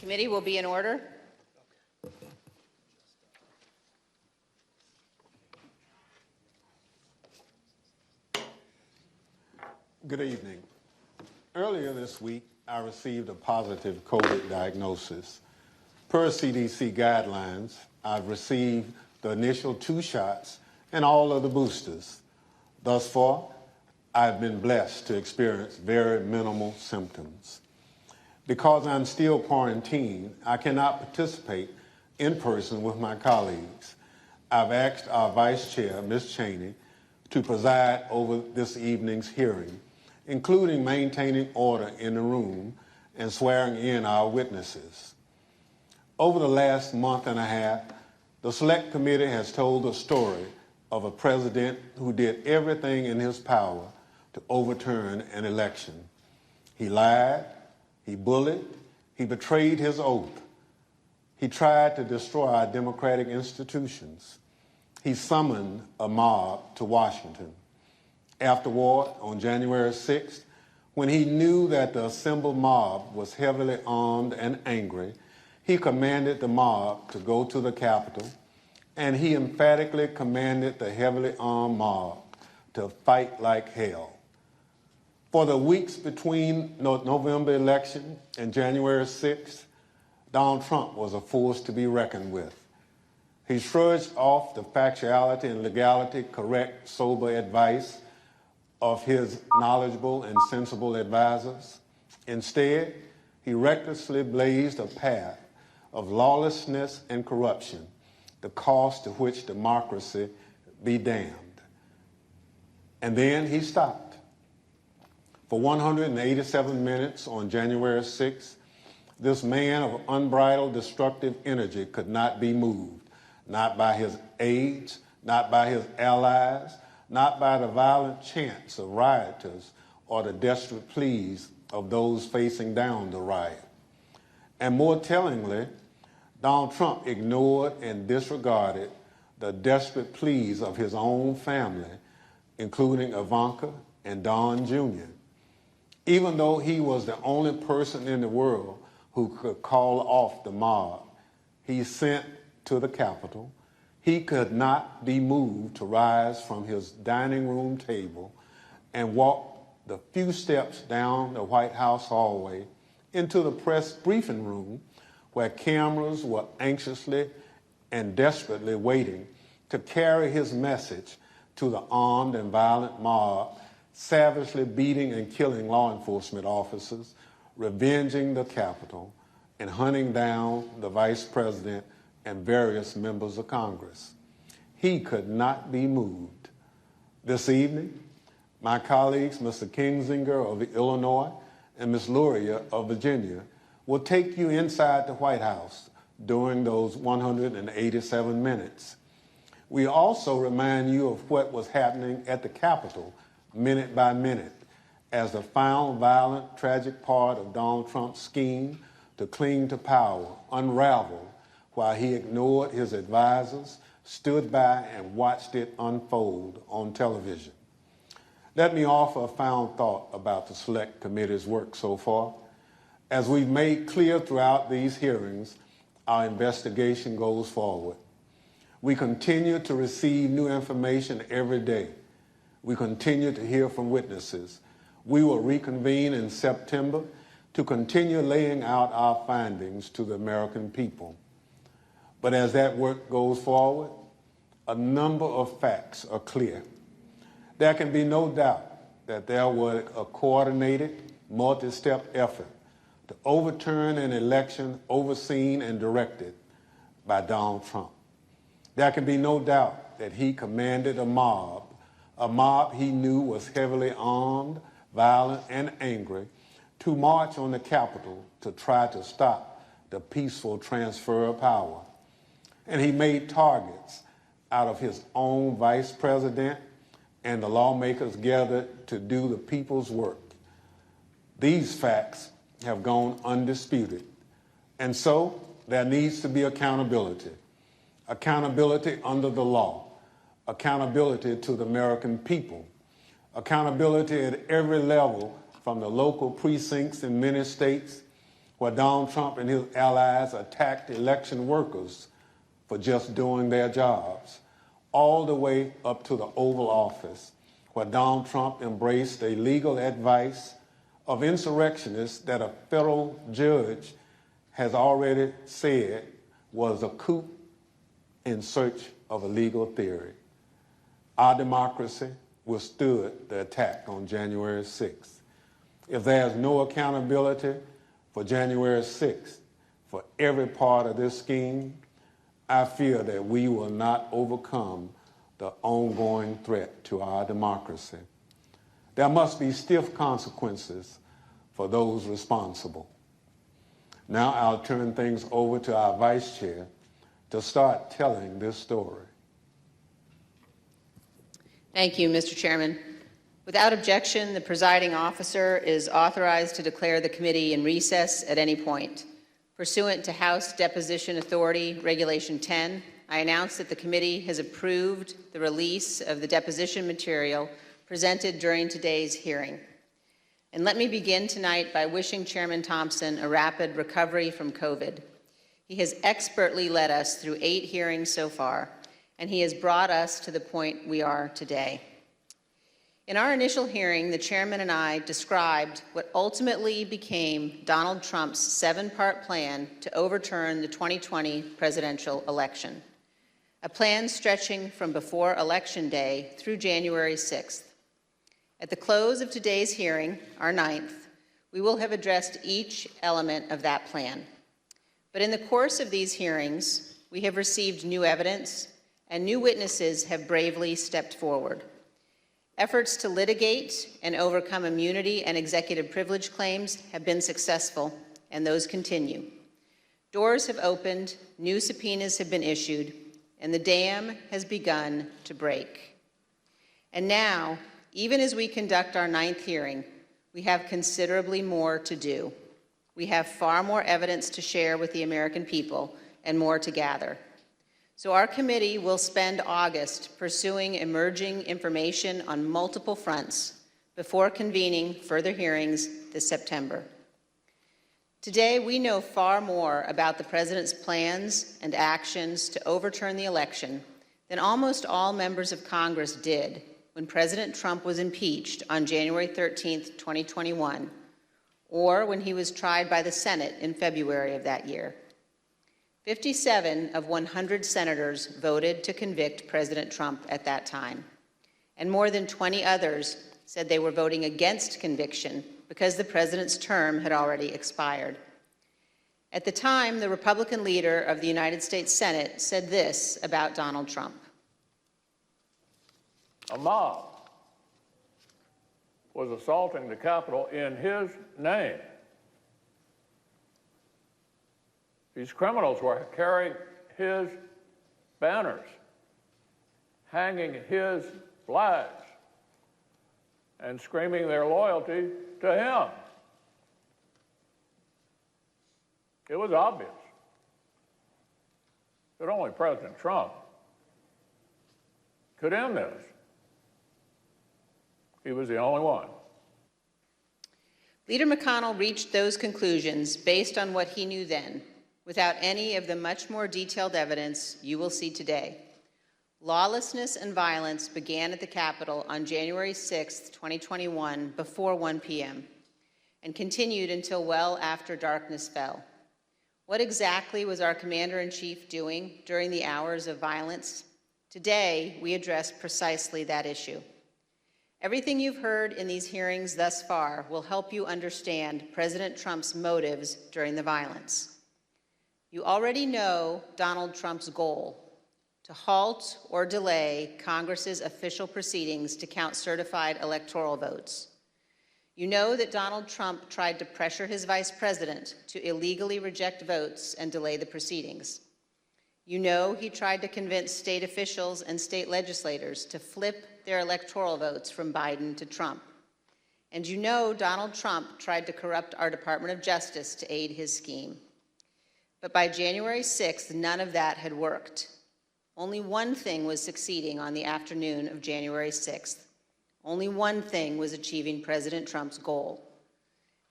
committee will be in order. Good evening. Earlier this week, I received a positive COVID diagnosis. Per CDC guidelines, I've received the initial 2 shots and all of the boosters. Thus far, I've been blessed to experience very minimal symptoms. Because I'm still quarantined, I cannot participate in person with my colleagues. I've asked our Vice Chair, Ms. Cheney, to preside over this evening's hearing, including maintaining order in the room and swearing in our witnesses. Over the last month and a half, the Select Committee has told the story of a president who did everything in his power to overturn an election. He lied, he bullied, he betrayed his oath. He tried to destroy our democratic institutions. He summoned a mob to Washington. Afterward, on January 6th, when he knew that the assembled mob was heavily armed and angry, he commanded the mob to go to the Capitol, and he emphatically commanded the heavily armed mob to fight like hell. For the weeks between November election and January 6th, Donald Trump was a force to be reckoned with. He shrugged off the factuality and legality correct, sober advice of his knowledgeable and sensible advisors. Instead, he recklessly blazed a path of lawlessness and corruption, the cost to which democracy be damned. And then he stopped. For 187 minutes on January 6th, this man of unbridled destructive energy could not be moved, not by his aides, not by his allies, not by the violent chants of rioters or the desperate pleas of those facing down the riot. And more tellingly, Donald Trump ignored and disregarded the desperate pleas of his own family, including Ivanka and Don Jr. Even though he was the only person in the world who could call off the mob he sent to the Capitol, he could not be moved to rise from his dining room table and walk the few steps down the White House hallway into the press briefing room where cameras were anxiously and desperately waiting to carry his message to the armed and violent mob, savagely beating and killing law enforcement officers, revenging the Capitol, and hunting down the Vice President and various members of Congress. He could not be moved. This evening, my colleagues, Mr. Kingsinger of Illinois and Ms. Luria of Virginia, will take you inside the White House during those 187 minutes. We also remind you of what was happening at the Capitol minute by minute as the final violent, tragic part of Donald Trump's scheme to cling to power unraveled while he ignored his advisors, stood by and watched it unfold on television. Let me offer a final thought about the Select Committee's work so far. As we've made clear throughout these hearings, our investigation goes forward. We continue to receive new information every day. We continue to hear from witnesses. We will reconvene in September to continue laying out our findings to the American people. But as that work goes forward, a number of facts are clear. There can be no doubt that there was a coordinated, multi-step effort to overturn an election overseen and directed by Donald Trump. There can be no doubt that he commanded a mob he knew was heavily armed, violent, and angry, to march on the Capitol to try to stop the peaceful transfer of power. And he made targets out of his own vice president and the lawmakers gathered to do the people's work. These facts have gone undisputed. And so there needs to be accountability. Accountability under the law. Accountability to the American people. Accountability at every level, from the local precincts in many states where Donald Trump and his allies attacked election workers for just doing their jobs, all the way up to the Oval Office, where Donald Trump embraced the legal advice of insurrectionists that a federal judge has already said was a coup in search of a legal theory. Our democracy withstood the attack on January 6th. If there's no accountability for January 6th, for every part of this scheme, I fear that we will not overcome the ongoing threat to our democracy. There must be stiff consequences for those responsible. Now I'll turn things over to our Vice Chair to start telling this story. Thank you, Mr. Chairman. Without objection, the presiding officer is authorized to declare the committee in recess at any point. Pursuant to House Deposition Authority Regulation 10, I announce that the committee has approved the release of the deposition material presented during today's hearing. And let me begin tonight by wishing Chairman Thompson a rapid recovery from COVID. He has expertly led us through 8 hearings so far, and he has brought us to the point we are today. In our initial hearing, the chairman and I described what ultimately became Donald Trump's 7-part plan to overturn the 2020 presidential election, a plan stretching from before Election Day through January 6th. At the close of today's hearing, our 9th, we will have addressed each element of that plan. But in the course of these hearings, we have received new evidence, and new witnesses have bravely stepped forward. Efforts to litigate and overcome immunity and executive privilege claims have been successful, and those continue. Doors have opened, new subpoenas have been issued, and the dam has begun to break. And now, even as we conduct our 9th hearing, we have considerably more to do. We have far more evidence to share with the American people and more to gather. So our committee will spend August pursuing emerging information on multiple fronts before convening further hearings this September. Today, we know far more about the president's plans and actions to overturn the election than almost all members of Congress did when President Trump was impeached on January 13th, 2021, or when he was tried by the Senate in February of that year. 57 of 100 senators voted to convict President Trump at that time, and more than 20 others said they were voting against conviction because the president's term had already expired. At the time, the Republican leader of the United States Senate said this about Donald Trump. A mob was assaulting the Capitol in his name. These criminals were carrying his banners, hanging his flags, and screaming their loyalty to him. It was obvious that only President Trump could end this. He was the only one. Leader McConnell reached those conclusions based on what he knew then, without any of the much more detailed evidence you will see today. Lawlessness and violence began at the Capitol on January 6, 2021, before 1 p.m., and continued until well after darkness fell. What exactly was our commander-in-chief doing during the hours of violence? Today, we address precisely that issue. Everything you've heard in these hearings thus far will help you understand President Trump's motives during the violence. You already know Donald Trump's goal: to halt or delay Congress's official proceedings to count certified electoral votes. You know that Donald Trump tried to pressure his vice president to illegally reject votes and delay the proceedings. You know he tried to convince state officials and state legislators to flip their electoral votes from Biden to Trump. And you know Donald Trump tried to corrupt our Department of Justice to aid his scheme. But by January 6th, none of that had worked. Only one thing was succeeding on the afternoon of January 6th. Only one thing was achieving President Trump's goal.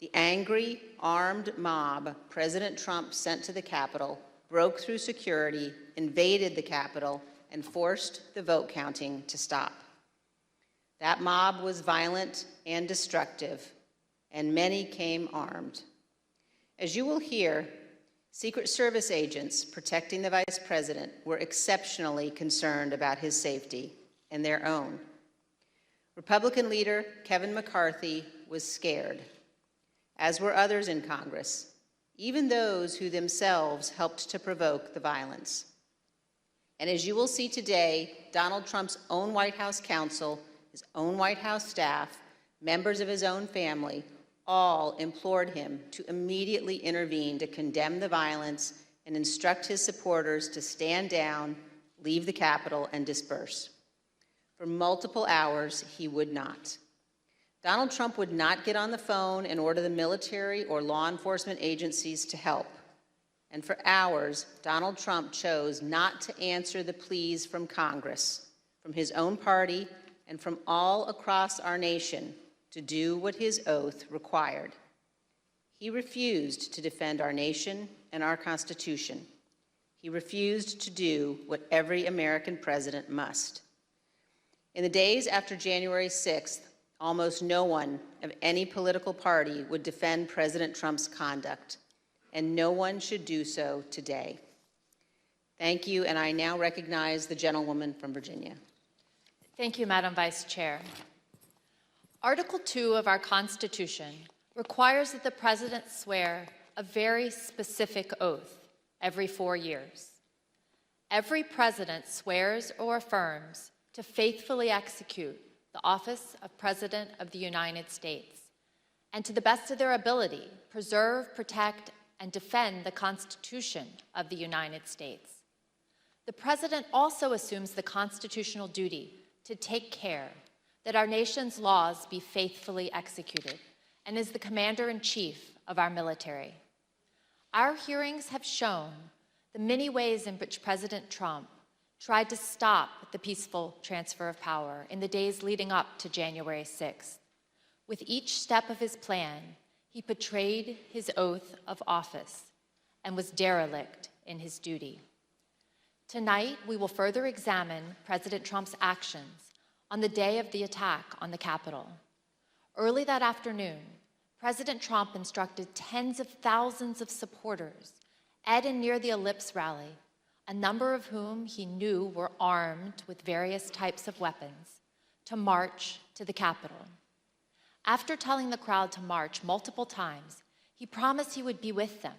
The angry, armed mob President Trump sent to the Capitol broke through security, invaded the Capitol, and forced the vote counting to stop. That mob was violent and destructive, and many came armed. As you will hear, Secret Service agents protecting the Vice President were exceptionally concerned about his safety and their own. Republican leader Kevin McCarthy was scared, as were others in Congress, even those who themselves helped to provoke the violence. And as you will see today, Donald Trump's own White House counsel, his own White House staff, members of his own family, all implored him to immediately intervene to condemn the violence and instruct his supporters to stand down, leave the Capitol, and disperse. For multiple hours, he would not. Donald Trump would not get on the phone and order the military or law enforcement agencies to help. And for hours, Donald Trump chose not to answer the pleas from Congress, from his own party, and from all across our nation to do what his oath required. He refused to defend our nation and our Constitution. He refused to do what every American president must. In the days after January 6th, almost no one of any political party would defend President Trump's conduct, and no one should do so today. Thank you, and I now recognize the gentlewoman from Virginia. Thank you, Madam Vice Chair. Article 2 of our Constitution requires that the President swear a very specific oath every 4 years. Every President swears or affirms to faithfully execute the office of President of the United States and, to the best of their ability, preserve, protect, and defend the Constitution of the United States. The President also assumes the constitutional duty to take care that our nation's laws be faithfully executed, and is the commander-in-chief of our military. Our hearings have shown the many ways in which President Trump tried to stop the peaceful transfer of power in the days leading up to January 6th. With each step of his plan, he betrayed his oath of office and was derelict in his duty. Tonight, we will further examine President Trump's actions on the day of the attack on the Capitol. Early that afternoon, President Trump instructed tens of thousands of supporters at and near the Ellipse rally, a number of whom he knew were armed with various types of weapons, to march to the Capitol. After telling the crowd to march multiple times, he promised he would be with them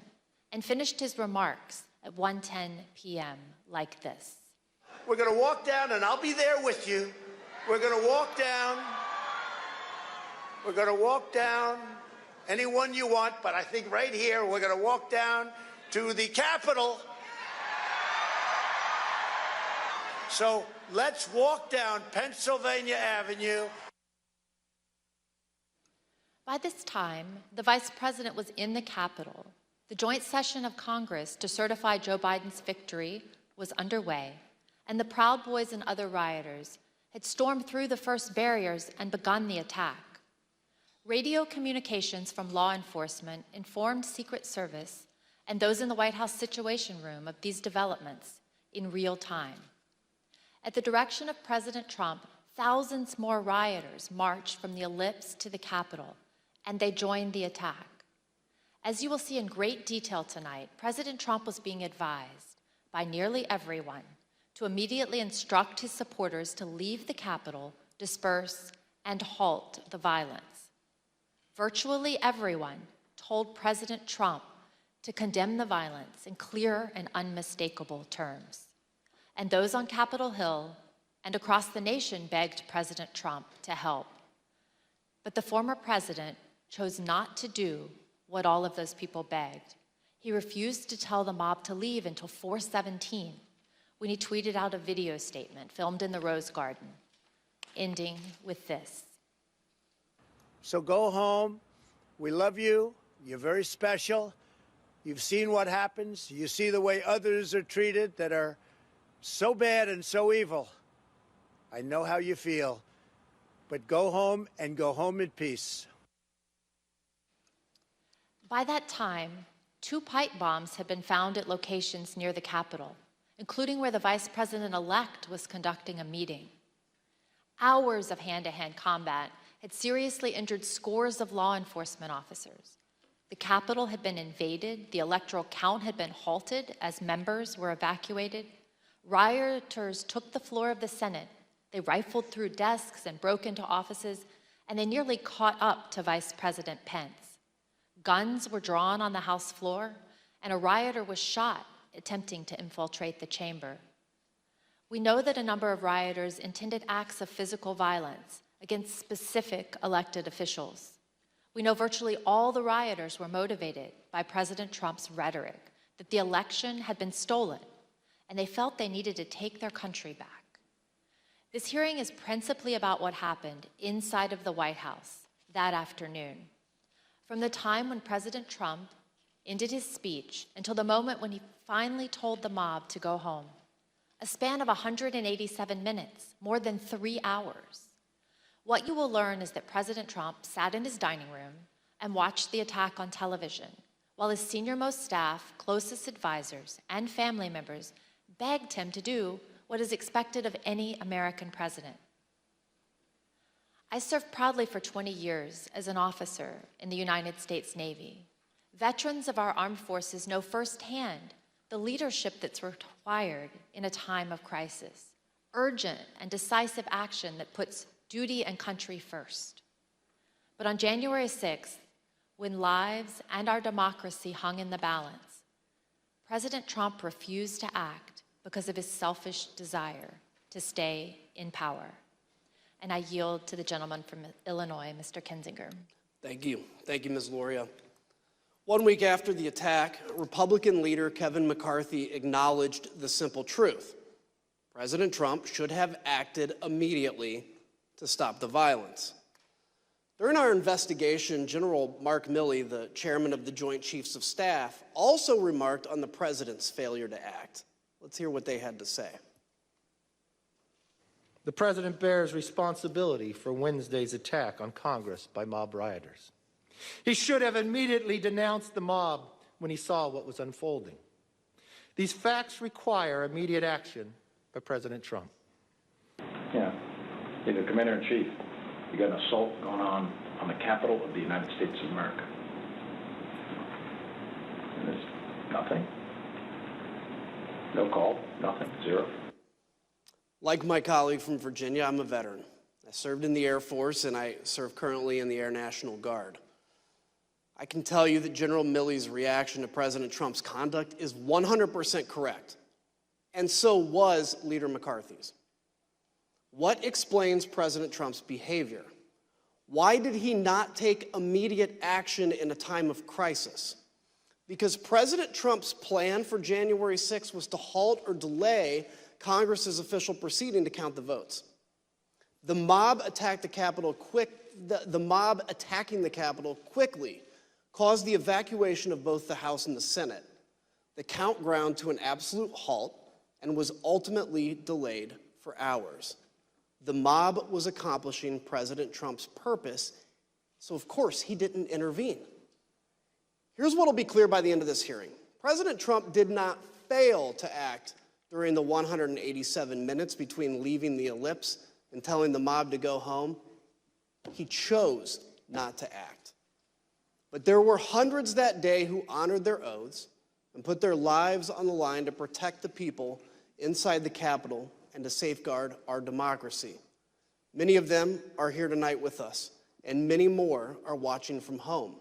and finished his remarks at 1:10 p.m. like this. We're going to walk down, and I'll be there with you. We're going to walk down. We're going to walk down anyone you want, but I think right here we're going to walk down to the Capitol. So let's walk down Pennsylvania Avenue. By this time, the Vice President was in the Capitol. The joint session of Congress to certify Joe Biden's victory was underway, and the Proud Boys and other rioters had stormed through the first barriers and begun the attack. Radio communications from law enforcement informed Secret Service and those in the White House Situation Room of these developments in real time. At the direction of President Trump, thousands more rioters marched from the Ellipse to the Capitol, and they joined the attack. As you will see in great detail tonight, President Trump was being advised by nearly everyone to immediately instruct his supporters to leave the Capitol, disperse, and halt the violence. Virtually everyone told President Trump to condemn the violence in clear and unmistakable terms. And those on Capitol Hill and across the nation begged President Trump to help. But the former president chose not to do what all of those people begged. He refused to tell the mob to leave until 4:17, when he tweeted out a video statement filmed in the Rose Garden, ending with this. So go home. We love you. You're very special. You've seen what happens. You see the way others are treated that are so bad and so evil. I know how you feel. But go home and go home in peace. By that time, 2 pipe bombs had been found at locations near the Capitol, including where the vice president-elect was conducting a meeting. Hours of hand-to-hand combat had seriously injured scores of law enforcement officers. The Capitol had been invaded, the electoral count had been halted as members were evacuated. Rioters took the floor of the Senate. They rifled through desks and broke into offices, and they nearly caught up to Vice President Pence. Guns were drawn on the House floor, and a rioter was shot attempting to infiltrate the chamber. We know that a number of rioters intended acts of physical violence against specific elected officials. We know virtually all the rioters were motivated by President Trump's rhetoric that the election had been stolen, and they felt they needed to take their country back. This hearing is principally about what happened inside of the White House that afternoon. From the time when President Trump ended his speech until the moment when he finally told the mob to go home, a span of 187 minutes, more than 3 hours. What you will learn is that President Trump sat in his dining room and watched the attack on television, while his senior-most staff, closest advisors, and family members begged him to do what is expected of any American president. I served proudly for 20 years as an officer in the United States Navy. Veterans of our armed forces know firsthand the leadership that's required in a time of crisis, urgent and decisive action that puts duty and country first. But on January 6th, when lives and our democracy hung in the balance, President Trump refused to act because of his selfish desire to stay in power. And I yield to the gentleman from Illinois, Mr. Kinzinger. Thank you. Thank you, Ms. Loria. 1 week after the attack, Republican leader Kevin McCarthy acknowledged the simple truth. President Trump should have acted immediately to stop the violence. During our investigation, General Mark Milley, the chairman of the Joint Chiefs of Staff, also remarked on the president's failure to act. Let's hear what they had to say. The president bears responsibility for Wednesday's attack on Congress by mob rioters. He should have immediately denounced the mob when he saw what was unfolding. These facts require immediate action by President Trump. Yeah, you're the commander-in-chief. You got an assault going on the Capitol of the United States of America. And there's nothing. No call, nothing, zero. Like my colleague from Virginia, I'm a veteran. I served in the Air Force, and I serve currently in the Air National Guard. I can tell you that General Milley's reaction to President Trump's conduct is 100% correct, and so was Leader McCarthy's. What explains President Trump's behavior? Why did he not take immediate action in a time of crisis? Because President Trump's plan for January 6th was to halt or delay Congress's official proceeding to count the votes. The mob attacked the Capitol the mob attacking the Capitol quickly caused the evacuation of both the House and the Senate. The count ground to an absolute halt and was ultimately delayed for hours. The mob was accomplishing President Trump's purpose, so of course he didn't intervene. Here's what will be clear by the end of this hearing. President Trump did not fail to act during the 187 minutes between leaving the ellipse and telling the mob to go home. He chose not to act. But there were hundreds that day who honored their oaths and put their lives on the line to protect the people inside the Capitol and to safeguard our democracy. Many of them are here tonight with us, and many more are watching from home.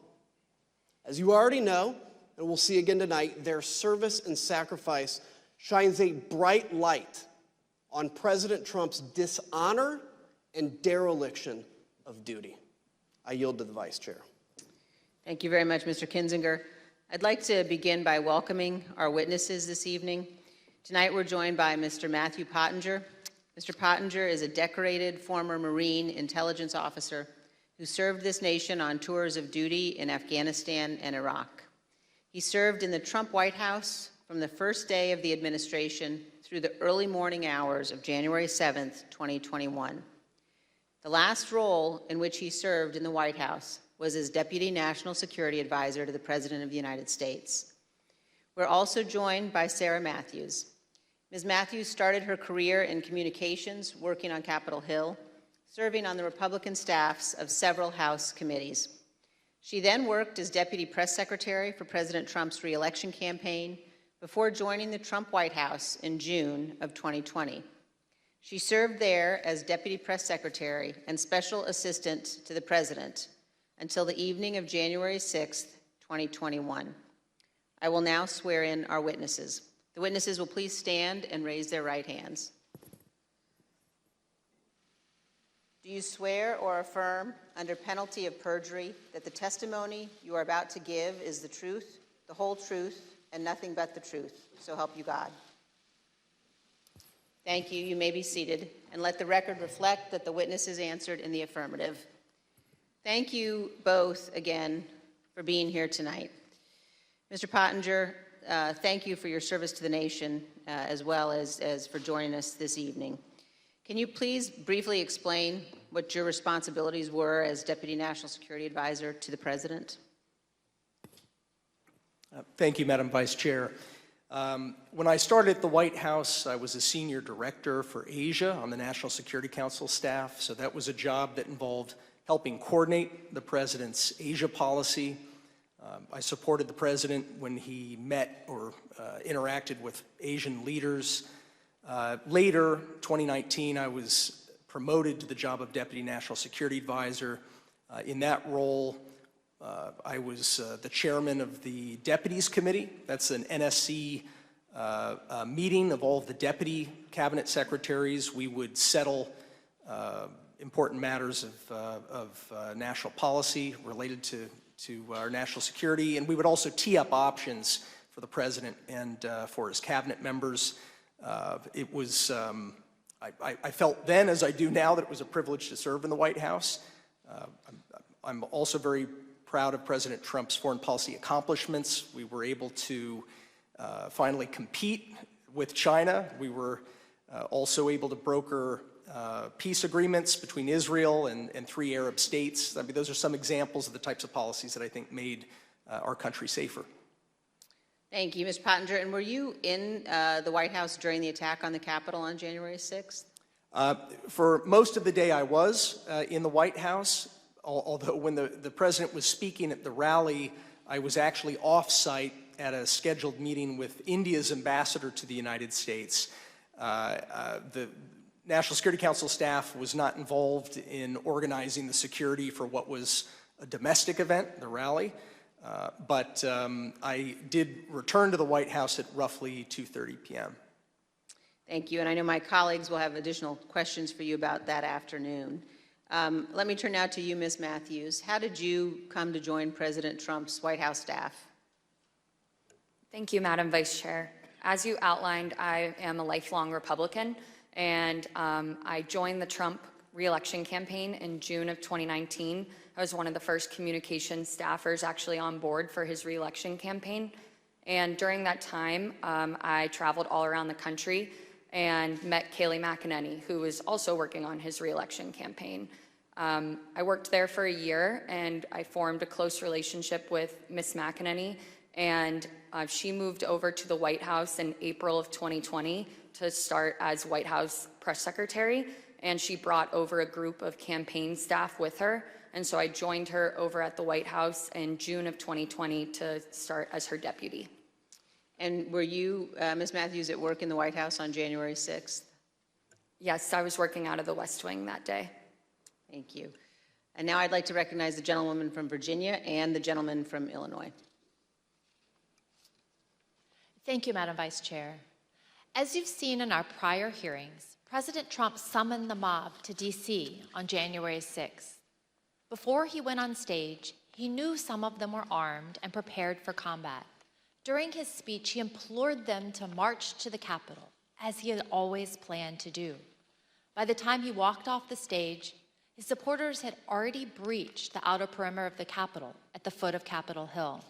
As you already know, and we'll see again tonight, their service and sacrifice shines a bright light on President Trump's dishonor and dereliction of duty. I yield to the Vice Chair. Thank you very much, Mr. Kinzinger. I'd like to begin by welcoming our witnesses this evening. Tonight we're joined by Mr. Matthew Pottinger. Mr. Pottinger is a decorated former Marine intelligence officer who served this nation on tours of duty in Afghanistan and Iraq. He served in the Trump White House from the first day of the administration through the early morning hours of January 7th, 2021. The last role in which he served in the White House was as Deputy National Security Advisor to the President of the United States. We're also joined by Sarah Matthews. Ms. Matthews started her career in communications, working on Capitol Hill, serving on the Republican staffs of several House committees. She then worked as Deputy Press Secretary for President Trump's re-election campaign before joining the Trump White House in June of 2020. She served there as Deputy Press Secretary and Special Assistant to the President until the evening of January 6, 2021. I will now swear in our witnesses. The witnesses will please stand and raise their right hands. Do you swear or affirm, under penalty of perjury, that the testimony you are about to give is the truth, the whole truth, and nothing but the truth? So help you God. Thank you. You may be seated, and let the record reflect that the witnesses answered in the affirmative. Thank you both again for being here tonight. Mr. Pottinger, thank you for your service to the nation, as well as for joining us this evening. Can you please briefly explain what your responsibilities were as Deputy National Security Advisor to the President? Thank you, Madam Vice Chair. When I started at the White House, I was a senior director for Asia on the National Security Council staff, so that was a job that involved helping coordinate the President's Asia policy. I supported the President when he met or interacted with Asian leaders. Later, 2019, I was promoted to the job of Deputy National Security Advisor. In that role, I was the chairman of the Deputies Committee. That's an NSC meeting of all of the deputy cabinet secretaries. We would settle important matters of national policy related to our national security, and we would also tee up options for the President and for his cabinet members. It was, I felt then, as I do now, that it was a privilege to serve in the White House. I'm also very proud of President Trump's foreign policy accomplishments. We were able to finally compete with China. We were also able to broker peace agreements between Israel and 3 Arab states. I mean, those are some examples of the types of policies that I think made our country safer. Thank you, Mr. Pottinger. And were you in the White House during the attack on the Capitol on January 6th? For most of the day I was in the White House, although when the President was speaking at the rally, I was actually off-site at a scheduled meeting with India's ambassador to the United States. The National Security Council staff was not involved in organizing the security for what was a domestic event, the rally. But I did return to the White House at roughly 2:30 p.m. Thank you, and I know my colleagues will have additional questions for you about that afternoon. Let me turn now to you, Ms. Matthews. How did you come to join President Trump's White House staff? Thank you, Madam Vice Chair. As you outlined, I am a lifelong Republican, and I joined the Trump re-election campaign in June of 2019. I was one of the first communications staffers actually on board for his re-election campaign. And during that time, I traveled all around the country and met Kayleigh McEnany, who was also working on his re-election campaign. I worked there for a year, and I formed a close relationship with Ms. McEnany, and she moved over to the White House in April of 2020 to start as White House press secretary, and she brought over a group of campaign staff with her. And so I joined her over at the White House in June of 2020 to start as her deputy. And were you, Ms. Matthews, at work in the White House on January 6th? Yes, I was working out of the West Wing that day. Thank you. And now I'd like to recognize the gentlewoman from Virginia and the gentleman from Illinois. Thank you, Madam Vice Chair. As you've seen in our prior hearings, President Trump summoned the mob to D.C. on January 6th. Before he went on stage, he knew some of them were armed and prepared for combat. During his speech, he implored them to march to the Capitol, as he had always planned to do. By the time he walked off the stage, his supporters had already breached the outer perimeter of the Capitol at the foot of Capitol Hill.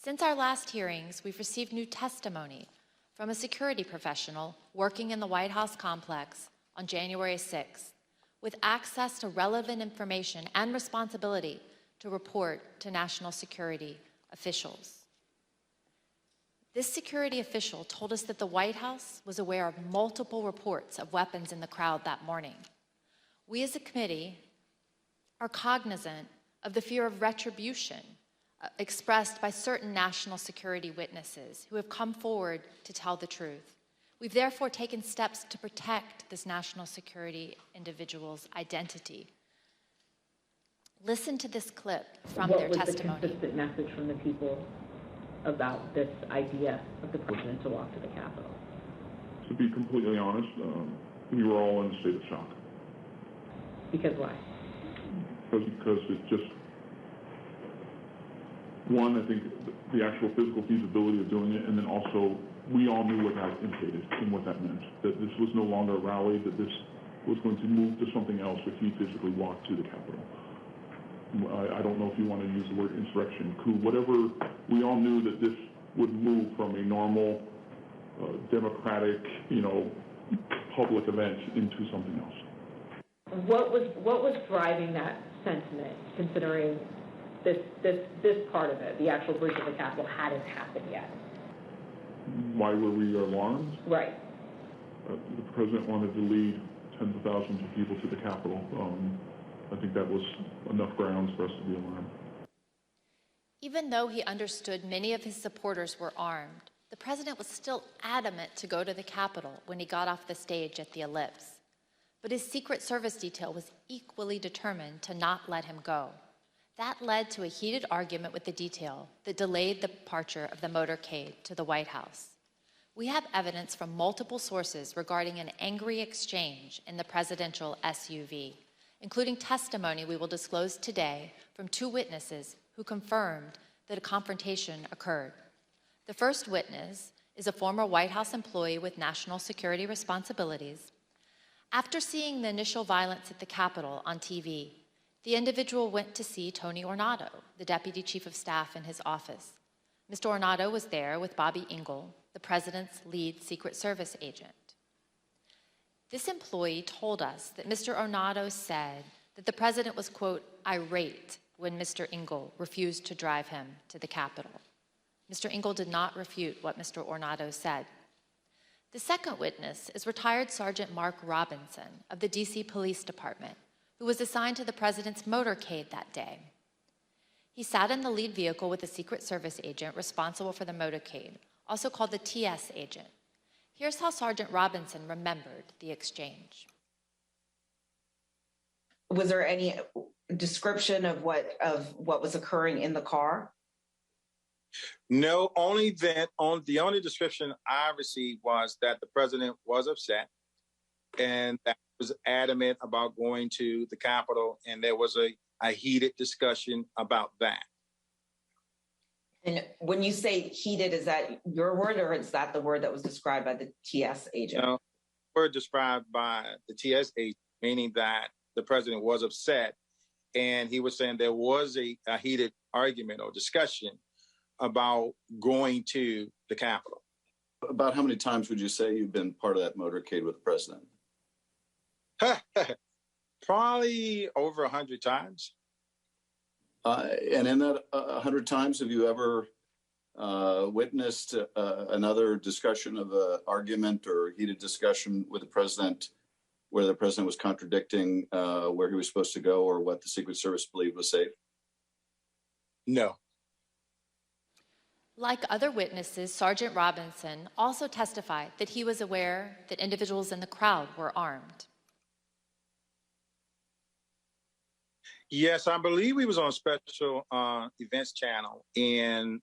Since our last hearings, we've received new testimony from a security professional working in the White House complex on January 6th, with access to relevant information and responsibility to report to national security officials. This security official told us that the White House was aware of multiple reports of weapons in the crowd that morning. We as a committee are cognizant of the fear of retribution expressed by certain national security witnesses who have come forward to tell the truth. We've therefore taken steps to protect this national security individual's identity. Listen to this clip from their testimony. What was the consistent message from the people about this idea of the president to walk to the Capitol? To be completely honest, we were all in a state of shock. Because why? Because it's just, one, I think the actual physical feasibility of doing it, and then also we all knew what that entailed and what that meant, that this was no longer a rally, that this was going to move to something else if he physically walked to the Capitol. I don't know if you want to use the word insurrection, coup, whatever. We all knew that this would move from a normal, democratic, public event into something else. What was driving that sentiment, considering this part of it, the actual breach of the Capitol, hadn't happened yet? Why were we alarmed? Right. The president wanted to lead tens of thousands of people to the Capitol. I think that was enough grounds for us to be alarmed. Even though he understood many of his supporters were armed, the president was still adamant to go to the Capitol when he got off the stage at the Ellipse. But his Secret Service detail was equally determined to not let him go. That led to a heated argument with the detail that delayed the departure of the motorcade to the White House. We have evidence from multiple sources regarding an angry exchange in the presidential SUV, including testimony we will disclose today from two witnesses who confirmed that a confrontation occurred. The first witness is a former White House employee with national security responsibilities. After seeing the initial violence at the Capitol on TV, the individual went to see Tony Ornato, the Deputy Chief of Staff in his office. Mr. Ornato was there with Bobby Engel, the president's lead Secret Service agent. This employee told us that Mr. Ornato said that the president was, quote, irate when Mr. Engel refused to drive him to the Capitol. Mr. Engel did not refute what Mr. Ornato said. The second witness is retired Sergeant Mark Robinson of the DC Police Department, who was assigned to the president's motorcade that day. He sat in the lead vehicle with a Secret Service agent responsible for the motorcade, also called the TS agent. Here's how Sergeant Robinson remembered the exchange. Was there any description of what was occurring in the car? No, the only description I received was that the president was upset and that he was adamant about going to the Capitol, and there was a heated discussion about that. And when you say heated, is that your word or is that the word that was described by the TS agent? No, the word described by the TS agent, meaning that the president was upset, and he was saying there was a heated argument or discussion about going to the Capitol. About how many times would you say you've been part of that motorcade with the president? Probably over 100 times. And in that 100 times, have you ever witnessed another discussion of an argument or heated discussion with the president where the president was contradicting where he was supposed to go or what the Secret Service believed was safe? No. Like other witnesses, Sergeant Robinson also testified that he was aware that individuals in the crowd were armed. Yes, I believe he was on special events channel, and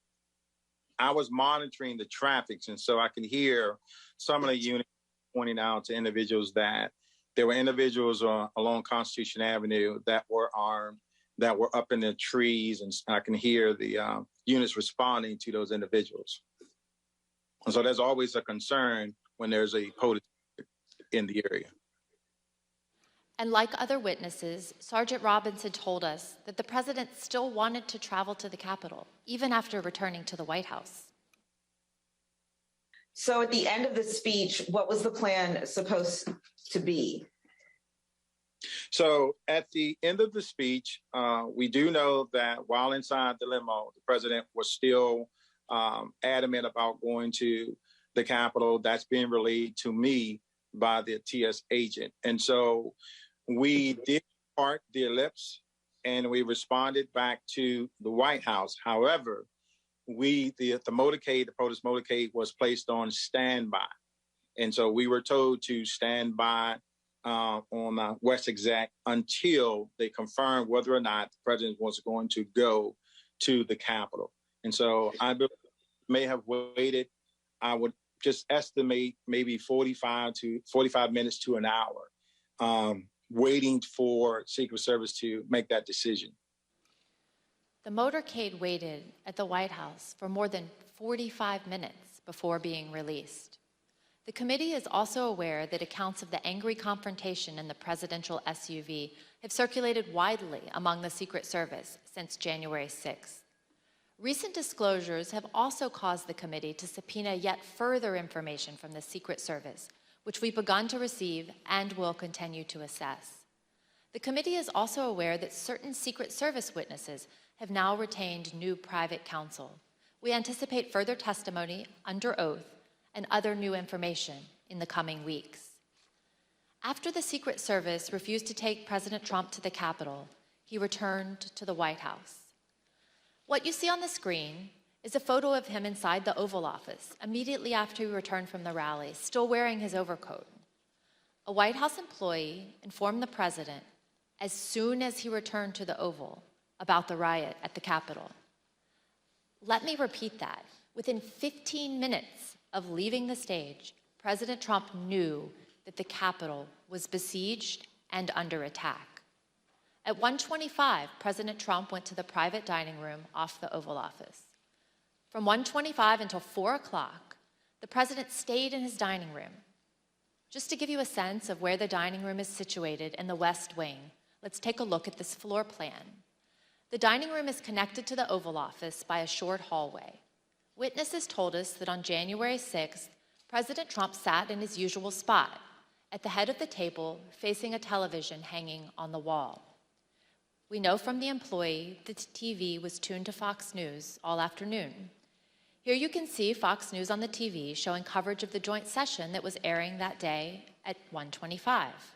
I was monitoring the traffic, and so I can hear some of the units pointing out to individuals that there were individuals along Constitution Avenue that were armed, that were up in the trees, and I can hear the units responding to those individuals. And so there's always a concern when there's a protest in the area. And like other witnesses, Sergeant Robinson told us that the president still wanted to travel to the Capitol, even after returning to the White House. So at the end of the speech, what was the plan supposed to be? So at the end of the speech, we do know that while inside the limo, the president was still adamant about going to the Capitol. That's being relayed to me by the TS agent. And so we did park the ellipse and we responded back to the White House. However, the motorcade, the protest motorcade was placed on standby. And so we were told to stand by on West Exec until they confirmed whether or not the president was going to go to the Capitol. And so I may have waited, I would just estimate maybe 45 minutes to an hour, waiting for Secret Service to make that decision. The motorcade waited at the White House for more than 45 minutes before being released. The committee is also aware that accounts of the angry confrontation in the presidential SUV have circulated widely among the Secret Service since January 6th. Recent disclosures have also caused the committee to subpoena yet further information from the Secret Service, which we've begun to receive and will continue to assess. The committee is also aware that certain Secret Service witnesses have now retained new private counsel. We anticipate further testimony under oath and other new information in the coming weeks. After the Secret Service refused to take President Trump to the Capitol, he returned to the White House. What you see on the screen is a photo of him inside the Oval Office immediately after he returned from the rally, still wearing his overcoat. A White House employee informed the president as soon as he returned to the Oval about the riot at the Capitol. Let me repeat that. Within 15 minutes of leaving the stage, President Trump knew that the Capitol was besieged and under attack. At 1:25, President Trump went to the private dining room off the Oval Office. From 1:25 until 4 o'clock, the president stayed in his dining room. Just to give you a sense of where the dining room is situated in the West Wing, let's take a look at this floor plan. The dining room is connected to the Oval Office by a short hallway. Witnesses told us that on January 6th, President Trump sat in his usual spot, at the head of the table, facing a television hanging on the wall. We know from the employee that the TV was tuned to Fox News all afternoon. Here you can see Fox News on the TV showing coverage of the joint session that was airing that day at 1:25.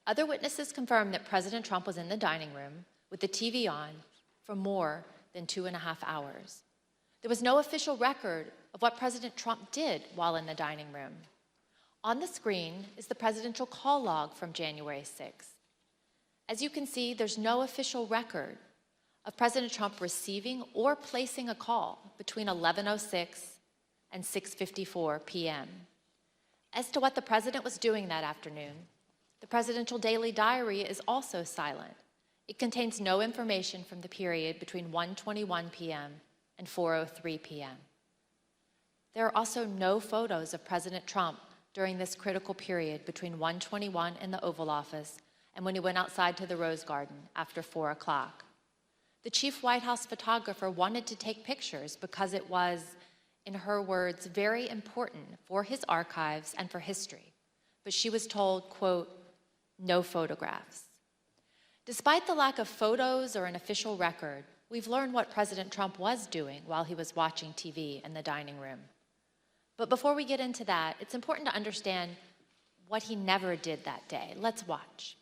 Other witnesses confirmed that President Trump was in the dining room with the TV on for more than 2.5 hours. There was no official record of what President Trump did while in the dining room. On the screen is the presidential call log from January 6th. As you can see, there's no official record of President Trump receiving or placing a call between 11:06 and 6:54 p.m. As to what the president was doing that afternoon, the presidential daily diary is also silent. It contains no information from the period between 1:21 p.m. and 4:03 p.m. There are also no photos of President Trump during this critical period between 1:21 in the Oval Office and when he went outside to the Rose Garden after 4 o'clock. The chief White House photographer wanted to take pictures because it was, in her words, very important for his archives and for history. But she was told, quote, no photographs. Despite the lack of photos or an official record, we've learned what President Trump was doing while he was watching TV in the dining room. But before we get into that, it's important to understand what he never did that day. Let's watch.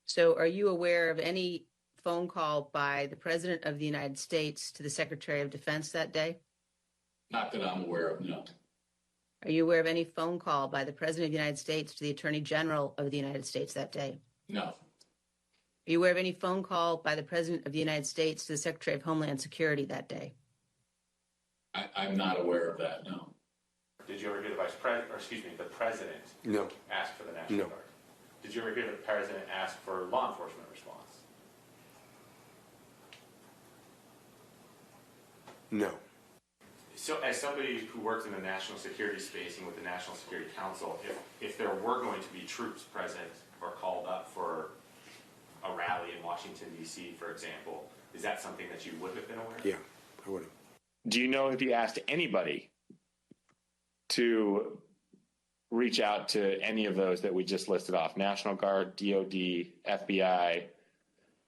So are you aware of any phone call by the President of the United States to the Secretary of Defense that day? Not that I'm aware of, no. Are you aware of any phone call by the President of the United States to the Attorney General of the United States that day? No. Are you aware of any phone call by the President of the United States to the Secretary of Homeland Security that day? I'm not aware of that, no. Did you ever hear the the President No. ask for the National No. Guard? Did you ever hear the President ask for law enforcement response? No. So as somebody who works in the national security space and with the National Security Council, if there were going to be troops present or called up for a rally in Washington, D.C., for example, is that something that you would have been aware of? Yeah, I would have. Do you know if he asked anybody to reach out to any of those that we just listed off: National Guard, DOD, FBI,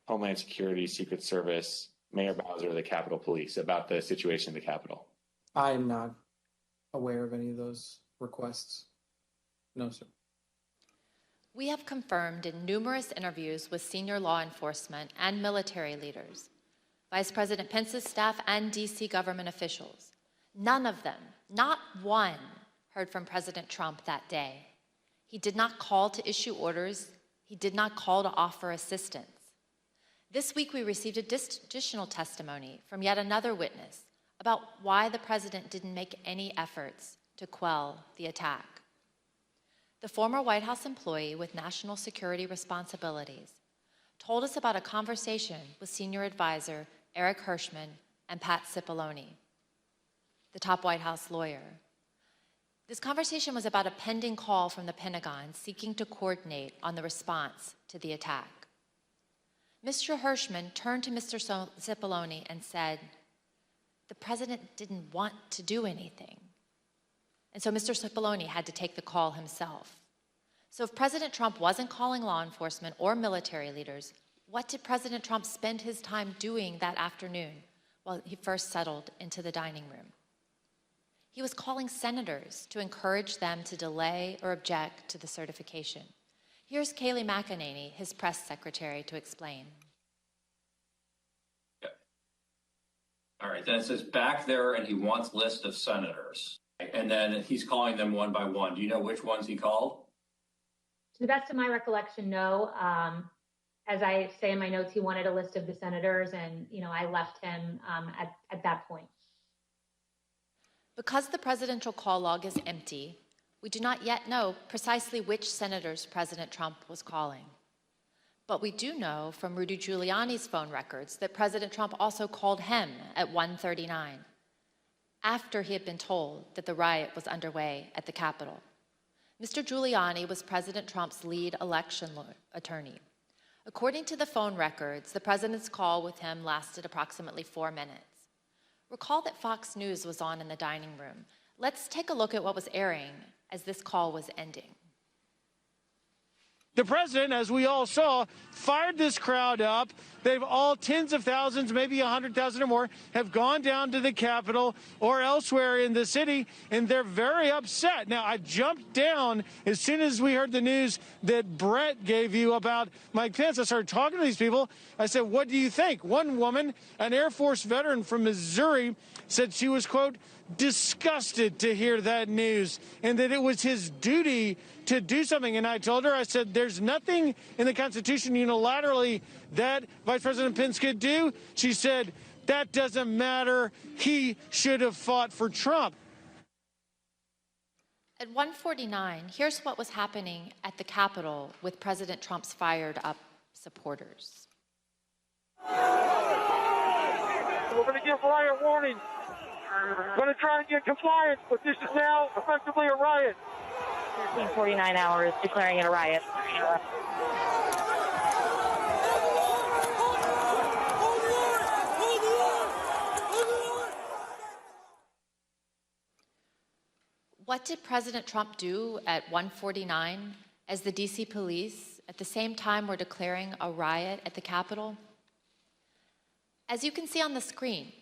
Homeland Security, Secret Service, Mayor Bowser, the Capitol Police, about the situation in the Capitol? I'm not aware of any of those requests. No, sir. We have confirmed in numerous interviews with senior law enforcement and military leaders, Vice President Pence's staff and DC government officials. None of them, not one, heard from President Trump that day. He did not call to issue orders. He did not call to offer assistance. This week, we received additional testimony from yet another witness about why the president didn't make any efforts to quell the attack. The former White House employee with national security responsibilities told us about a conversation with senior advisor Eric Hirschman and Pat Cipollone, the top White House lawyer. This conversation was about a pending call from the Pentagon seeking to coordinate on the response to the attack. Mr. Hirschman turned to Mr. Cipollone and said, the president didn't want to do anything. And so Mr. Cipollone had to take the call himself. So if President Trump wasn't calling law enforcement or military leaders, what did President Trump spend his time doing that afternoon while he first settled into the dining room? He was calling senators to encourage them to delay or object to the certification. Here's Kayleigh McEnany, his press secretary, to explain. Okay. All right, then it says back there, and he wants list of senators. And then he's calling them one by one. Do you know which ones he called? To the best of my recollection, no. As I say in my notes, he wanted a list of the senators, and I left him at that point. Because the presidential call log is empty, we do not yet know precisely which senators President Trump was calling. But we do know from Rudy Giuliani's phone records that President Trump also called him at 1:39, after he had been told that the riot was underway at the Capitol. Mr. Giuliani was President Trump's lead election attorney. According to the phone records, the president's call with him lasted approximately 4 minutes. Recall that Fox News was on in the dining room. Let's take a look at what was airing as this call was ending. The president, as we all saw, fired this crowd up. They've all, tens of thousands, maybe 100,000 or more, have gone down to the Capitol or elsewhere in the city, and they're very upset. Now, I jumped down as soon as we heard the news that Brett gave you about Mike Pence. I started talking to these people. I said, what do you think? One woman, an Air Force veteran from Missouri, said she was, quote, disgusted to hear that news and that it was his duty to do something. And I told her, I said, there's nothing in the Constitution unilaterally that Vice President Pence could do. She said, that doesn't matter. He should have fought for Trump. At 1:49, here's what was happening at the Capitol with President Trump's fired up supporters. We're going to give riot warning. We're going to try and get compliance, but this is now effectively a riot. 49 hours declaring it a riot. What did President Trump do at 1:49 as the DC police at the same time were declaring a riot at the Capitol? As you can see on the screen,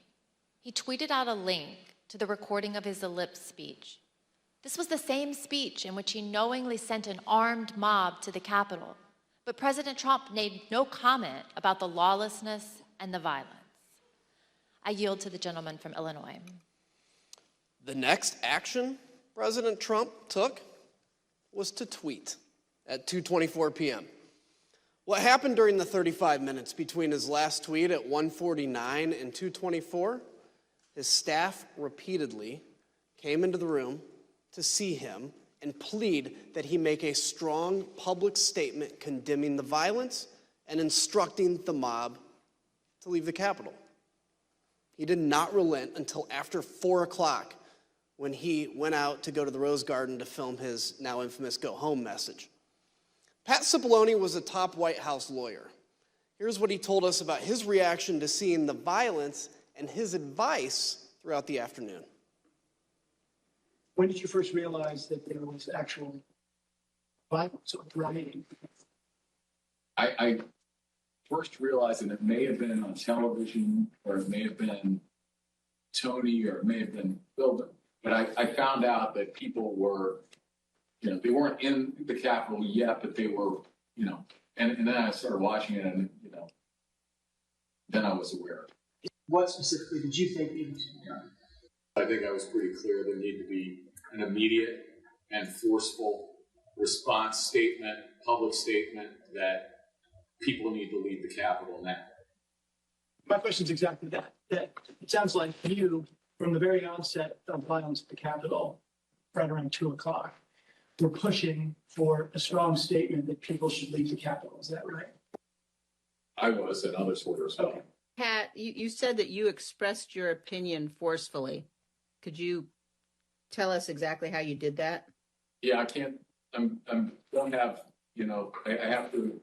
he tweeted out a link to the recording of his ellipse speech. This was the same speech in which he knowingly sent an armed mob to the Capitol, but President Trump made no comment about the lawlessness and the violence. I yield to the gentleman from Illinois. The next action President Trump took was to tweet at 2:24 p.m. What happened during the 35 minutes between his last tweet at 1:49 and 2:24? His staff repeatedly came into the room to see him and plead that he make a strong public statement condemning the violence and instructing the mob to leave the Capitol. He did not relent until after 4 o'clock when he went out to go to the Rose Garden to film his now infamous go home message. Pat Cipollone was a top White House lawyer. Here's what he told us about his reaction to seeing the violence and his advice throughout the afternoon. When did you first realize that there was actual violence or rioting? I first realized that it may have been on television, or it may have been Tony, or it may have been Philbin. But I found out that people were, they weren't in the Capitol yet, but they were, and then I started watching it, and, then I was aware. What specifically did you think needed to be done? I think I was pretty clear there needed to be an immediate and forceful response statement, public statement, that people need to leave the Capitol now. My question is exactly that. That it sounds like you, from the very onset of violence at the Capitol, right around 2:00, were pushing for a strong statement that people should leave the Capitol. Is that right? I was, and others were as well. Okay. Pat, you said that you expressed your opinion forcefully. Could you tell us exactly how you did that? Yeah, I can't, don't have, I have to,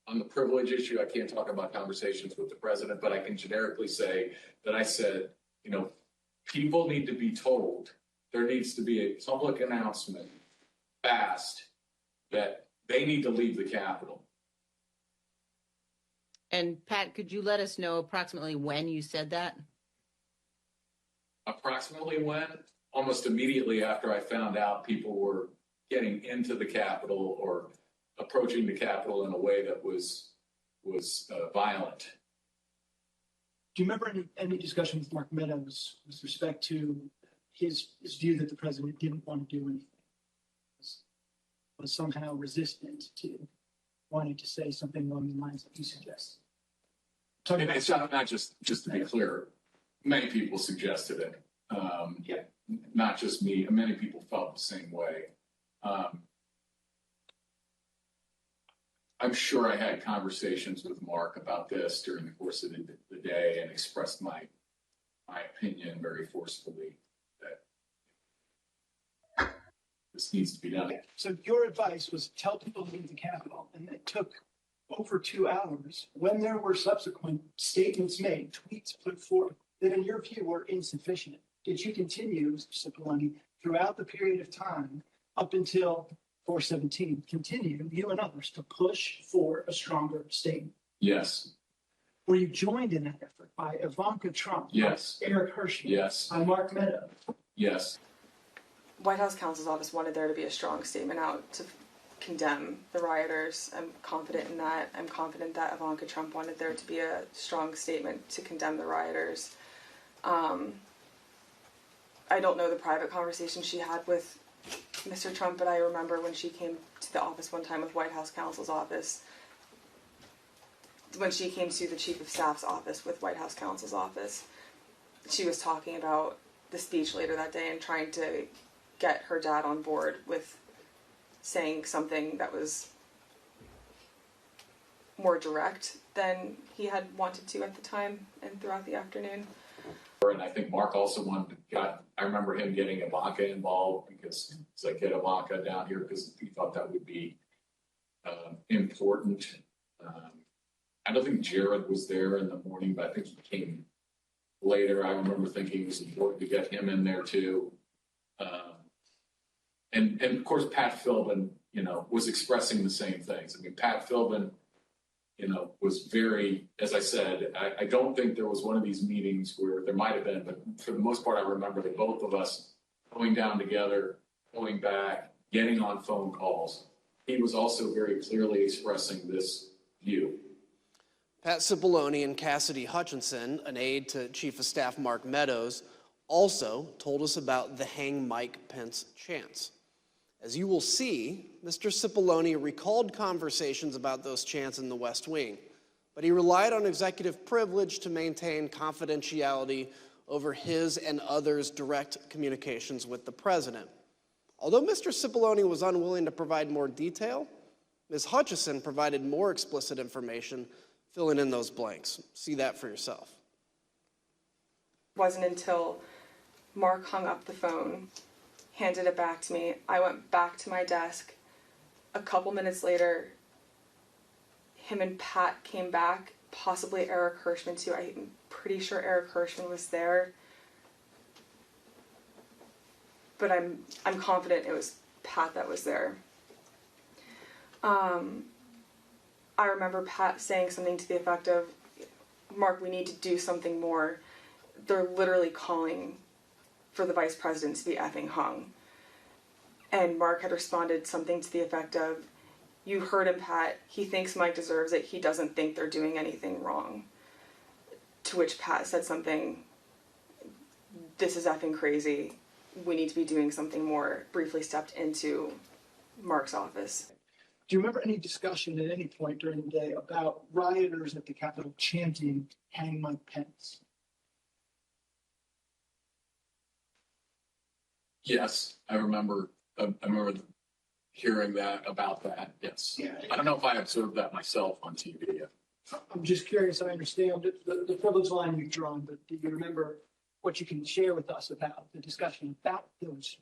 on the privilege issue, I can't talk about conversations with the president, but I can generically say that I said, people need to be told, there needs to be a public announcement fast that they need to leave the Capitol. And Pat, could you let us know approximately when you said that? Approximately when? Almost immediately after I found out people were getting into the Capitol or approaching the Capitol in a way that was violent. Do you remember any discussion with Mark Meadows with respect to his view that the president didn't want to do anything, was somehow resistant to wanting to say something along the lines that you suggest? And it's not just to be clear, many people suggested it. Not just me, many people felt the same way. I'm sure I had conversations with Mark about this during the course of the day and expressed my opinion very forcefully that this needs to be done. So your advice was tell people to leave the Capitol, and it took over 2 hours when there were subsequent statements made, tweets put forth that in your view were insufficient. Did you continue, Mr. Cipollone, throughout the period of time up until 4/17, continue, you and others, to push for a stronger statement? Yes. Were you joined in that effort by Ivanka Trump? Yes. By Eric Hirschman? Yes. By Mark Meadows? Yes. White House counsel's office wanted there to be a strong statement out to condemn the rioters. I'm confident in that. I'm confident that Ivanka Trump wanted there to be a strong statement to condemn the rioters. I don't know the private conversation she had with Mr. Trump, but I remember when she came to the office one time with White House counsel's office, when she came to the chief of staff's office with White House counsel's office, she was talking about the speech later that day and trying to get her dad on board with saying something that was more direct than he had wanted to at the time and throughout the afternoon. And I think Mark also I remember him getting Ivanka involved because it's like, get Ivanka down here because he thought that would be important. I don't think Jared was there in the morning, but I think he came later. I remember thinking it was important to get him in there too. And of course, Pat Philbin, was expressing the same things. I mean, Pat Philbin, was very, as I said, I don't think there was one of these meetings where there might have been, but for the most part, I remember that both of us going down together, going back, getting on phone calls. He was also very clearly expressing this view. Pat Cipollone and Cassidy Hutchinson, an aide to Chief of Staff Mark Meadows, also told us about the Hang Mike Pence chants. As you will see, Mr. Cipollone recalled conversations about those chants in the West Wing, but he relied on executive privilege to maintain confidentiality over his and others' direct communications with the president. Although Mr. Cipollone was unwilling to provide more detail, Ms. Hutchison provided more explicit information, filling in those blanks. See that for yourself. It wasn't until Mark hung up the phone, handed it back to me. I went back to my desk. A couple minutes later, him and Pat came back, possibly Eric Hirschman too. I'm pretty sure Eric Hirschman was there. but I'm confident it was Pat that was there. I remember Pat saying something to the effect of, "Mark, we need to do something more. They're literally calling for the vice president to be effing hung." And Mark had responded something to the effect of, "You heard him, Pat. He thinks Mike deserves it. He doesn't think they're doing anything wrong." To which Pat said something, "This is effing crazy. We need to be doing something more." Briefly stepped into Mark's office. Do you remember any discussion at any point during the day about rioters at the Capitol chanting, "Hang Mike Pence"? Yes, I remember hearing that about that. Yes. Yeah. I don't know if I observed that myself on TV. I'm just curious, I understand the privilege line you've drawn, but do you remember what you can share with us about the discussion about those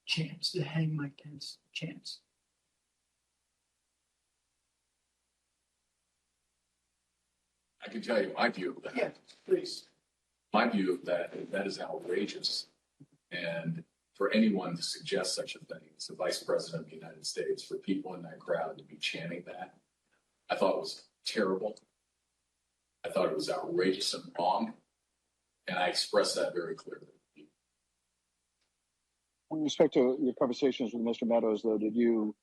chants, the "Hang Mike Pence" chants? I can tell you my view of that. Yeah, please. My view of that is outrageous. And for anyone to suggest such a thing as the Vice President of the United States, for people in that crowd to be chanting that, I thought it was terrible. I thought it was outrageous and wrong. And I expressed that very clearly. With respect to your conversations with Mr. Meadows, though, did you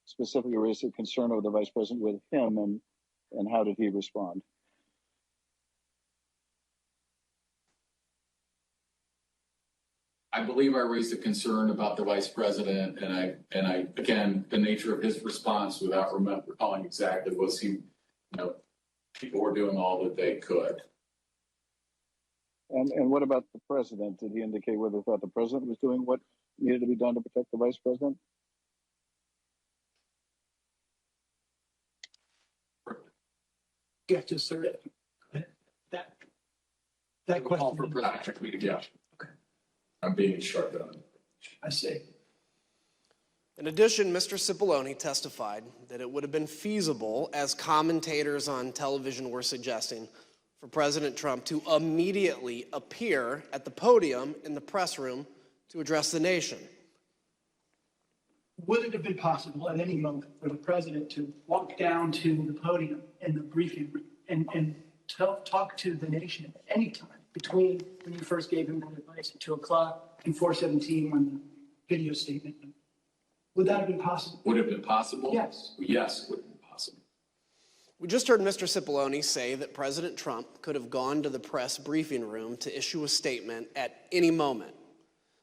specifically raise a concern over the Vice President with him, and how did he respond? I believe I raised a concern about the Vice President, and I again, the nature of his response, without recalling exactly, was people were doing all that they could. And what about the President? Did he indicate whether he thought the President was doing what needed to be done to protect the Vice President? Yeah, just sort of that question. Call for practically to get. Okay. I'm being sharp on it. I see. In addition, Mr. Cipollone testified that it would have been feasible, as commentators on television were suggesting, for President Trump to immediately appear at the podium in the press room to address the nation. Would it have been possible at any moment for the president to walk down to the podium in the briefing room and talk to the nation at any time between when you first gave him that advice at 2 o'clock and 4:17 when the video statement? Would that have been possible? Would it have been possible? Yes. Yes, it would have been possible. We just heard Mr. Cipollone say that President Trump could have gone to the press briefing room to issue a statement at any moment.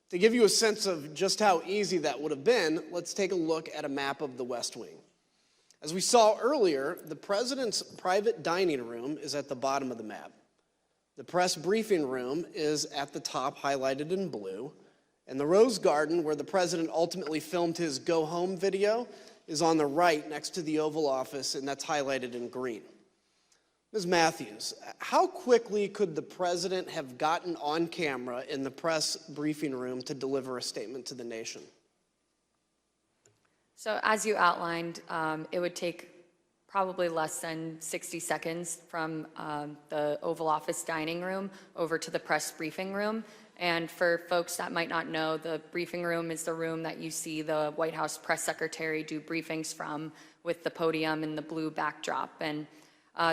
To give you a sense of just how easy that would have been, let's take a look at a map of the West Wing. As we saw earlier, the president's private dining room is at the bottom of the map. The press briefing room is at the top, highlighted in blue. And the Rose Garden, where the president ultimately filmed his go home video, is on the right next to the Oval Office, and that's highlighted in green. Ms. Matthews, how quickly could the president have gotten on camera in the press briefing room to deliver a statement to the nation? So as you outlined, it would take probably less than 60 seconds from the Oval Office dining room over to the press briefing room. And for folks that might not know, the briefing room is the room that you see the White House press secretary do briefings from, with the podium and the blue backdrop. And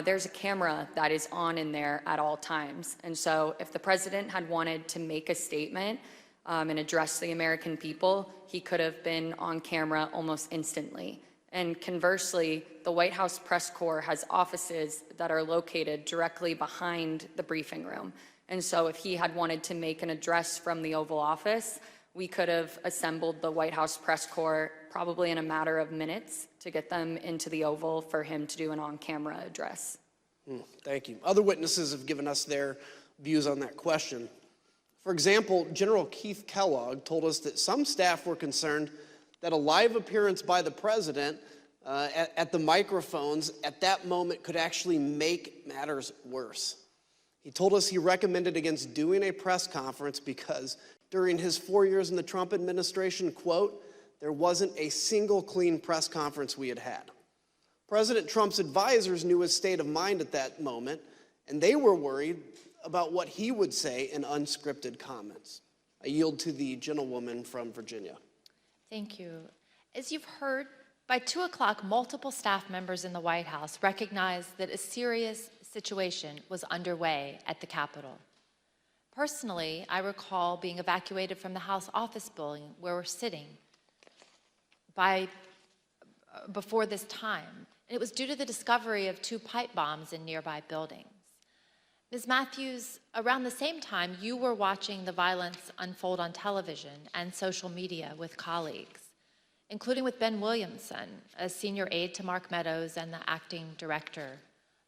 there's a camera that is on in there at all times. And so if the president had wanted to make a statement and address the American people, he could have been on camera almost instantly. And conversely, the White House press corps has offices that are located directly behind the briefing room. And so if he had wanted to make an address from the Oval Office, we could have assembled the White House press corps probably in a matter of minutes to get them into the Oval for him to do an on-camera address. Thank you. Other witnesses have given us their views on that question. For example, General Keith Kellogg told us that some staff were concerned that a live appearance by the president at the microphones at that moment could actually make matters worse. He told us he recommended against doing a press conference because during his 4 years in the Trump administration, quote, there wasn't a single clean press conference we had had. President Trump's advisors knew his state of mind at that moment, and they were worried about what he would say in unscripted comments. I yield to the gentlewoman from Virginia. Thank you. As you've heard, by 2 o'clock, multiple staff members in the White House recognized that a serious situation was underway at the Capitol. Personally, I recall being evacuated from the House office building where we're sitting before this time. It was due to the discovery of 2 pipe bombs in nearby buildings. Ms. Matthews, around the same time, you were watching the violence unfold on television and social media with colleagues, including with Ben Williamson, a senior aide to Mark Meadows and the acting director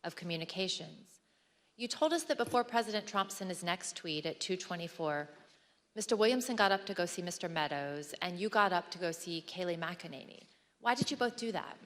of communications. You told us that before President Trump sent his next tweet at 2:24, Mr. Williamson got up to go see Mr. Meadows, and you got up to go see Kayleigh McEnany. Why did you both do that?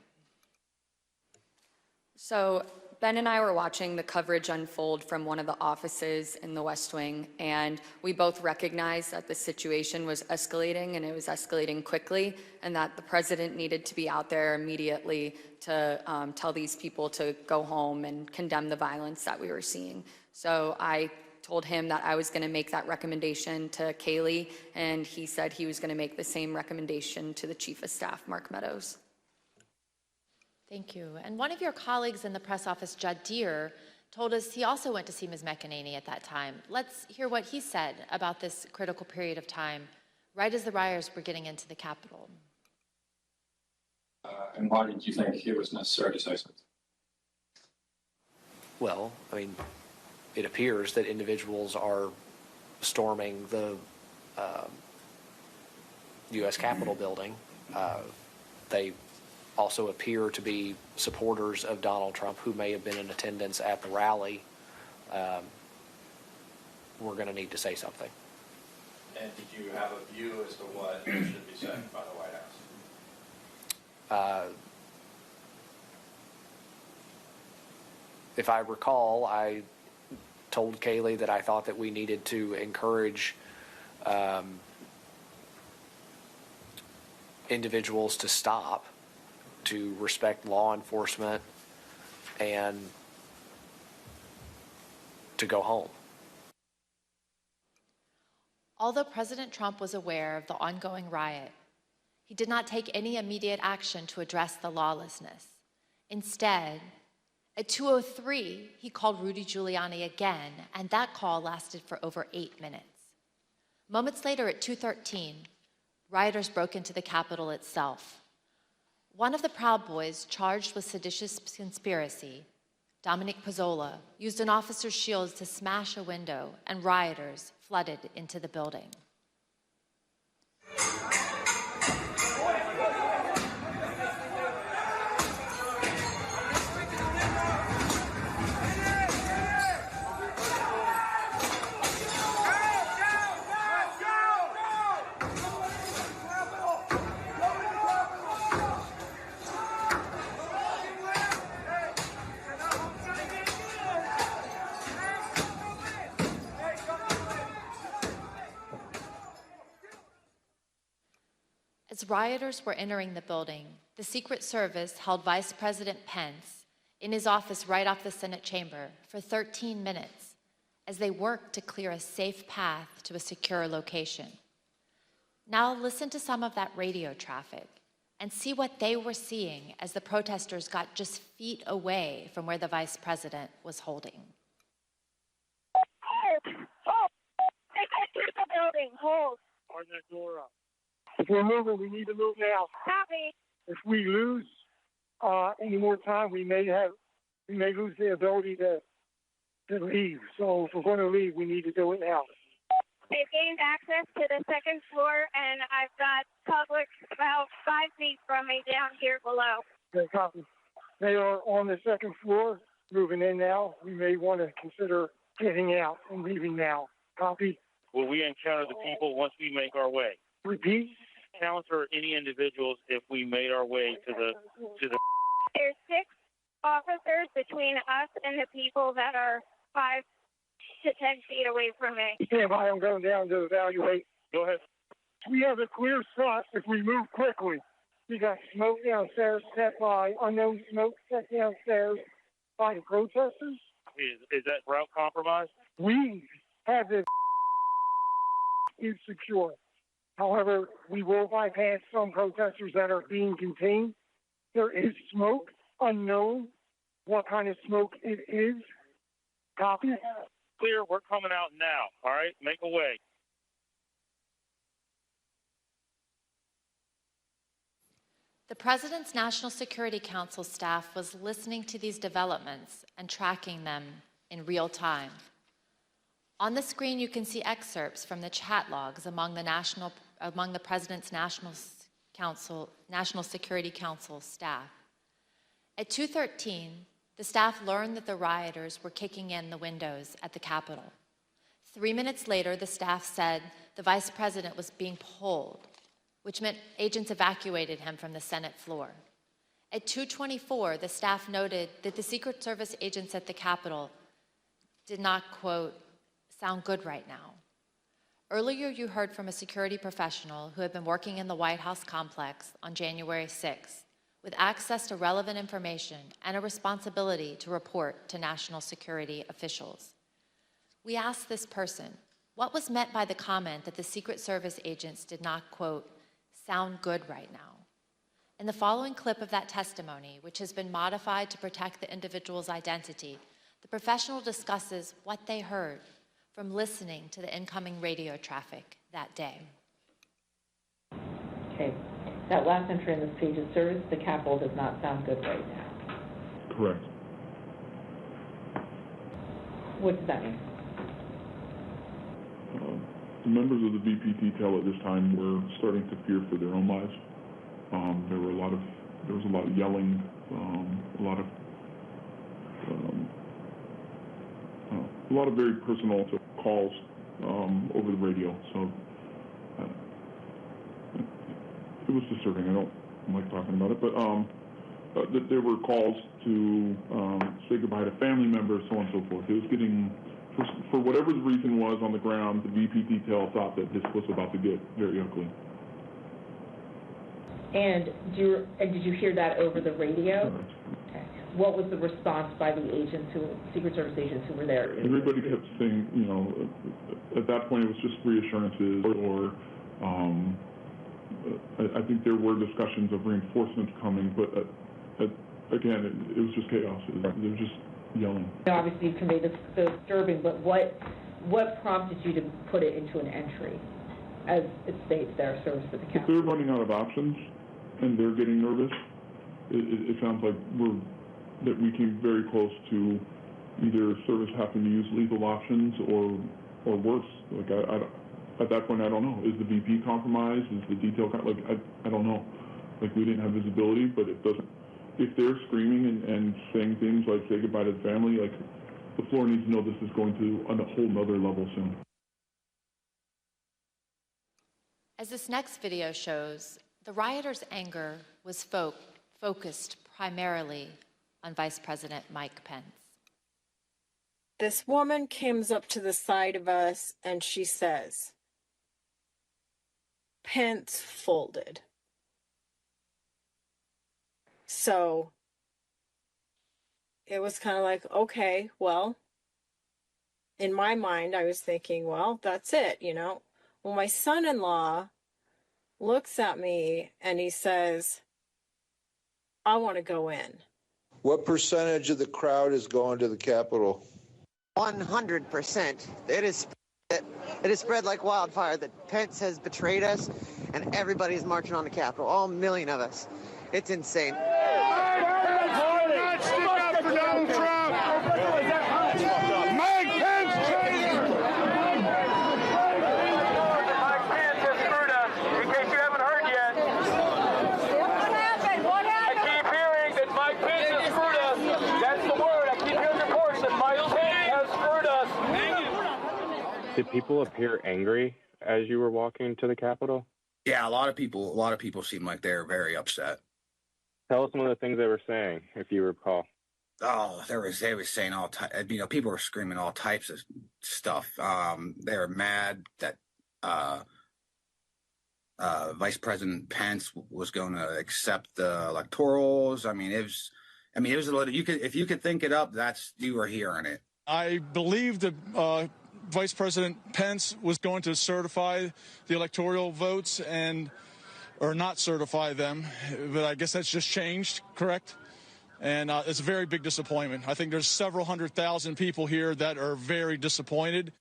So Ben and I were watching the coverage unfold from one of the offices in the West Wing, and we both recognized that the situation was escalating, and it was escalating quickly, and that the president needed to be out there immediately to tell these people to go home and condemn the violence that we were seeing. So I told him that I was going to make that recommendation to Kayleigh, and he said he was going to make the same recommendation to the Chief of Staff, Mark Meadows. Thank you. And one of your colleagues in the press office, Judd Deere, told us he also went to see Ms. McEnany at that time. Let's hear what he said about this critical period of time, right as the rioters were getting into the Capitol. And why did you think it was necessary to say something? Well, I mean, it appears that individuals are storming the U.S. Capitol building. They also appear to be supporters of Donald Trump who may have been in attendance at the rally. We're going to need to say something. And did you have a view as to what should be said by the White House? If I recall, I told Kayleigh that I thought that we needed to encourage individuals to stop, to respect law enforcement, and to go home. Although President Trump was aware of the ongoing riot, he did not take any immediate action to address the lawlessness. Instead, at 2:03, he called Rudy Giuliani again, and that call lasted for over 8 minutes. Moments later, at 2:13, rioters broke into the Capitol itself. One of the Proud Boys charged with seditious conspiracy, Dominic Pizzola, used an officer's shield to smash a window, and rioters flooded into the building. As rioters were entering the building, the Secret Service held Vice President Pence in his office right off the Senate chamber for 13 minutes as they worked to clear a safe path to a secure location. Now listen to some of that radio traffic and see what they were seeing as the protesters got just feet away from where the Vice President was holding. They got through the building. Hold. Open that door up. If we're moving, we need to move now. Copy. If we lose any more time, we may lose the ability to leave. So if we're going to leave, we need to do it now. They've gained access to the second floor, and I've got public about 5 feet from me down here below. Okay, copy. They are on the second floor, moving in now. We may want to consider getting out and leaving now. Copy. Will we encounter the people once we make our way? Repeat. Encounter any individuals if we made our way to the. There's 6 officers between us and the people that are 5 to 10 feet away from me. Stand by. I'm going down to evaluate. Go ahead. We have a clear shot if we move quickly. We got smoke downstairs set by unknown smoke set downstairs by the protesters. Is that route compromised? We have the is secure. However, we will bypass some protesters that are being contained. There is smoke, unknown what kind of smoke it is. Copy. Clear, we're coming out now. All right, make a way. The President's National Security Council staff was listening to these developments and tracking them in real time. On the screen, you can see excerpts from the chat logs among the President's National Security Council staff. At 2:13, the staff learned that the rioters were kicking in the windows at the Capitol. 3 minutes later, the staff said the Vice President was being pulled, which meant agents evacuated him from the Senate floor. At 2:24, the staff noted that the Secret Service agents at the Capitol did not, quote, sound good right now. Earlier, you heard from a security professional who had been working in the White House complex on January 6th with access to relevant information and a responsibility to report to national security officials. We asked this person, what was meant by the comment that the Secret Service agents did not, quote, sound good right now? In the following clip of that testimony, which has been modified to protect the individual's identity, the professional discusses what they heard from listening to the incoming radio traffic that day. Okay. That last entry in this page of service, the Capitol does not sound good right now. Correct. What does that mean? The members of the VP detail at this time were starting to fear for their own lives. There was a lot of yelling, a lot of very personal calls over the radio. So it was disturbing. I don't like talking about it, but there were calls to say goodbye to family members, so on and so forth. It was getting, for whatever the reason was on the ground, the VP detail thought that this was about to get very ugly. And did you hear that over the radio? Correct. Okay. What was the response by the agents, Secret Service agents who were there? Everybody kept saying, at that point it was just reassurances, or I think there were discussions of reinforcements coming, but again, it was just chaos. They were just yelling. Obviously, you conveyed the disturbing, but what prompted you to put it into an entry, as it states there, service to the Capitol? If they're running out of options and they're getting nervous, it sounds like that we came very close to either service having to use lethal options or worse. Like at that point, I don't know. Is the VP compromised? Is the detail I don't know. Like, we didn't have visibility, but it doesn't. If they're screaming and saying things like say goodbye to the family, like, the floor needs to know this is going to a whole nother level soon. As this next video shows, the rioters' anger was focused primarily on Vice President Mike Pence. This woman comes up to the side of us and she says, Pence folded. So it was kind of like, okay, well, in my mind, I was thinking, well, that's it, Well, my son-in-law looks at me and he says, I want to go in. What percentage of the crowd is going to the Capitol? 100%. It is spread like wildfire that Pence has betrayed us and everybody's marching on the Capitol, all 1 million of us. It's insane. Stick up for Donald Trump. Mike Pence, Mike Pence has screwed us, in case you haven't heard yet. What happened? What happened? I keep hearing that Mike Pence has screwed us. That's the word. I keep hearing reports that Mike Pence has screwed us. Did people appear angry as you were walking to the Capitol? Yeah, a lot of people seem like they're very upset. Tell us some of the things they were saying, if you recall. Oh, they were saying all types. People were screaming all types of stuff. They were mad that Vice President Pence was going to accept the electorals. It was a little. If you could think it up, you were hearing it. I believe that Vice President Pence was going to certify the electoral votes or not certify them, but I guess that's just changed, correct? And it's a very big disappointment. I think there's several 100,000 people here that are very disappointed.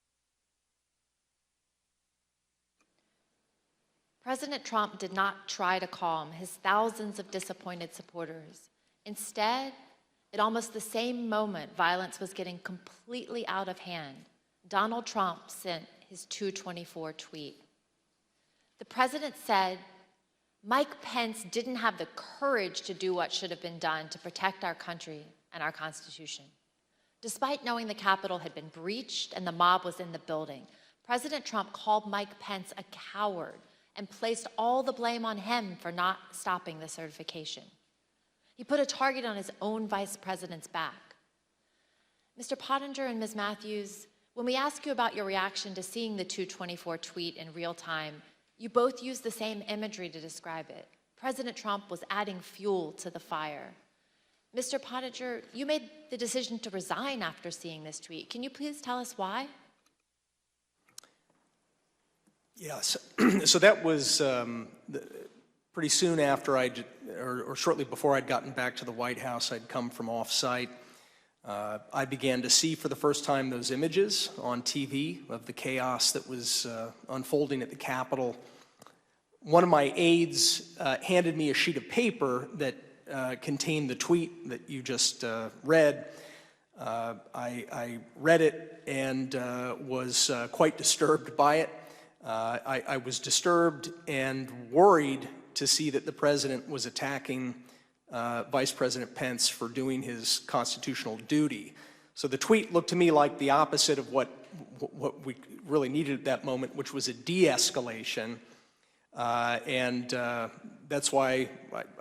President Trump did not try to calm his thousands of disappointed supporters. Instead, at almost the same moment violence was getting completely out of hand, Donald Trump sent his 224 tweet. The president said, Mike Pence didn't have the courage to do what should have been done to protect our country and our Constitution. Despite knowing the Capitol had been breached and the mob was in the building, President Trump called Mike Pence a coward and placed all the blame on him for not stopping the certification. He put a target on his own vice president's back. Mr. Pottinger and Ms. Matthews, when we ask you about your reaction to seeing the 224 tweet in real time, you both use the same imagery to describe it. President Trump was adding fuel to the fire. Mr. Pottinger, you made the decision to resign after seeing this tweet. Can you please tell us why? Yes. So that was pretty soon after or shortly before I'd gotten back to the White House. I'd come from off-site. I began to see for the first time those images on TV of the chaos that was unfolding at the Capitol. One of my aides handed me a sheet of paper that contained the tweet that you just read. I read it and was quite disturbed by it. I was disturbed and worried to see that the president was attacking Vice President Pence for doing his constitutional duty. So the tweet looked to me like the opposite of what we really needed at that moment, which was a de-escalation. And that's why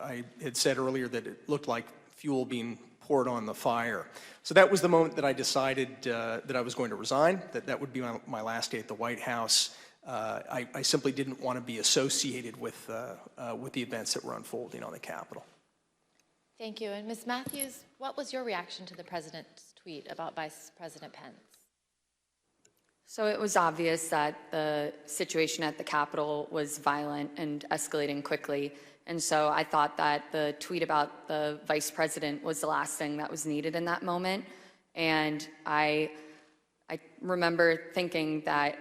I had said earlier that it looked like fuel being poured on the fire. So that was the moment that I decided that I was going to resign, that would be my last day at the White House. I simply didn't want to be associated with the events that were unfolding on the Capitol. Thank you. And Ms. Matthews, what was your reaction to the president's tweet about Vice President Pence? So it was obvious that the situation at the Capitol was violent and escalating quickly. And so I thought that the tweet about the vice president was the last thing that was needed in that moment. And I remember thinking that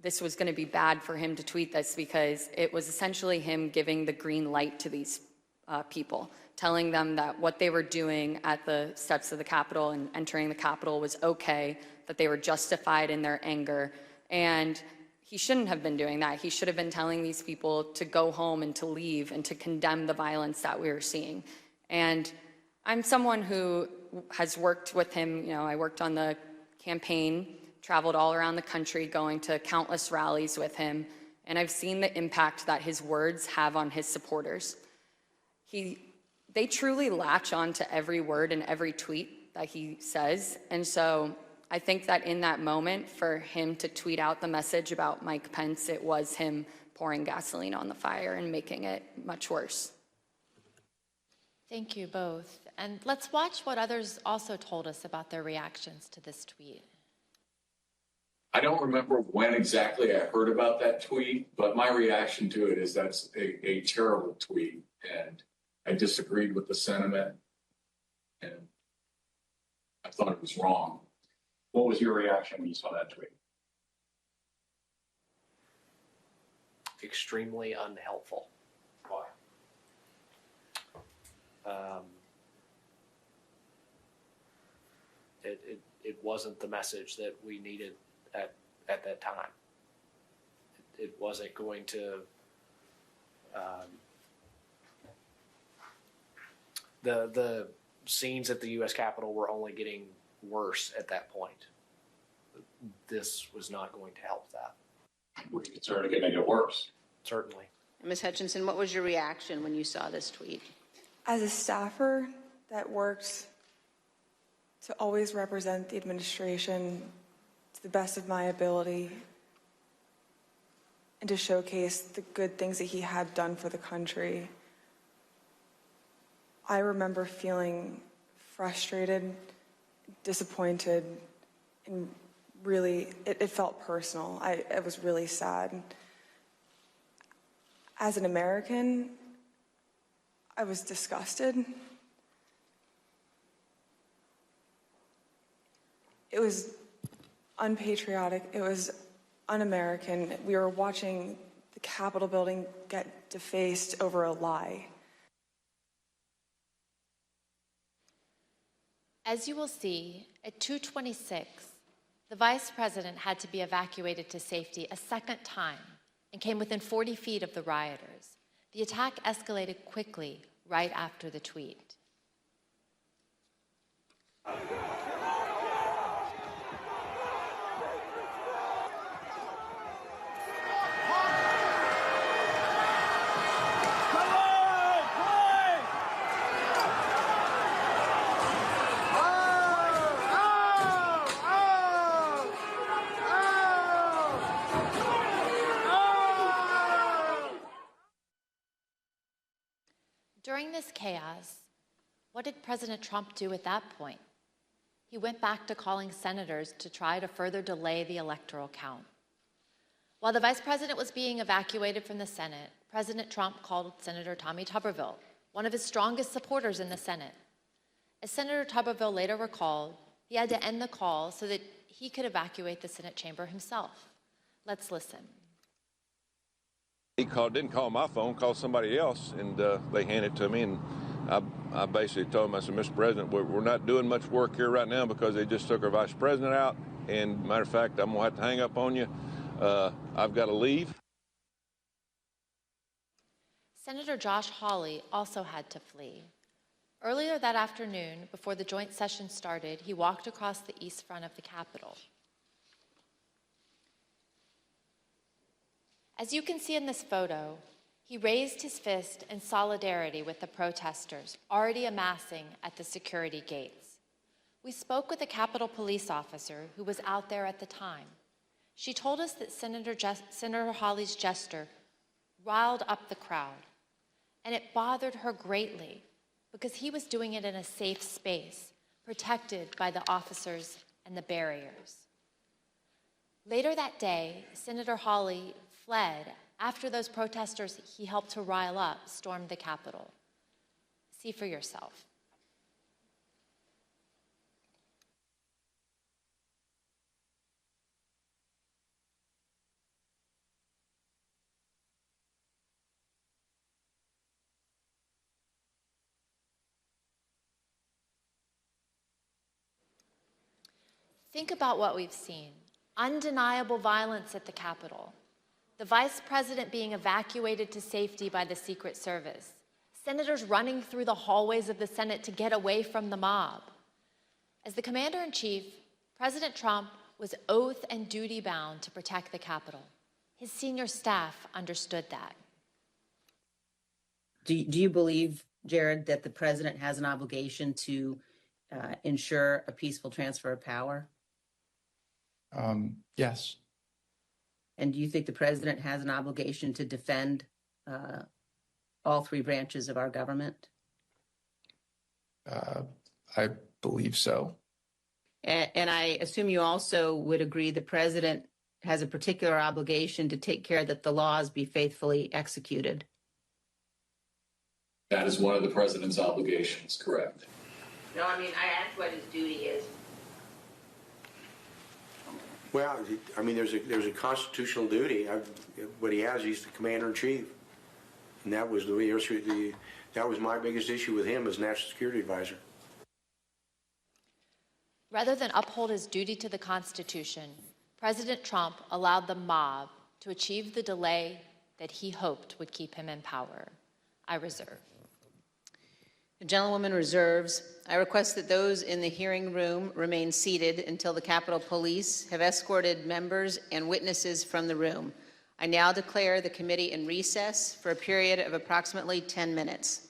this was going to be bad for him to tweet this because it was essentially him giving the green light to these people, telling them that what they were doing at the steps of the Capitol and entering the Capitol was okay, that they were justified in their anger. And he shouldn't have been doing that. He should have been telling these people to go home and to leave and to condemn the violence that we were seeing. And I'm someone who has worked with him. You know, I worked on the campaign, traveled all around the country, going to countless rallies with him, and I've seen the impact that his words have on his supporters. They truly latch on to every word and every tweet that he says, and so I think that in that moment, for him to tweet out the message about Mike Pence, it was him pouring gasoline on the fire and making it much worse. Thank you both. And let's watch what others also told us about their reactions to this tweet. I don't remember when exactly I heard about that tweet, but my reaction to it is that's a terrible tweet, and I disagreed with the sentiment, and I thought it was wrong. What was your reaction when you saw that tweet? Extremely unhelpful. Why? It wasn't the message that we needed at that time. It wasn't going to the scenes at the U.S. Capitol were only getting worse at that point. This was not going to help that. Were you concerned it could make it worse? Certainly. Ms. Hutchinson, what was your reaction when you saw this tweet? As a staffer that worked to always represent the administration to the best of my ability and to showcase the good things that he had done for the country, I remember feeling frustrated, disappointed, and really, it felt personal. It was really sad. As an American, I was disgusted. It was unpatriotic. It was un-American. We were watching the Capitol building get defaced over a lie. As you will see, at 2:26, the Vice President had to be evacuated to safety a second time and came within 40 feet of the rioters. The attack escalated quickly right after the tweet. During this chaos, what did President Trump do at that point? He went back to calling senators to try to further delay the electoral count. While the Vice President was being evacuated from the Senate, President Trump called Senator Tommy Tuberville, one of his strongest supporters in the Senate. As Senator Tuberville later recalled, he had to end the call so that he could evacuate the Senate chamber himself. Let's listen. He didn't call my phone, called somebody else, and they handed it to me. And I basically told him, I said, Mr. President, we're not doing much work here right now because they just took our vice president out. And matter of fact, I'm going to have to hang up on you. I've got to leave. Senator Josh Hawley also had to flee. Earlier that afternoon, before the joint session started, he walked across the east front of the Capitol. As you can see in this photo, he raised his fist in solidarity with the protesters already amassing at the security gates. We spoke with a Capitol police officer who was out there at the time. She told us that Senator Hawley's gesture riled up the crowd, and it bothered her greatly because he was doing it in a safe space, protected by the officers and the barriers. Later that day, Senator Hawley fled after those protesters he helped to rile up stormed the Capitol. See for yourself. Think about what we've seen. Undeniable violence at the Capitol. The Vice President being evacuated to safety by the Secret Service. Senators running through the hallways of the Senate to get away from the mob. As the Commander-in-Chief, President Trump was oath and duty bound to protect the Capitol. His senior staff understood that. Do you believe, Jared, that the President has an obligation to ensure a peaceful transfer of power? Yes. And do you think the President has an obligation to defend all three branches of our government? I believe so. And I assume you also would agree the President has a particular obligation to take care that the laws be faithfully executed. That is one of the president's obligations, correct? No, I mean, I asked what his duty is. Well, I mean, there's a constitutional duty. What he has, he's the commander-in-chief, and that was that was my biggest issue with him as national security advisor. Rather than uphold his duty to the Constitution, President Trump allowed the mob to achieve the delay that he hoped would keep him in power. I reserve. The gentlewoman reserves. I request that those in the hearing room remain seated until the Capitol Police have escorted members and witnesses from the room. I now declare the committee in recess for a period of approximately 10 minutes.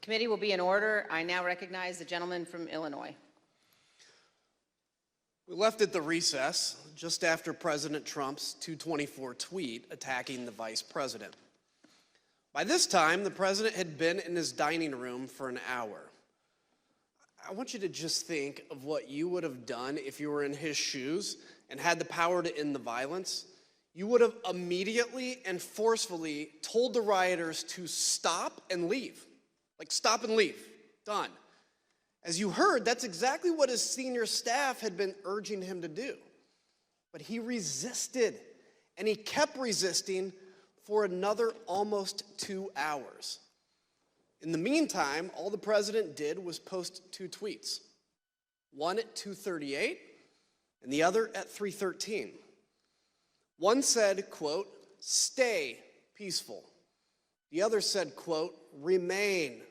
committee will be in order. I now recognize the gentleman from Illinois. We left at the recess just after President Trump's 224 tweet attacking the vice president. By this time, the president had been in his dining room for an hour. I want you to just think of what you would have done if you were in his shoes and had the power to end the violence. You would have immediately and forcefully told the rioters to stop and leave. Like, stop and leave. Done. As you heard, that's exactly what his senior staff had been urging him to do. But he resisted, and he kept resisting for another almost 2 hours. In the meantime, all the president did was post 2 tweets, one at 2:38 and the other at 3:13. One said, quote, "Stay peaceful." The other said, quote, "Remain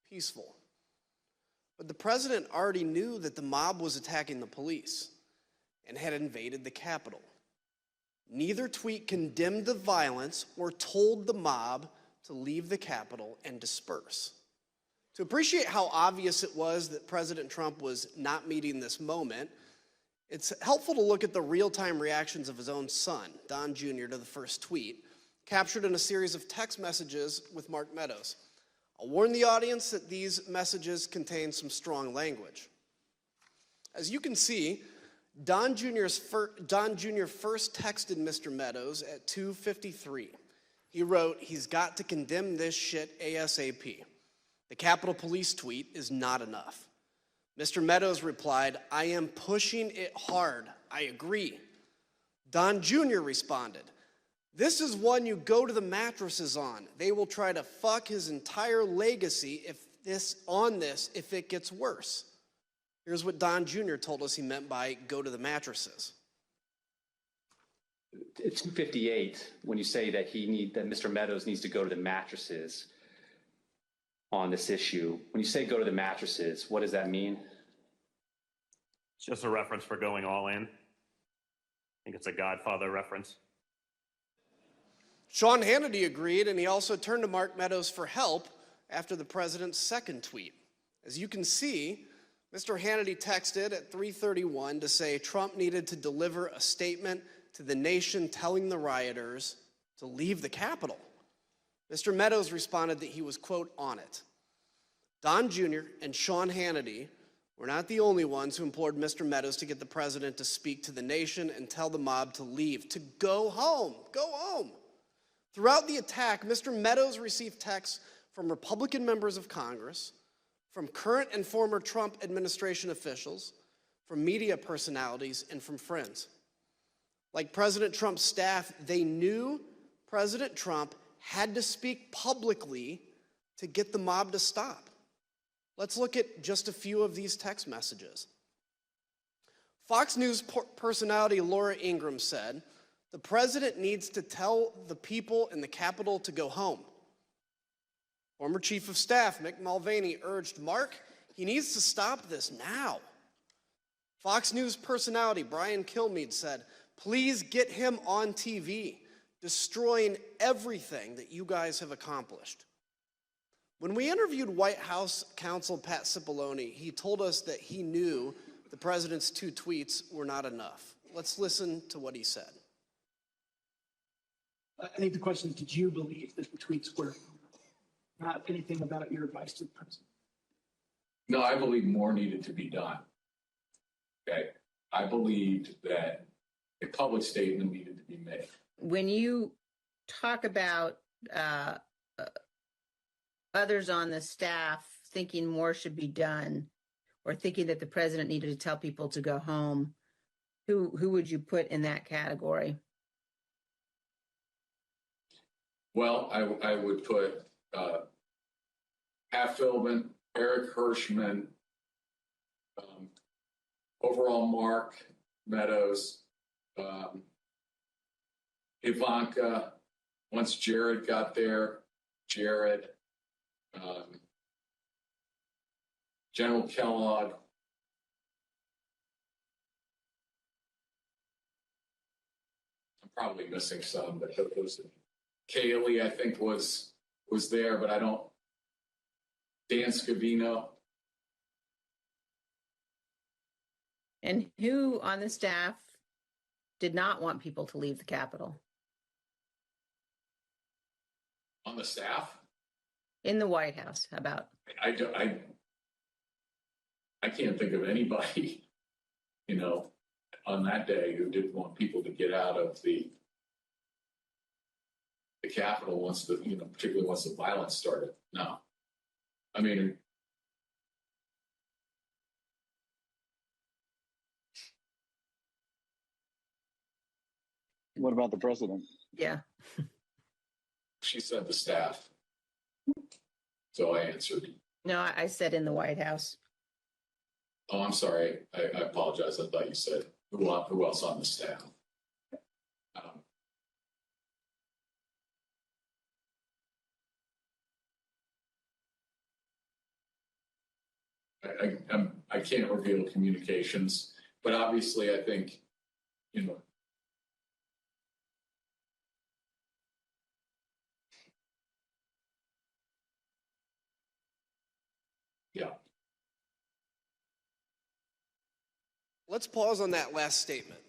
peaceful." But the president already knew that the mob was attacking the police and had invaded the Capitol. Neither tweet condemned the violence or told the mob to leave the Capitol and disperse. To appreciate how obvious it was that President Trump was not meeting this moment, it's helpful to look at the real-time reactions of his own son, Don Jr., to the first tweet, captured in a series of text messages with Mark Meadows. I'll warn the audience that these messages contain some strong language. As you can see, Don Jr. first texted Mr. Meadows at 2:53. He wrote, "He's got to condemn this shit ASAP. The Capitol Police tweet is not enough." Mr. Meadows replied, "I am pushing it hard. I agree." Don Jr. responded, "This is one you go to the mattresses on. They will try to fuck his entire legacy if it gets worse." Here's what Don Jr. told us he meant by "go to the mattresses." At 2:58, when you say that that Mr. Meadows needs to go to the mattresses on this issue, when you say go to the mattresses, what does that mean? It's just a reference for going all in. I think it's a Godfather reference. Sean Hannity agreed, and he also turned to Mark Meadows for help after the president's second tweet. As you can see, Mr. Hannity texted at 3:31 to say Trump needed to deliver a statement to the nation telling the rioters to leave the Capitol. Mr. Meadows responded that he was, quote, "on it." Don Jr. and Sean Hannity were not the only ones who implored Mr. Meadows to get the president to speak to the nation and tell the mob to leave, to go home, go home. Throughout the attack, Mr. Meadows received texts from Republican members of Congress, from current and former Trump administration officials, from media personalities, and from friends. Like President Trump's staff, they knew President Trump had to speak publicly to get the mob to stop. Let's look at just a few of these text messages. Fox News personality Laura Ingraham said, "The president needs to tell the people in the Capitol to go home." Former Chief of Staff Mick Mulvaney urged Mark, he needs to stop this now. Fox News personality Brian Kilmeade said, "Please get him on TV, destroying everything that you guys have accomplished." When we interviewed White House counsel Pat Cipollone, he told us that he knew the president's 2 tweets were not enough. Let's listen to what he said. I think the question is, did you believe that the tweets were not anything about your advice to the president? No, I believe more needed to be done. Okay. I believed that a public statement needed to be made. When you talk about others on the staff thinking more should be done, or thinking that the president needed to tell people to go home, who would you put in that category? Well, I would put Pat Philbin, Eric Hirschman, overall Mark Meadows, Ivanka, once Jared got there, Jared, General Kellogg. I'm probably missing some, but those Kaylee, I think, was there, but I don't. Dan Scavino. And who on the staff did not want people to leave the Capitol? On the staff? In the White House, how about? I can't think of anybody, on that day who didn't want people to get out of the Capitol once particularly once the violence started. No. I mean, what about the president? Yeah. she said the staff. So I answered. No, I said in the White House. Oh, I'm sorry. I apologize. I thought you said who else on the staff. I can't reveal communications, but obviously I think, yeah. Let's pause on that last statement.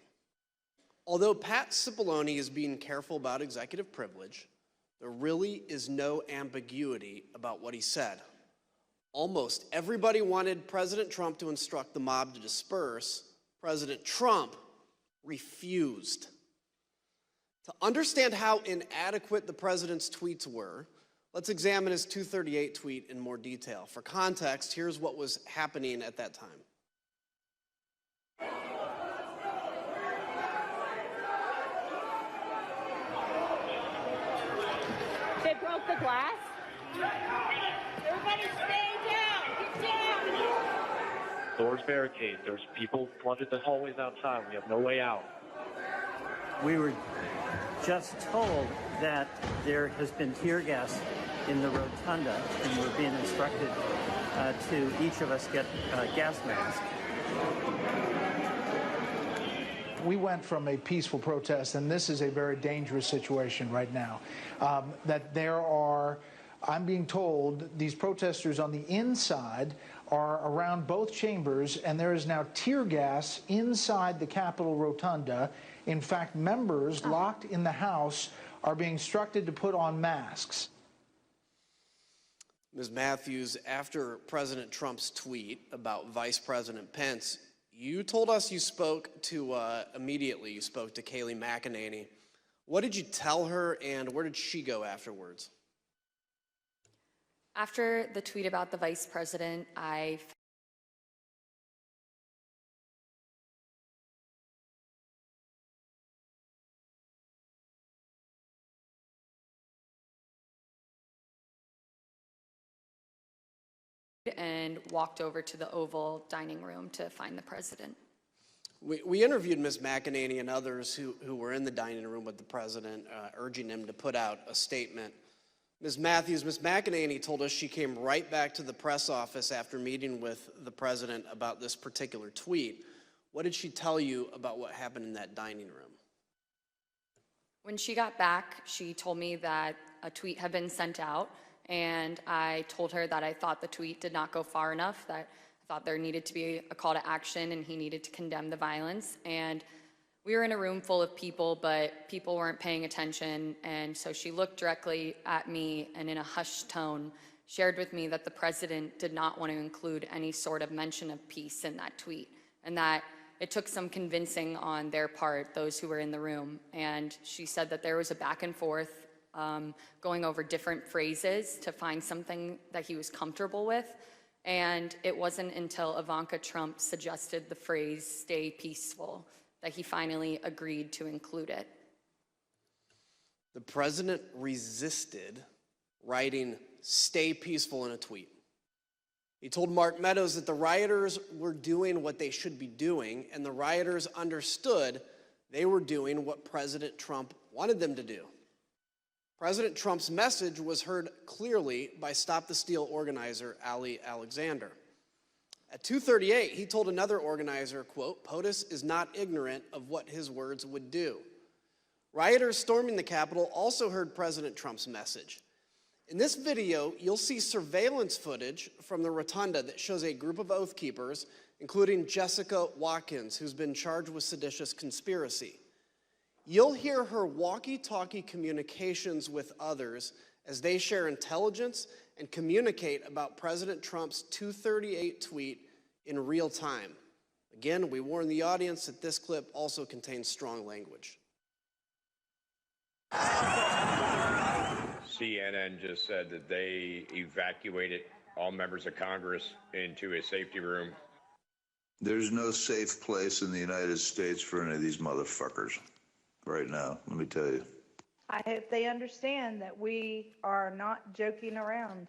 Although Pat Cipollone is being careful about executive privilege, there really is no ambiguity about what he said. Almost everybody wanted President Trump to instruct the mob to disperse. President Trump refused. To understand how inadequate the president's tweets were, let's examine his 238 tweet in more detail. For context, here's what was happening at that time. They broke the glass? Everybody stay down! Get down! Doors barricaded. There's people flooded the hallways outside. We have no way out. We were just told that there has been tear gas in the rotunda, and we're being instructed to each of us get a gas mask. We went from a peaceful protest, and this is a very dangerous situation right now, that there are, I'm being told, these protesters on the inside are around both chambers, and there is now tear gas inside the Capitol rotunda. In fact, members locked in the House are being instructed to put on masks. Ms. Matthews, after President Trump's tweet about Vice President Pence, you told us you spoke to, immediately you spoke to Kayleigh McEnany. What did you tell her, and where did she go afterwards? After the tweet about the vice president, I and walked over to the Oval dining room to find the president. We interviewed Ms. McEnany and others who were in the dining room with the president, urging him to put out a statement. Ms. Matthews, Ms. McEnany told us she came right back to the press office after meeting with the president about this particular tweet. What did she tell you about what happened in that dining room? When she got back, she told me that a tweet had been sent out, and I told her that I thought the tweet did not go far enough, that I thought there needed to be a call to action and he needed to condemn the violence. And we were in a room full of people, but people weren't paying attention. And so she looked directly at me and in a hushed tone shared with me that the president did not want to include any sort of mention of peace in that tweet, and that it took some convincing on their part, those who were in the room. And she said that there was a back and forth going over different phrases to find something that he was comfortable with. And it wasn't until Ivanka Trump suggested the phrase, "stay peaceful," that he finally agreed to include it. The president resisted writing "stay peaceful" in a tweet. He told Mark Meadows that the rioters were doing what they should be doing, and the rioters understood they were doing what President Trump wanted them to do. President Trump's message was heard clearly by Stop the Steal organizer Ali Alexander. At 2:38, he told another organizer, quote, "POTUS is not ignorant of what his words would do." Rioters storming the Capitol also heard President Trump's message. In this video, you'll see surveillance footage from the rotunda that shows a group of Oath Keepers, including Jessica Watkins, who's been charged with seditious conspiracy. You'll hear her walkie-talkie communications with others as they share intelligence and communicate about President Trump's 238 tweet in real time. Again, we warn the audience that this clip also contains strong language. CNN just said that they evacuated all members of Congress into a safety room. There's no safe place in the United States for any of these motherfuckers right now, let me tell you. I hope they understand that we are not joking around.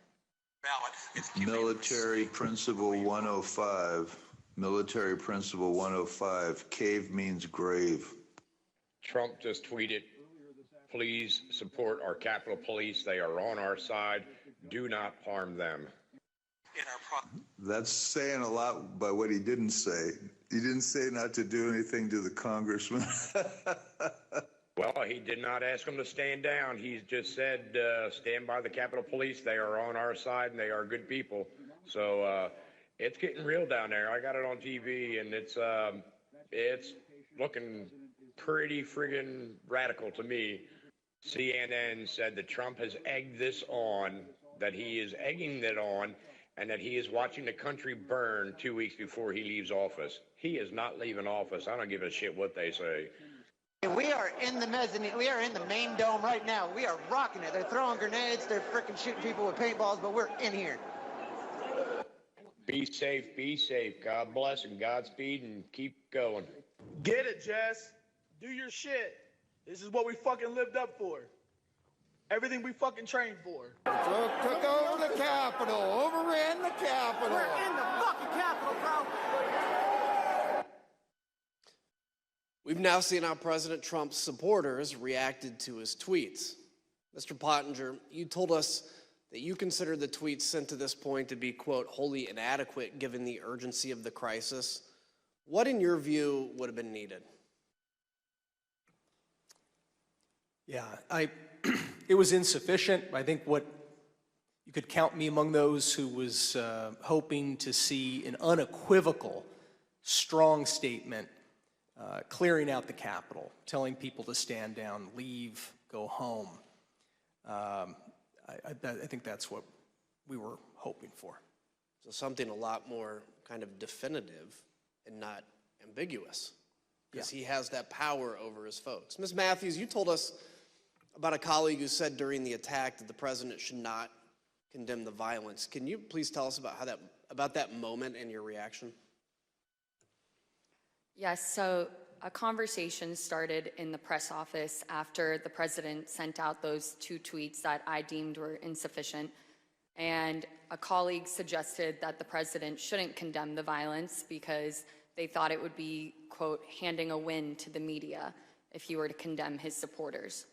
Military Principle 105. Military Principle 105. Cave means grave. Trump just tweeted, please support our Capitol Police. They are on our side. Do not harm them. That's saying a lot by what he didn't say. He didn't say not to do anything to the congressman. Well, he did not ask them to stand down. He just said, stand by the Capitol Police. They are on our side and they are good people. So it's getting real down there. I got it on TV and it's looking pretty friggin' radical to me. CNN said that Trump has egged this on, that he is egging it on, and that he is watching the country burn 2 weeks before he leaves office. He is not leaving office. I don't give a shit what they say. We are in the mezzanine. We are in the main dome right now. We are rocking it. They're throwing grenades. They're freaking shooting people with paintballs, but we're in here. Be safe, be safe. God bless and Godspeed and keep going. Get it, Jess. Do your shit. This is what we fucking lived up for. Everything we fucking trained for. Took over the Capitol, overran the Capitol. We're in the fucking Capitol, bro. We've now seen how President Trump's supporters reacted to his tweets. Mr. Pottinger, you told us that you consider the tweets sent to this point to be, quote, wholly inadequate given the urgency of the crisis. What, in your view, would have been needed? Yeah, it was insufficient. I think what you could count me among those who was hoping to see an unequivocal, strong statement clearing out the Capitol, telling people to stand down, leave, go home. I think that's what we were hoping for. So something a lot more kind of definitive and not ambiguous, because he has that power over his folks. Ms. Matthews, you told us about a colleague who said during the attack that the president should not condemn the violence. Can you please tell us about that moment and your reaction? Yes, so a conversation started in the press office after the president sent out those 2 tweets that I deemed were insufficient. And a colleague suggested that the president shouldn't condemn the violence because they thought it would be, quote, handing a win to the media if he were to condemn his supporters.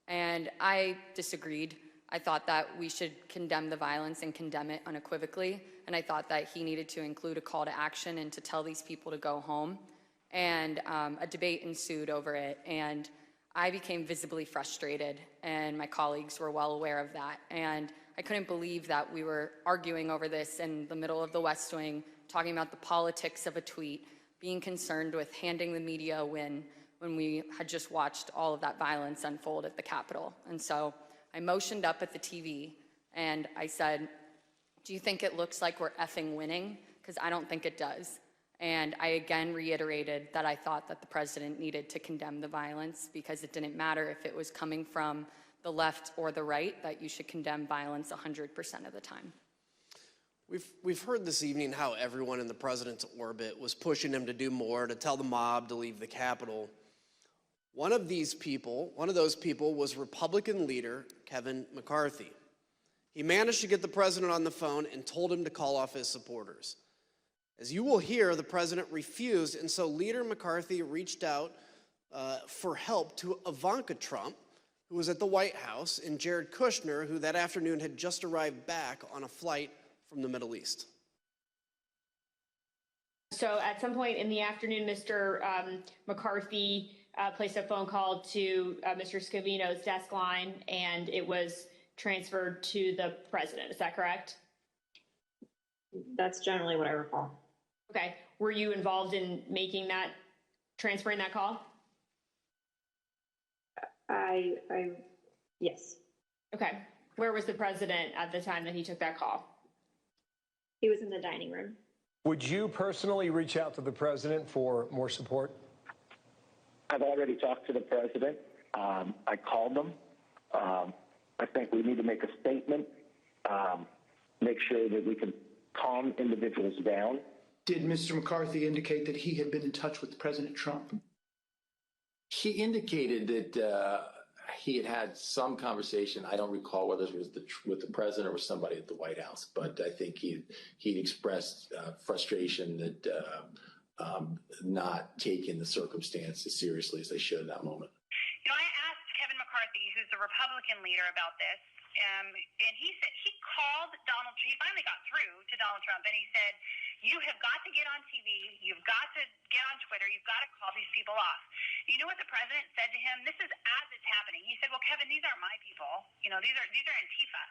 And I disagreed. I thought that we should condemn the violence and condemn it unequivocally. And I thought that he needed to include a call to action and to tell these people to go home. And a debate ensued over it. And I became visibly frustrated, and my colleagues were well aware of that. And I couldn't believe that we were arguing over this in the middle of the West Wing, talking about the politics of a tweet, being concerned with handing the media a win when we had just watched all of that violence unfold at the Capitol. And so I motioned up at the TV and I said, do you think it looks like we're effing winning? Because I don't think it does. And I again reiterated that I thought that the president needed to condemn the violence because it didn't matter if it was coming from the left or the right, that you should condemn violence 100% of the time. We've heard this evening how everyone in the president's orbit was pushing him to do more, to tell the mob to leave the Capitol. One of those people was Republican leader Kevin McCarthy. He managed to get the president on the phone and told him to call off his supporters. As you will hear, the president refused, and so Leader McCarthy reached out for help to Ivanka Trump, who was at the White House, and Jared Kushner, who that afternoon had just arrived back on a flight from the Middle East. So at some point in the afternoon, Mr. McCarthy placed a phone call to Mr. Scavino's desk line, and it was transferred to the president. Is that correct? That's generally what I recall. Okay. Were you involved in transferring that call? Yes. Okay. Where was the president at the time that he took that call? He was in the dining room. Would you personally reach out to the president for more support? I've already talked to the president. I called him. I think we need to make a statement, make sure that we can calm individuals down. Did Mr. McCarthy indicate that he had been in touch with President Trump? He indicated that he had some conversation. I don't recall whether it was with the president or with somebody at the White House, but I think he'd expressed frustration that not taking the circumstances seriously as they should in that moment. You know, I asked Kevin McCarthy, who's the Republican leader, about this, and he said he called Donald Trump. He finally got through to Donald Trump, and he said, "You have got to get on TV. You've got to get on Twitter. You've got to call these people off." You know what the president said to him? This is as it's happening. He said, "Well, Kevin, these aren't my people. You know, these are Antifa."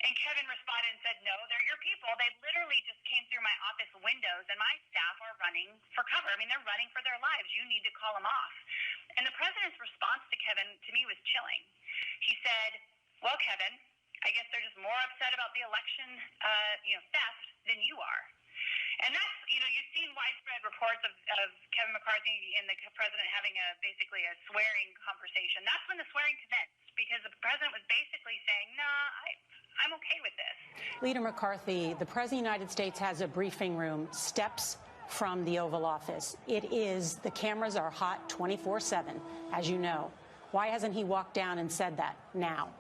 And Kevin responded and said, "No, they're your people. They literally just came through my office windows, and my staff are running for cover. I mean, they're running for their lives. You need to call them off." And the president's response to Kevin, to me, was chilling. He said, "Well, Kevin, I guess they're just more upset about the election, theft than you are." And that's, you've seen widespread reports of Kevin McCarthy and the president having basically a swearing conversation. That's when the swearing commenced, because the president was basically saying, I'm okay with this. Leader McCarthy, the President of the United States has a briefing room steps from the Oval Office. The cameras are hot 24/7, as you know. Why hasn't he walked down and said that now?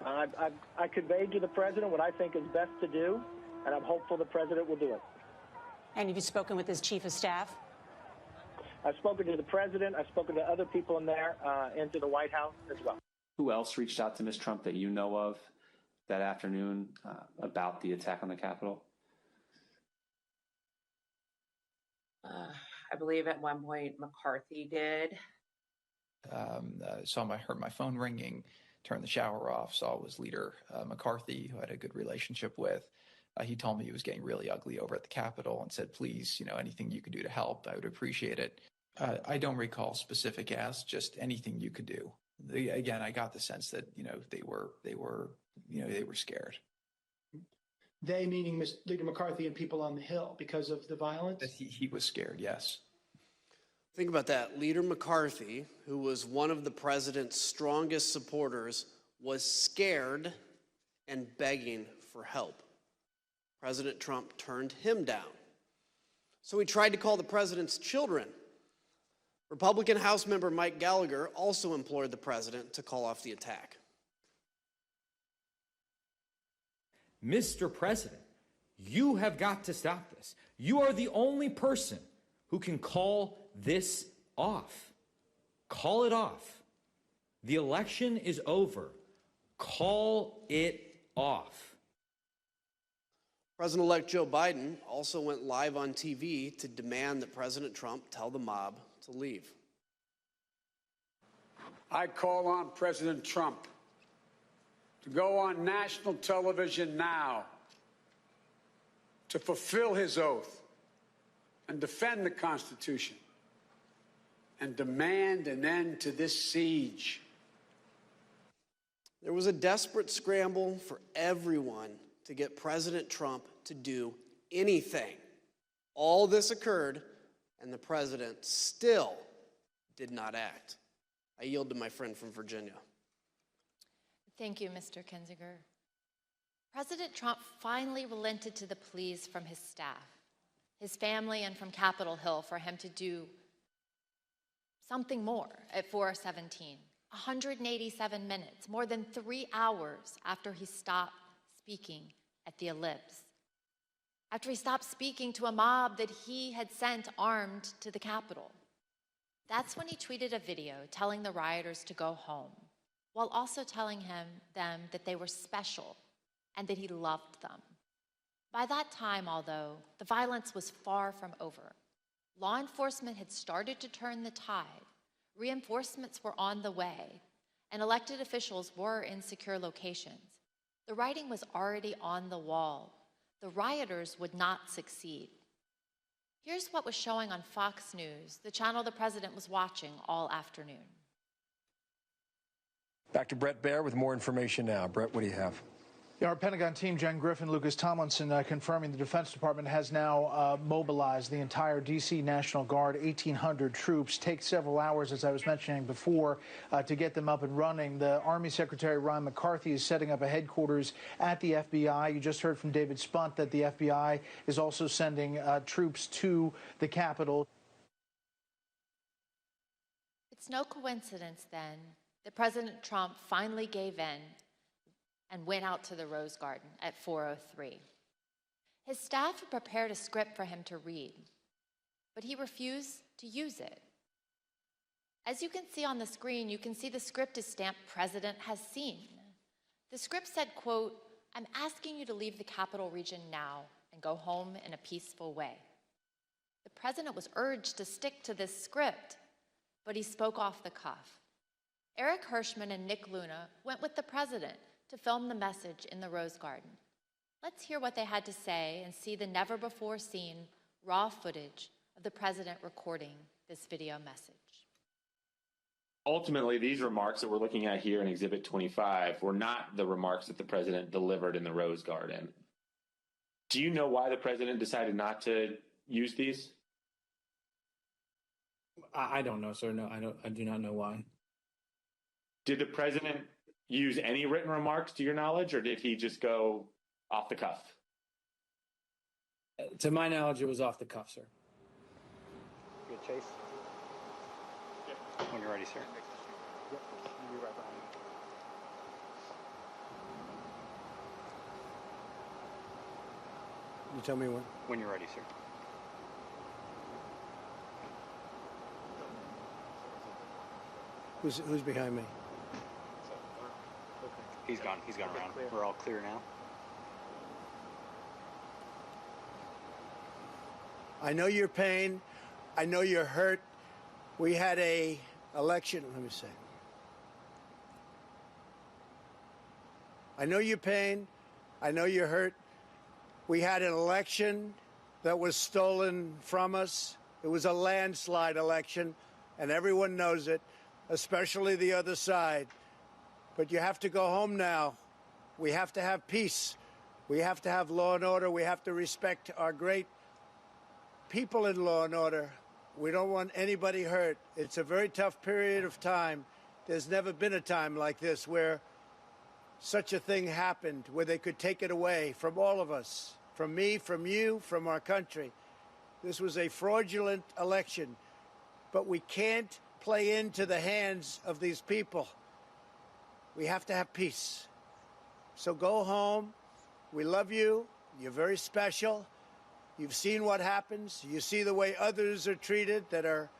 I conveyed to the president what I think is best to do, and I'm hopeful the president will do it. And have you spoken with his chief of staff? I've spoken to the president. I've spoken to other people in there and to the White House as well. Who else reached out to Ms. Trump that you know of that afternoon about the attack on the Capitol? I believe at one point McCarthy did. I heard my phone ringing, turned the shower off, saw it was Leader McCarthy, who I had a good relationship with. He told me it was getting really ugly over at the Capitol and said, please, anything you could do to help, I would appreciate it. I don't recall specific asks, just anything you could do. Again, I got the sense that, they were scared. They meaning Leader McCarthy and people on the Hill because of the violence? That he was scared, yes. Think about that. Leader McCarthy, who was one of the president's strongest supporters, was scared and begging for help. President Trump turned him down. So he tried to call the president's children. Republican House member Mike Gallagher also implored the president to call off the attack. Mr. President, you have got to stop this. You are the only person who can call this off. Call it off. The election is over. Call it off. President-elect Joe Biden also went live on TV to demand that President Trump tell the mob to leave. I call on President Trump to go on national television now to fulfill his oath and defend the Constitution and demand an end to this siege. There was a desperate scramble for everyone to get President Trump to do anything. All this occurred, and the president still did not act. I yield to my friend from Virginia. Thank you, Mr. Kinzinger. President Trump finally relented to the pleas from his staff, his family, and from Capitol Hill for him to do something more at 4:17. 187 minutes, more than 3 hours after he stopped speaking at the ellipse. After he stopped speaking to a mob that he had sent armed to the Capitol. That's when he tweeted a video telling the rioters to go home, while also telling them that they were special and that he loved them. By that time, although, the violence was far from over. Law enforcement had started to turn the tide. Reinforcements were on the way, and elected officials were in secure locations. The writing was already on the wall. The rioters would not succeed. Here's what was showing on Fox News, the channel the president was watching all afternoon. Back to Brett Baer with more information now. Brett, what do you have? Yeah, our Pentagon team, Jen Griffin, Lucas Tomlinson, confirming the Defense Department has now mobilized the entire D.C. National Guard, 1,800 troops. Takes several hours, as I was mentioning before, to get them up and running. The Army Secretary Ron McCarthy is setting up a headquarters at the FBI. You just heard from David Spunt that the FBI is also sending troops to the Capitol. It's no coincidence, then, that President Trump finally gave in and went out to the Rose Garden at 4:03. His staff had prepared a script for him to read, but he refused to use it. As you can see on the screen, you can see the script is stamped "President has seen." The script said, quote, "I'm asking you to leave the Capital Region now and go home in a peaceful way." The president was urged to stick to this script, but he spoke off the cuff. Eric Hirschman and Nick Luna went with the president to film the message in the Rose Garden. Let's hear what they had to say and see the never-before-seen raw footage of the president recording this video message. Ultimately, these remarks that we're looking at here in Exhibit 25 were not the remarks that the president delivered in the Rose Garden. Do you know why the president decided not to use these? I don't know, sir. No, I do not know why. Did the president use any written remarks to your knowledge, or did he just go off the cuff? To my knowledge, it was off the cuff, sir. Good, Chase? Yep. When you're ready, sir. Yep. You'll be right behind me. You tell me when? When you're ready, sir. Who's behind me? He's gone around. We're all clear now. I know your pain. I know you're hurt. We had a election. Let me say. I know your pain. I know you're hurt. We had an election that was stolen from us. It was a landslide election, and everyone knows it, especially the other side. But you have to go home now. We have to have peace. We have to have law and order. We have to respect our great people in law and order. We don't want anybody hurt. It's a very tough period of time. There's never been a time like this where such a thing happened, where they could take it away from all of us, from me, from you, from our country. This was a fraudulent election, but we can't play into the hands of these people. We have to have peace. So go home. We love you. You're very special. You've seen what happens. You see the way others are treated that are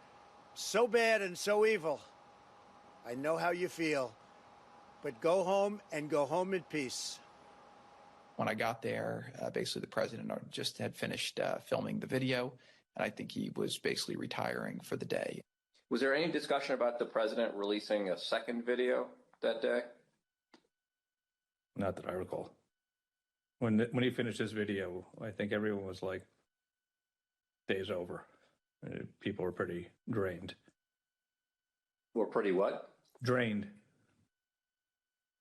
so bad and so evil. I know how you feel. But go home and go home in peace. When I got there, basically the president just had finished filming the video, and I think he was basically retiring for the day. Was there any discussion about the president releasing a second video that day? Not that I recall. When he finished his video, I think everyone was like, day's over. People were pretty drained. Were pretty what? Drained.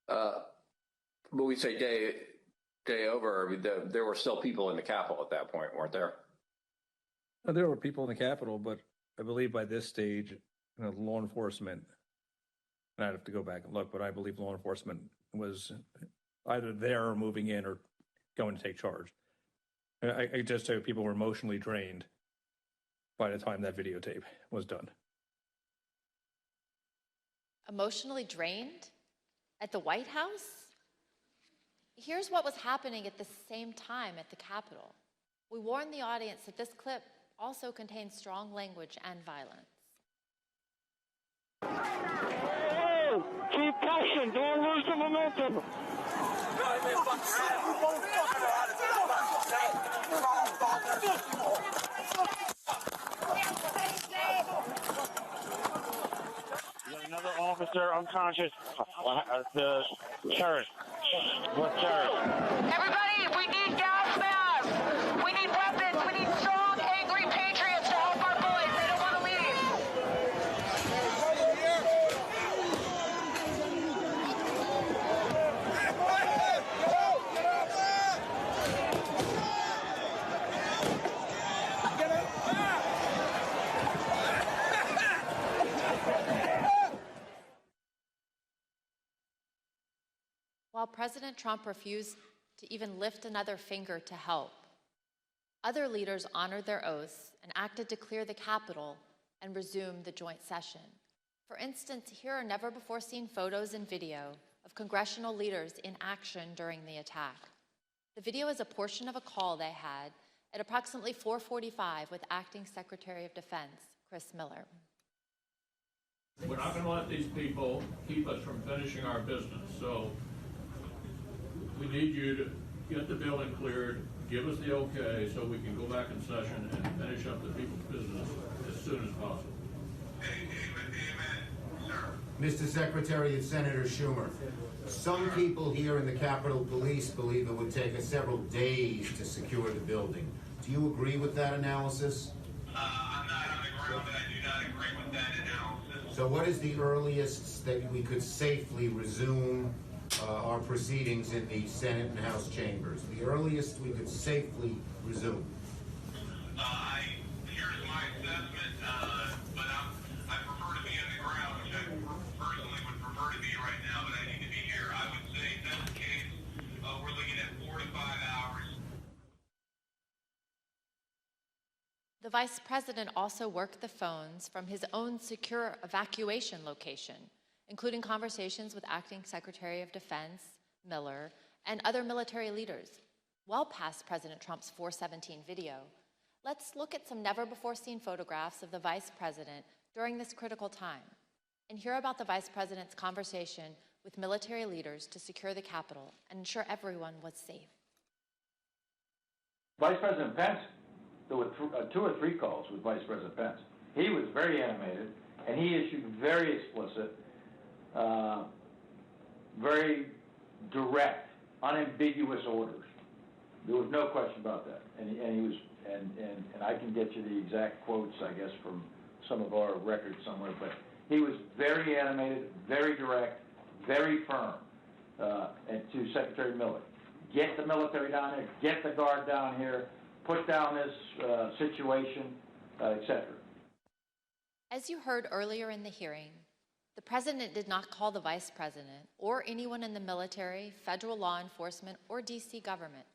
But we say day over. I mean, there were still people in the Capitol at that point, weren't there? There were people in the Capitol, but I believe by this stage, law enforcement, and I'd have to go back and look, but I believe law enforcement was either there or moving in or going to take charge. I just say people were emotionally drained by the time that videotape was done. Emotionally drained? At the White House? Here's what was happening at the same time at the Capitol. We warned the audience that this clip also contains strong language and violence. Hey, keep pushing, don't lose the momentum. Another officer unconscious. The terrorist. What terrorist? Everybody, we need gas masks. We need weapons. We need strong, angry patriots to help our boys. They don't want to leave. While President Trump refused to even lift another finger to help, other leaders honored their oaths and acted to clear the Capitol and resume the joint session. For instance, here are never-before-seen photos and video of congressional leaders in action during the attack. The video is a portion of a call they had at approximately 4:45 with Acting Secretary of Defense, Chris Miller. We're not going to let these people keep us from finishing our business, so we need you to get the building cleared, give us the okay so we can go back in session and finish up the people's business as soon as possible. Mr. Secretary and Senator Schumer, some people here in the Capitol Police believe it would take us several days to secure the building. Do you agree with that analysis? I'm not on the ground, but I do not agree with that analysis. So what is the earliest that we could safely resume our proceedings in the Senate and House chambers? The earliest we could safely resume? Here's my assessment, but I prefer to be on the ground, which I personally would prefer to be right now, but I need to be here. I would say in that case, we're looking at 4 to 5 hours. The Vice President also worked the phones from his own secure evacuation location, including conversations with Acting Secretary of Defense, Miller, and other military leaders, well past President Trump's 417 video. Let's look at some never-before-seen photographs of the Vice President during this critical time and hear about the Vice President's conversation with military leaders to secure the Capitol and ensure everyone was safe. Vice President Pence, there were 2 or 3 calls with Vice President Pence. He was very animated, and he issued very explicit, very direct, unambiguous orders. There was no question about that, and he was, and I can get you the exact quotes, I guess, from some of our records somewhere. But he was very animated, very direct, very firm, and to Secretary Miller, get the military down here, get the Guard down here, put down this situation, etc. As you heard earlier in the hearing, the President did not call the Vice President or anyone in the military, federal law enforcement, or DC government.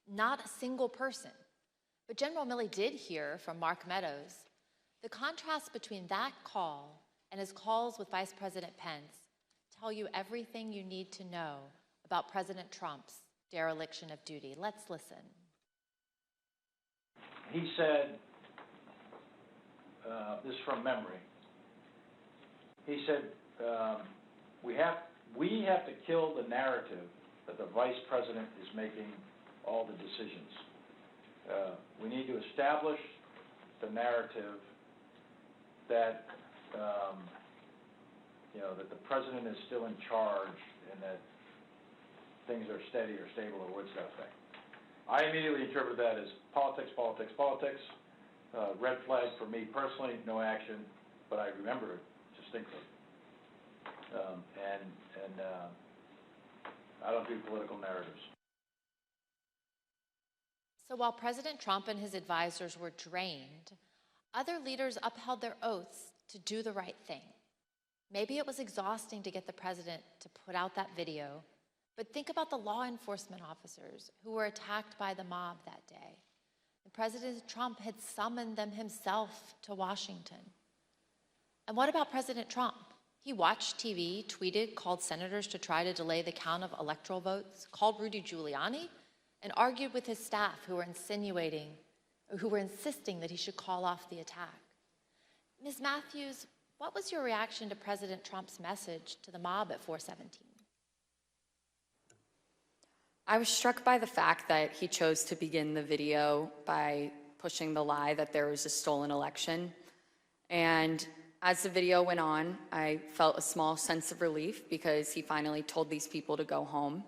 Not a single person. But General Milley did hear from Mark Meadows. The contrast between that call and his calls with Vice President Pence tell you everything you need to know about President Trump's dereliction of duty. Let's listen. He said, this is from memory, he said, we have to kill the narrative that the Vice President is making all the decisions. We need to establish the narrative that, that the President is still in charge and that things are steady or stable or what's that thing. I immediately interpret that as politics, politics, politics. Red flag for me personally, no action, but I remember it distinctly. I don't do political narratives. So while President Trump and his advisors were drained, other leaders upheld their oaths to do the right thing. Maybe it was exhausting to get the president to put out that video, but think about the law enforcement officers who were attacked by the mob that day. And President Trump had summoned them himself to Washington. And what about President Trump? He watched TV, tweeted, called senators to try to delay the count of electoral votes, called Rudy Giuliani, and argued with his staff who were insisting that he should call off the attack. Ms. Matthews, what was your reaction to President Trump's message to the mob at 417? I was struck by the fact that he chose to begin the video by pushing the lie that there was a stolen election. And as the video went on, I felt a small sense of relief because he finally told these people to go home.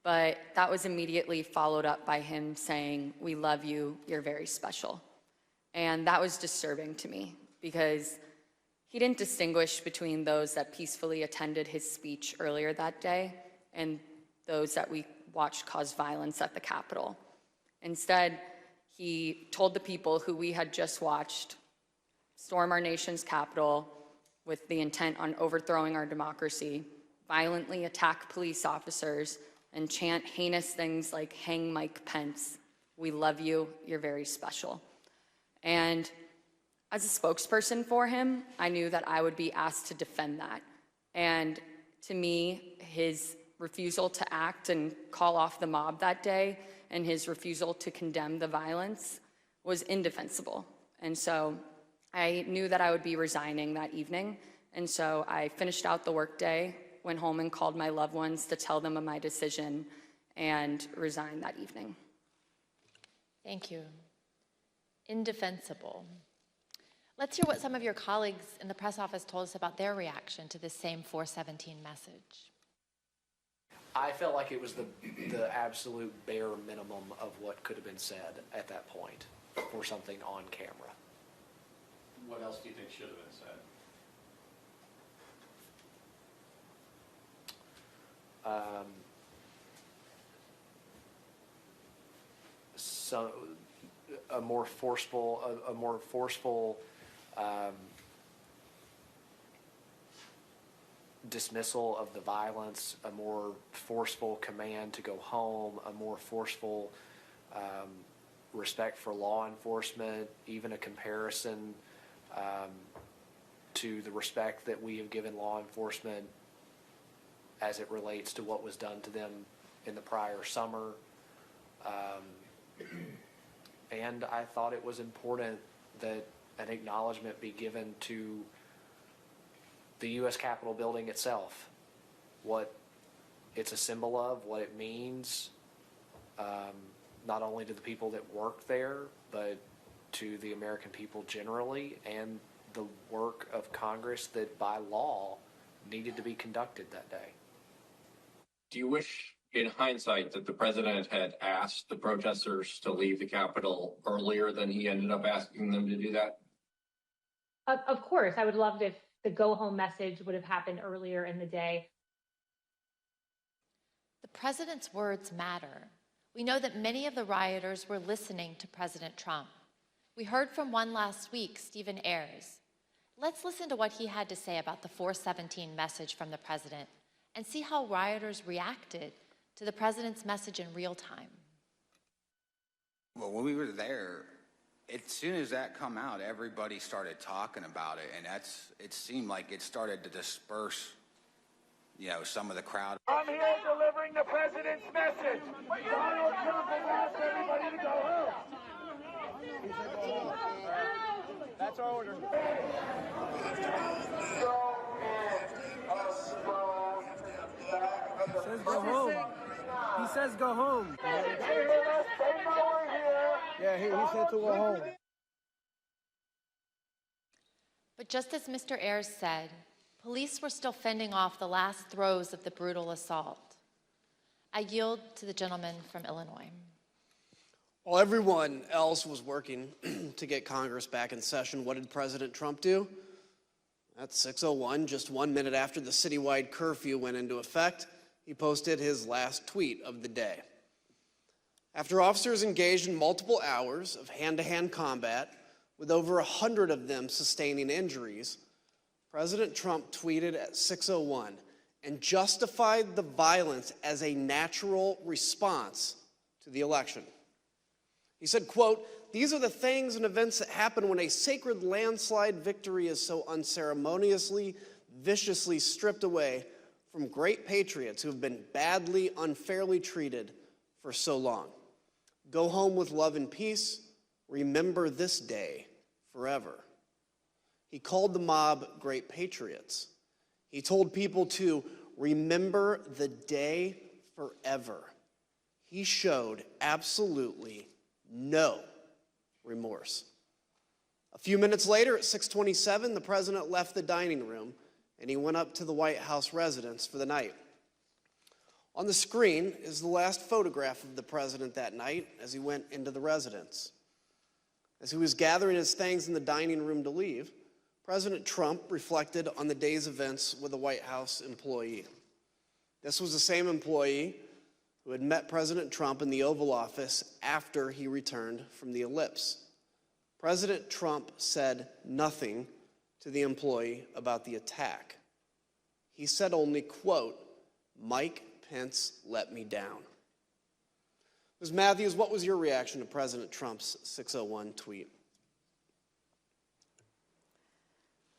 But that was immediately followed up by him saying, "We love you, you're very special." And that was disturbing to me because he didn't distinguish between those that peacefully attended his speech earlier that day and those that we watched cause violence at the Capitol. Instead, he told the people who we had just watched storm our nation's Capitol with the intent on overthrowing our democracy, violently attack police officers, and chant heinous things like "Hang Mike Pence, we love you, you're very special." And as a spokesperson for him, I knew that I would be asked to defend that. And to me, his refusal to act and call off the mob that day and his refusal to condemn the violence was indefensible. And so I knew that I would be resigning that evening. And so I finished out the workday, went home and called my loved ones to tell them of my decision, and resigned that evening. Thank you. Indefensible. Let's hear what some of your colleagues in the press office told us about their reaction to this same 417 message. I felt like it was the absolute bare minimum of what could have been said at that point for something on camera. What else do you think should have been said? So a more forceful dismissal of the violence, a more forceful command to go home, a more forceful respect for law enforcement, even a comparison to the respect that we have given law enforcement as it relates to what was done to them in the prior summer. And I thought it was important that an acknowledgement be given to the U.S. Capitol building itself, what it's a symbol of, what it means, not only to the people that work there, but to the American people generally, and the work of Congress that by law needed to be conducted that day. Do you wish, in hindsight, that the president had asked the protesters to leave the Capitol earlier than he ended up asking them to do that? Of course, I would love if the go home message would have happened earlier in the day. The president's words matter. We know that many of the rioters were listening to President Trump. We heard from one last week, Stephen Ayers. Let's listen to what he had to say about the 417 message from the president and see how rioters reacted to the president's message in real time. Well, when we were there, as soon as that come out, everybody started talking about it, and it seemed like it started to disperse, some of the crowd. I'm here delivering the president's message. Donald Trump has asked everybody to go home. That's our order. He says go home. He says go home. Yeah, he said to go home. But just as Mr. Ayers said, police were still fending off the last throes of the brutal assault. I yield to the gentleman from Illinois. While everyone else was working to get Congress back in session, what did President Trump do? At 6:01, just 1 minute after the citywide curfew went into effect, he posted his last tweet of the day. After officers engaged in multiple hours of hand-to-hand combat, with over 100 of them sustaining injuries, President Trump tweeted at 6:01 and justified the violence as a natural response to the election. He said, quote, "These are the things and events that happen when a sacred landslide victory is so unceremoniously, viciously stripped away from great patriots who have been badly, unfairly treated for so long. Go home with love and peace. Remember this day forever." He called the mob great patriots. He told people to remember the day forever. He showed absolutely no remorse. A few minutes later, at 6:27, the president left the dining room and he went up to the White House residence for the night. On the screen is the last photograph of the president that night as he went into the residence. As he was gathering his things in the dining room to leave, President Trump reflected on the day's events with a White House employee. This was the same employee who had met President Trump in the Oval Office after he returned from the ellipse. President Trump said nothing to the employee about the attack. He said only, quote, "Mike Pence let me down." Ms. Matthews, what was your reaction to President Trump's 6:01 tweet?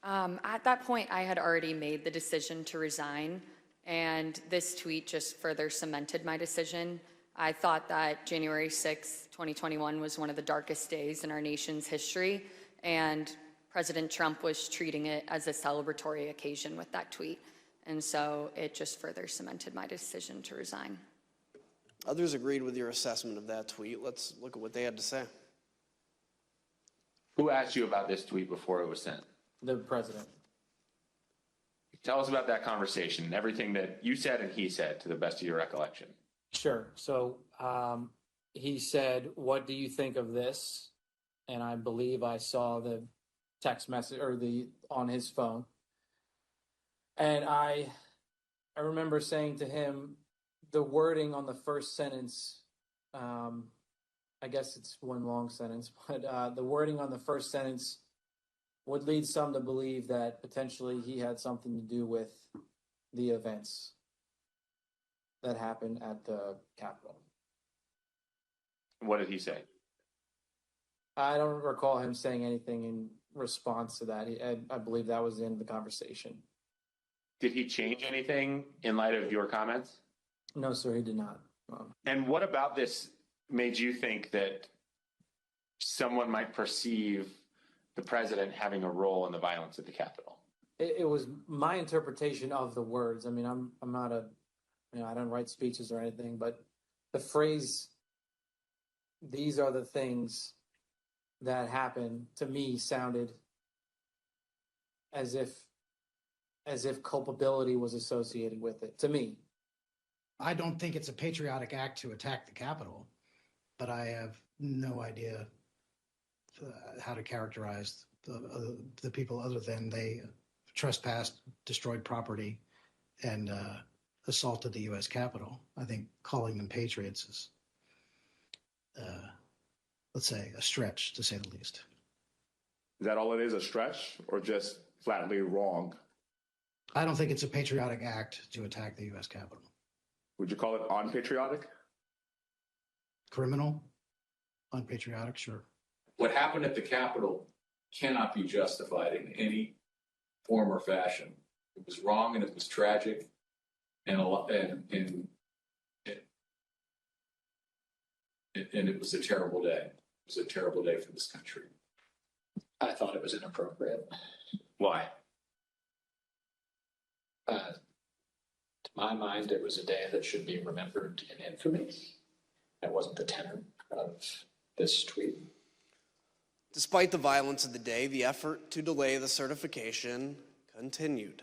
At that point, I had already made the decision to resign, and this tweet just further cemented my decision. I thought that January 6, 2021 was one of the darkest days in our nation's history, and President Trump was treating it as a celebratory occasion with that tweet. And so it just further cemented my decision to resign. Others agreed with your assessment of that tweet. Let's look at what they had to say. Who asked you about this tweet before it was sent? The president. Tell us about that conversation, everything that you said and he said, to the best of your recollection. Sure. So he said, "What do you think of this?" And I believe I saw the text message or on his phone. And I remember saying to him, the wording on the first sentence, I guess it's one long sentence, but the wording on the first sentence would lead some to believe that potentially he had something to do with the events that happened at the Capitol. What did he say? I don't recall him saying anything in response to that. I believe that was the end of the conversation. Did he change anything in light of your comments? No, sir, he did not. And what about this made you think that someone might perceive the president having a role in the violence at the Capitol? It was my interpretation of the words. I mean, I'm not I don't write speeches or anything, but the phrase, "These are the things that happened," to me sounded as if culpability was associated with it, to me. I don't think it's a patriotic act to attack the Capitol, but I have no idea how to characterize the people other than they trespassed, destroyed property, and assaulted the U.S. Capitol. I think calling them patriots is, let's say, a stretch, to say the least. Is that all it is, a stretch, or just flatly wrong? I don't think it's a patriotic act to attack the U.S. Capitol. Would you call it unpatriotic? Criminal? Unpatriotic? Sure. What happened at the Capitol cannot be justified in any form or fashion. It was wrong and it was tragic, and it was a terrible day. It was a terrible day for this country. I thought it was inappropriate. Why? To my mind, it was a day that should be remembered in infamy. That wasn't the tenor of this tweet. Despite the violence of the day, the effort to delay the certification continued.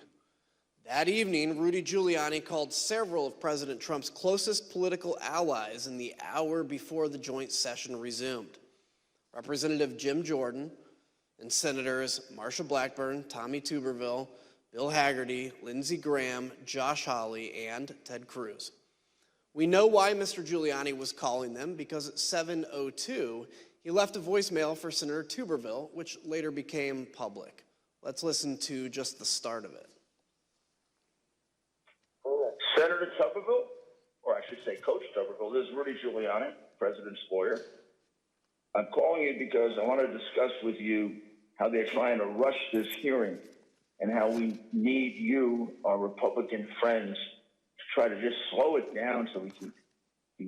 That evening, Rudy Giuliani called several of President Trump's closest political allies in the hour before the joint session resumed. Representative Jim Jordan and Senators Marsha Blackburn, Tommy Tuberville, Bill Hagerty, Lindsey Graham, Josh Hawley, and Ted Cruz. We know why Mr. Giuliani was calling them, because at 7:02, he left a voicemail for Senator Tuberville, which later became public. Let's listen to just the start of it. Senator Tuberville, or I should say Coach Tuberville, this is Rudy Giuliani, President's lawyer. I'm calling you because I want to discuss with you how they're trying to rush this hearing and how we need you, our Republican friends, to try to just slow it down so we can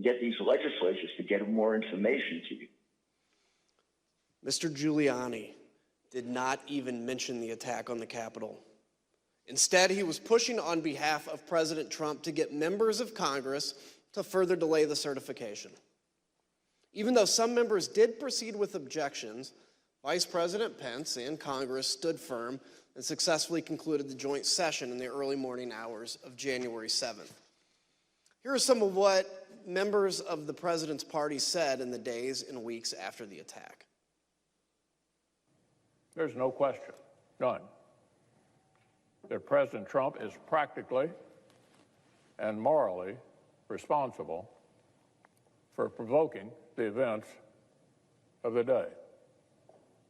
get these legislatures to get more information to you. Mr. Giuliani did not even mention the attack on the Capitol. Instead, he was pushing on behalf of President Trump to get members of Congress to further delay the certification. Even though some members did proceed with objections, Vice President Pence and Congress stood firm and successfully concluded the joint session in the early morning hours of January 7th. Here are some of what members of the president's party said in the days and weeks after the attack. There's no question, none, that President Trump is practically and morally responsible for provoking the events of the day.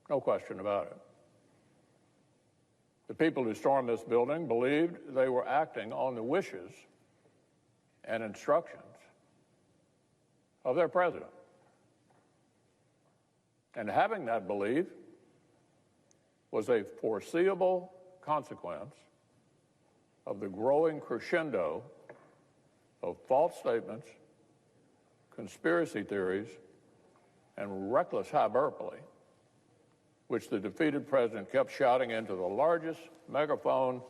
No question about it. The people who stormed this building believed they were acting on the wishes and instructions of their president. And having that belief was a foreseeable consequence of the growing crescendo of false statements, conspiracy theories, and reckless hyperbole, which the defeated president kept shouting into the largest megaphone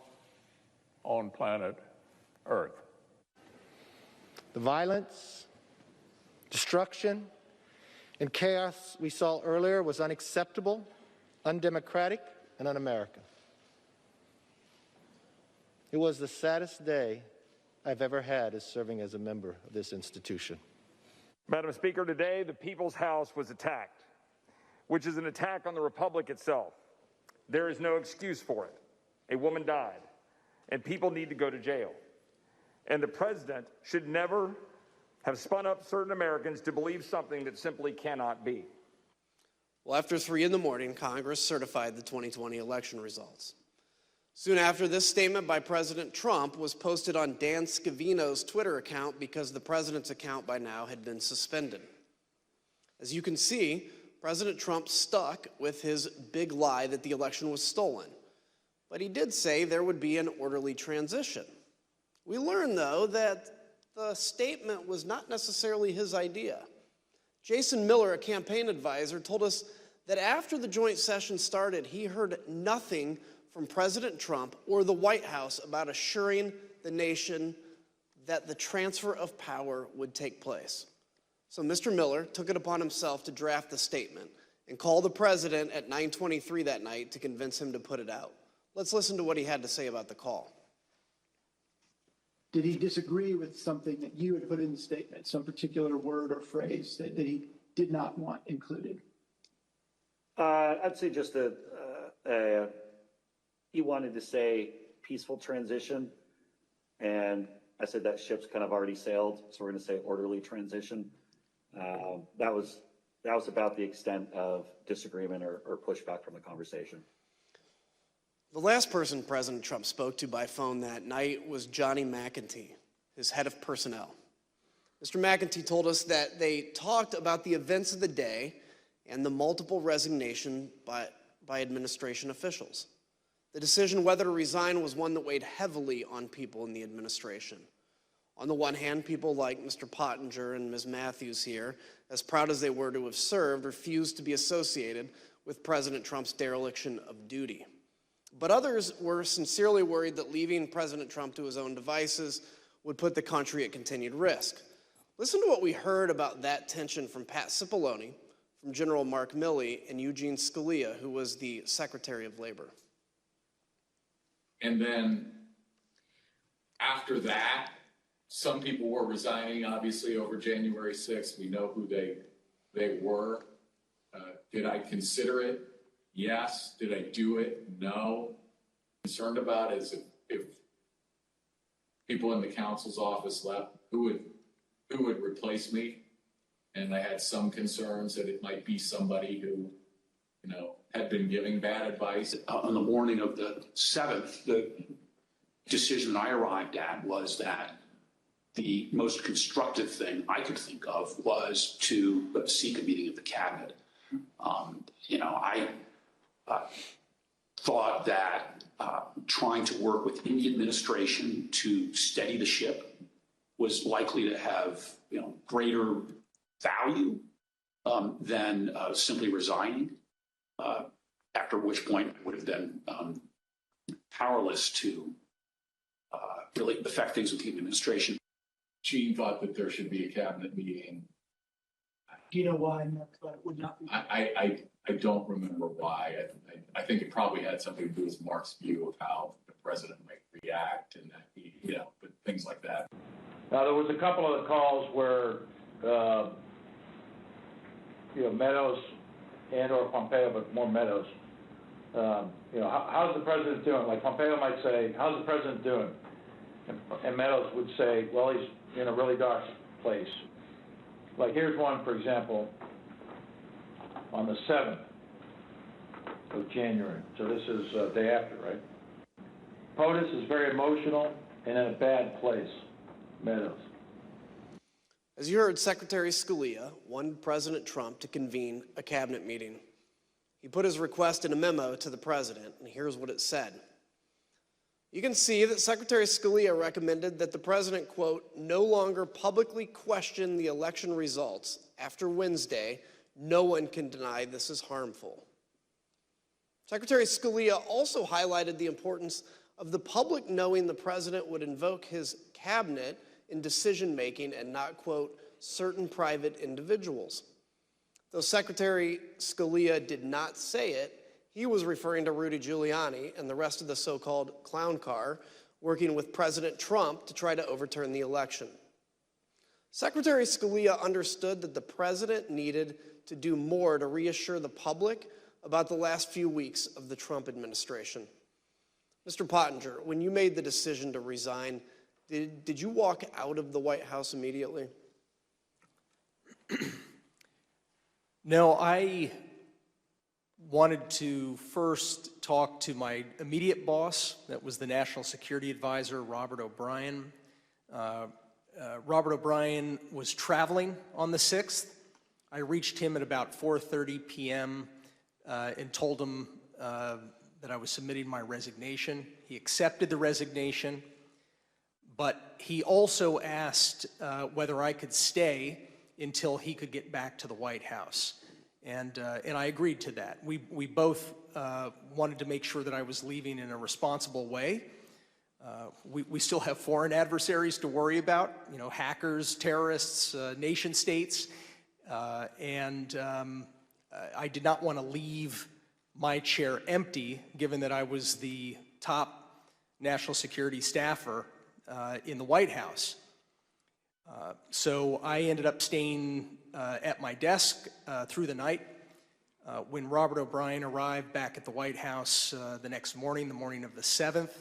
on planet Earth. The violence, destruction, and chaos we saw earlier was unacceptable, undemocratic, and un-American. It was the saddest day I've ever had as serving as a member of this institution. Madam Speaker, today the People's House was attacked, which is an attack on the Republic itself. There is no excuse for it. A woman died, and people need to go to jail. And the president should never have spun up certain Americans to believe something that simply cannot be. Well, after 3 in the morning, Congress certified the 2020 election results. Soon after, this statement by President Trump was posted on Dan Scavino's Twitter account because the president's account by now had been suspended. As you can see, President Trump stuck with his big lie that the election was stolen. But he did say there would be an orderly transition. We learned, though, that the statement was not necessarily his idea. Jason Miller, a campaign advisor, told us that after the joint session started, he heard nothing from President Trump or the White House about assuring the nation that the transfer of power would take place. So Mr. Miller took it upon himself to draft the statement and call the president at 9:23 that night to convince him to put it out. Let's listen to what he had to say about the call. Did he disagree with something that you had put in the statement, some particular word or phrase that he did not want included? I'd say just he wanted to say peaceful transition, and I said that ship's kind of already sailed, so we're going to say orderly transition. That was about the extent of disagreement or pushback from the conversation. The last person President Trump spoke to by phone that night was Johnny Mccarthy, his head of personnel. Mr. Mccarthy told us that they talked about the events of the day and the multiple resignation by administration officials. The decision whether to resign was one that weighed heavily on people in the administration. On the one hand, people like Mr. Pottinger and Ms. Matthews here, as proud as they were to have served, refused to be associated with President Trump's dereliction of duty. But others were sincerely worried that leaving President Trump to his own devices would put the country at continued risk. Listen to what we heard about that tension from Pat Cipollone, from General Mark Milley, and Eugene Scalia, who was the Secretary of Labor. And then after that, some people were resigning, obviously, over January 6th. We know who they were. Did I consider it? Yes. Did I do it? No. Concerned about is if people in the counsel's office left, who would replace me? And I had some concerns that it might be somebody who, had been giving bad advice. On the morning of the 7th, the decision I arrived at was that the most constructive thing I could think of was to seek a meeting of the cabinet. I thought that trying to work within the administration to steady the ship was likely to have greater value than simply resigning, after which point I would have been powerless to really affect things with the administration. Gene thought that there should be a cabinet meeting. Do you know why Mark thought it would not be? I I don't remember why. I think it probably had something to do with Mark's view of how the president might react and that he, but things like that. Now, there was a couple of calls where, Meadows and or Pompeo, but more Meadows, how's the president doing? Like Pompeo might say, how's the president doing? And Meadows would say, well, he's in a really dark place. Like here's one, for example, on the 7th of January. So this is day after, right? POTUS is very emotional and in a bad place, Meadows. As you heard, Secretary Scalia wanted President Trump to convene a cabinet meeting. He put his request in a memo to the president, and here's what it said. You can see that Secretary Scalia recommended that the president, quote, no longer publicly question the election results after Wednesday. No one can deny this is harmful. Secretary Scalia also highlighted the importance of the public knowing the president would invoke his cabinet in decision-making and not, quote, certain private individuals. Though Secretary Scalia did not say it, he was referring to Rudy Giuliani and the rest of the so-called clown car working with President Trump to try to overturn the election. Secretary Scalia understood that the president needed to do more to reassure the public about the last few weeks of the Trump administration. Mr. Pottinger, when you made the decision to resign, did you walk out of the White House immediately? No, I wanted to first talk to my immediate boss, that was the National Security Advisor, Robert O'Brien. Robert O'Brien was traveling on the 6th. I reached him at about 4:30 p.m. And told him that I was submitting my resignation. He accepted the resignation, but he also asked whether I could stay until he could get back to the White House. And I agreed to that. We both wanted to make sure that I was leaving in a responsible way. We still have foreign adversaries to worry about, hackers, terrorists, nation states. I did not want to leave my chair empty, given that I was the top national security staffer in the White House. So I ended up staying at my desk through the night. When Robert O'Brien arrived back at the White House the next morning, the morning of the 7th,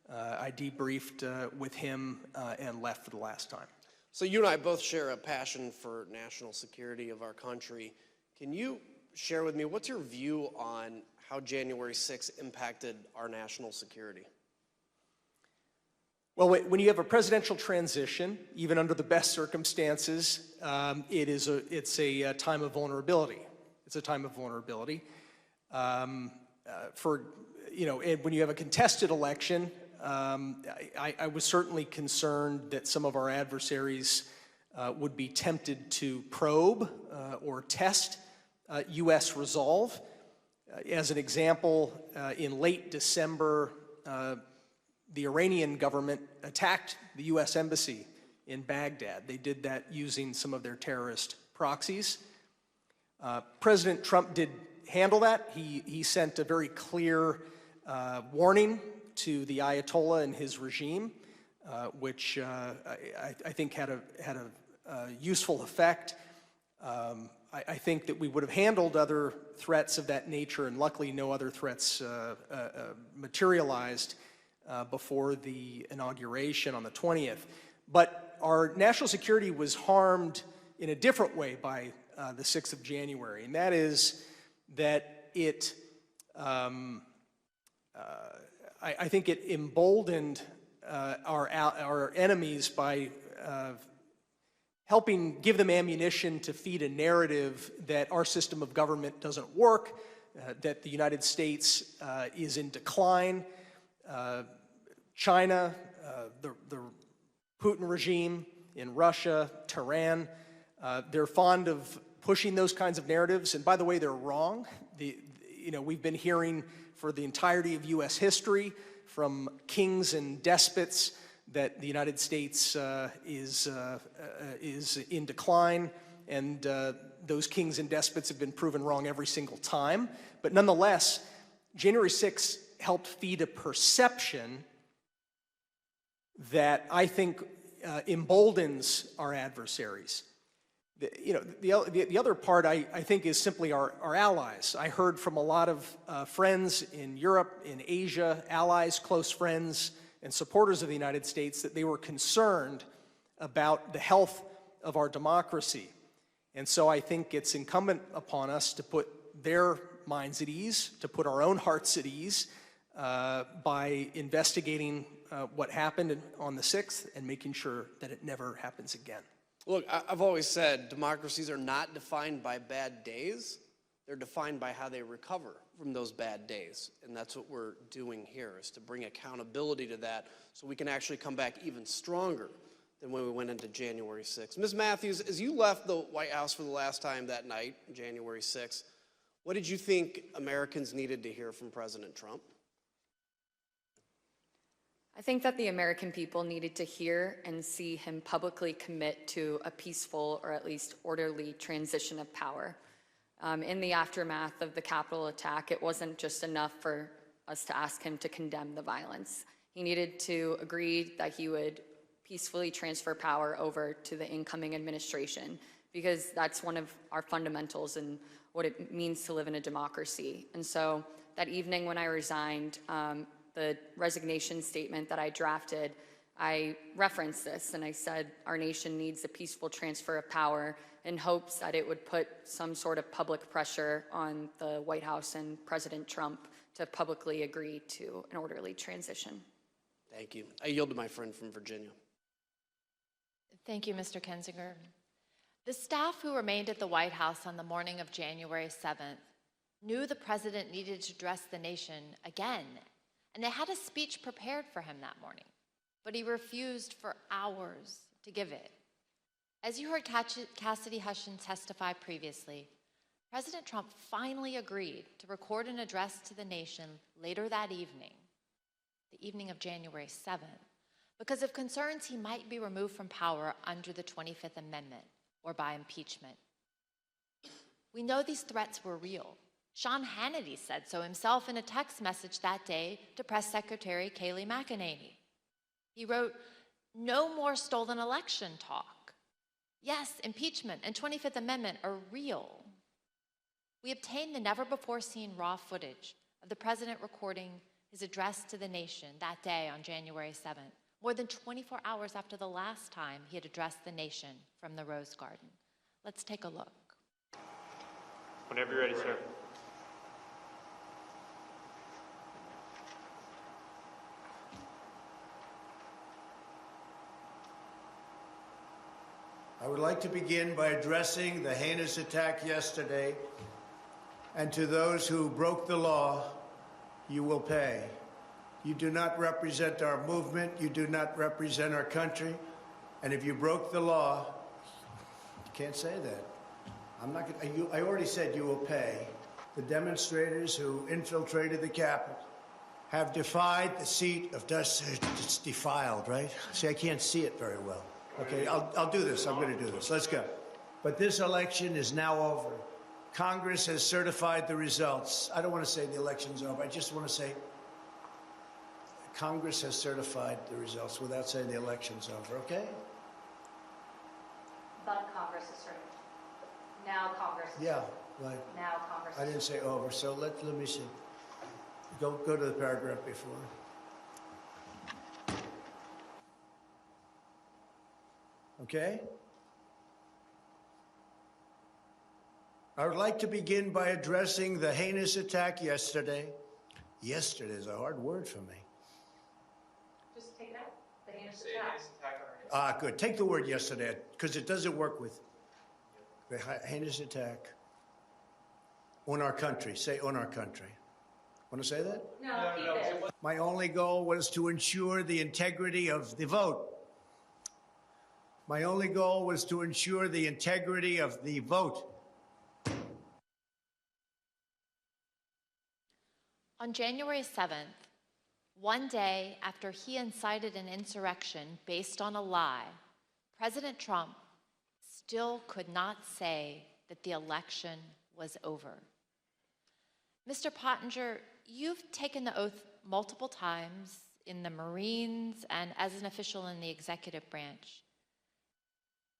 I debriefed with him and left for the last time. So you and I both share a passion for national security of our country. Can you share with me, what's your view on how January 6th impacted our national security? Well, when you have a presidential transition, even under the best circumstances, it's a time of vulnerability. It's a time of vulnerability. And when you have a contested election, I was certainly concerned that some of our adversaries would be tempted to probe or test U.S. resolve. As an example, in late December, the Iranian government attacked the U.S. Embassy in Baghdad. They did that using some of their terrorist proxies. President Trump did handle that. He sent a very clear warning to the Ayatollah and his regime, which I think had a useful effect. I think that we would have handled other threats of that nature, and luckily no other threats materialized before the inauguration on the 20th. But our national security was harmed in a different way by the 6th of January, and that is that it, I think it emboldened our enemies by helping give them ammunition to feed a narrative that our system of government doesn't work, that the United States is in decline. China, the Putin regime in Russia, Tehran, they're fond of pushing those kinds of narratives. And by the way, they're wrong. We've been hearing for the entirety of U.S. history from kings and despots that the United States is in decline, and those kings and despots have been proven wrong every single time. But nonetheless, January 6th helped feed a perception that I think emboldens our adversaries. The other part I think is simply our allies. I heard from a lot of friends in Europe, in Asia, allies, close friends, and supporters of the United States that they were concerned about the health of our democracy. And so I think it's incumbent upon us to put their minds at ease, to put our own hearts at ease by investigating what happened on the 6th and making sure that it never happens again. Look, I've always said democracies are not defined by bad days. They're defined by how they recover from those bad days. And that's what we're doing here, is to bring accountability to that so we can actually come back even stronger than when we went into January 6th. Ms. Matthews, as you left the White House for the last time that night, January 6th, what did you think Americans needed to hear from President Trump? I think that the American people needed to hear and see him publicly commit to a peaceful or at least orderly transition of power. In the aftermath of the Capitol attack, it wasn't just enough for us to ask him to condemn the violence. He needed to agree that he would peacefully transfer power over to the incoming administration, because that's one of our fundamentals and what it means to live in a democracy. And so that evening when I resigned, the resignation statement that I drafted, I referenced this and I said our nation needs a peaceful transfer of power, in hopes that it would put some sort of public pressure on the White House and President Trump to publicly agree to an orderly transition. Thank you. I yield to my friend from Virginia. Thank you, Mr. Kinzinger. The staff who remained at the White House on the morning of January 7th knew the president needed to address the nation again, and they had a speech prepared for him that morning, but he refused for hours to give it. As you heard Cassidy Hushin testify previously, President Trump finally agreed to record an address to the nation later that evening, the evening of January 7th, because of concerns he might be removed from power under the 25th Amendment or by impeachment. We know these threats were real. Sean Hannity said so himself in a text message that day to Press Secretary Kayleigh McEnany. He wrote, "No more stolen election talk. Yes, impeachment and 25th Amendment are real." We obtained the never-before-seen raw footage of the president recording his address to the nation that day on January 7th, more than 24 hours after the last time he had addressed the nation from the Rose Garden. Let's take a look. Whenever you're ready, sir. I would like to begin by addressing the heinous attack yesterday, and to those who broke the law, you will pay. You do not represent our movement, you do not represent our country, and if you broke the law, you can't say that. I already said you will pay. The demonstrators who infiltrated the Capitol have defied the seat of justice. It's defiled, right? See, I can't see it very well. Okay, I'll do this. I'm going to do this. Let's go. But this election is now over. Congress has certified the results. I don't want to say the election's over. I just want to say Congress has certified the results without saying the election's over, okay? But Congress is certified. Now Congress is Yeah, right. Now Congress I didn't say over, so let me see. Go to the paragraph before. Okay? I would like to begin by addressing the heinous attack yesterday. Yesterday is a hard word for me. Just take it out. The heinous attack. Good. Take the word yesterday, because it doesn't work with the heinous attack on our country. Say on our country. Want to say that? No, keep it. My only goal was to ensure the integrity of the vote. My only goal was to ensure the integrity of the vote. On January 7th, one day after he incited an insurrection based on a lie, President Trump still could not say that the election was over. Mr. Pottinger, you've taken the oath multiple times in the Marines and as an official in the executive branch.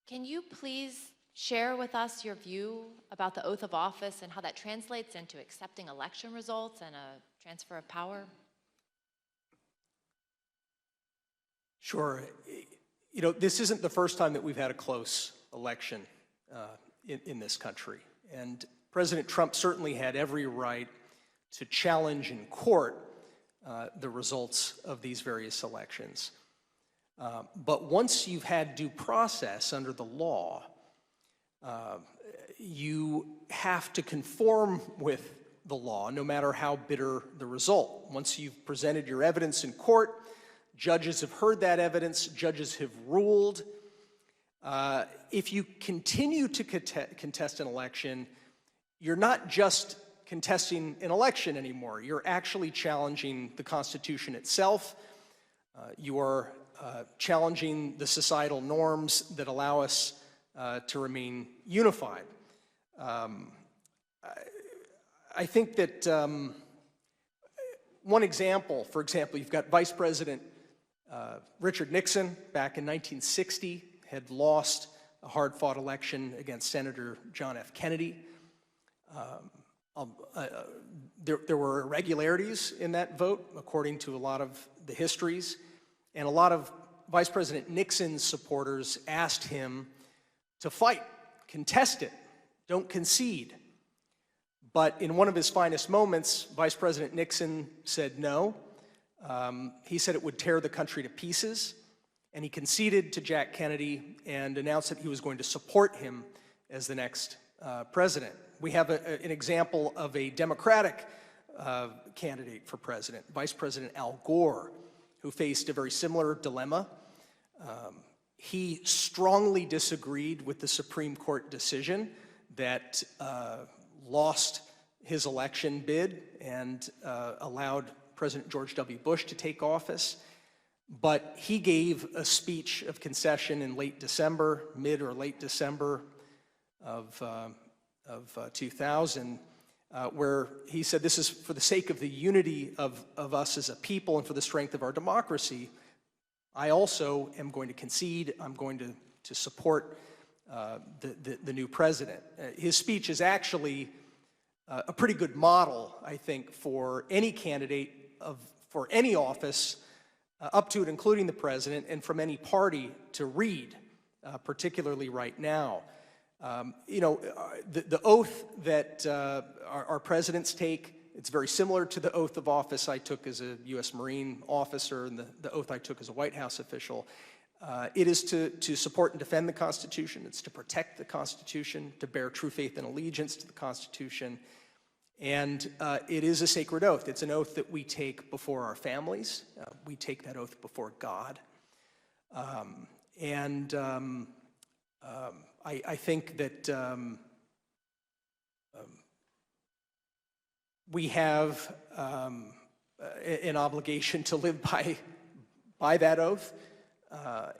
Can you please share with us your view about the oath of office and how that translates into accepting election results and a transfer of power? Sure. You know, this isn't the first time that we've had a close election in this country. And President Trump certainly had every right to challenge in court the results of these various elections. But once you've had due process under the law, you have to conform with the law, no matter how bitter the result. Once you've presented your evidence in court, judges have heard that evidence, judges have ruled. If you continue to contest an election, you're not just contesting an election anymore. You're actually challenging the Constitution itself. You are challenging the societal norms that allow us to remain unified. I think that one example, for example, you've got Vice President Richard Nixon back in 1960 had lost a hard-fought election against Senator John F. Kennedy. There were irregularities in that vote, according to a lot of the histories, and a lot of Vice President Nixon's supporters asked him to fight, contest it, don't concede. But in one of his finest moments, Vice President Nixon said no. He said it would tear the country to pieces, and he conceded to Jack Kennedy and announced that he was going to support him as the next president. We have an example of a Democratic candidate for president, Vice President Al Gore, who faced a very similar dilemma. He strongly disagreed with the Supreme Court decision that lost his election bid and allowed President George W. Bush to take office. But he gave a speech of concession in late December, mid or late December of 2000, where he said, this is for the sake of the unity of us as a people and for the strength of our democracy. I also am going to concede. I'm going to support the new president. His speech is actually a pretty good model, I think, for any candidate for any office, up to and including the president, and from any party to read, particularly right now. The oath that our presidents take, it's very similar to the oath of office I took as a U.S. Marine officer and the oath I took as a White House official. It is to support and defend the Constitution. It's to protect the Constitution, to bear true faith and allegiance to the Constitution. And it is a sacred oath. It's an oath that we take before our families. We take that oath before God. I think that we have an obligation to live by that oath. I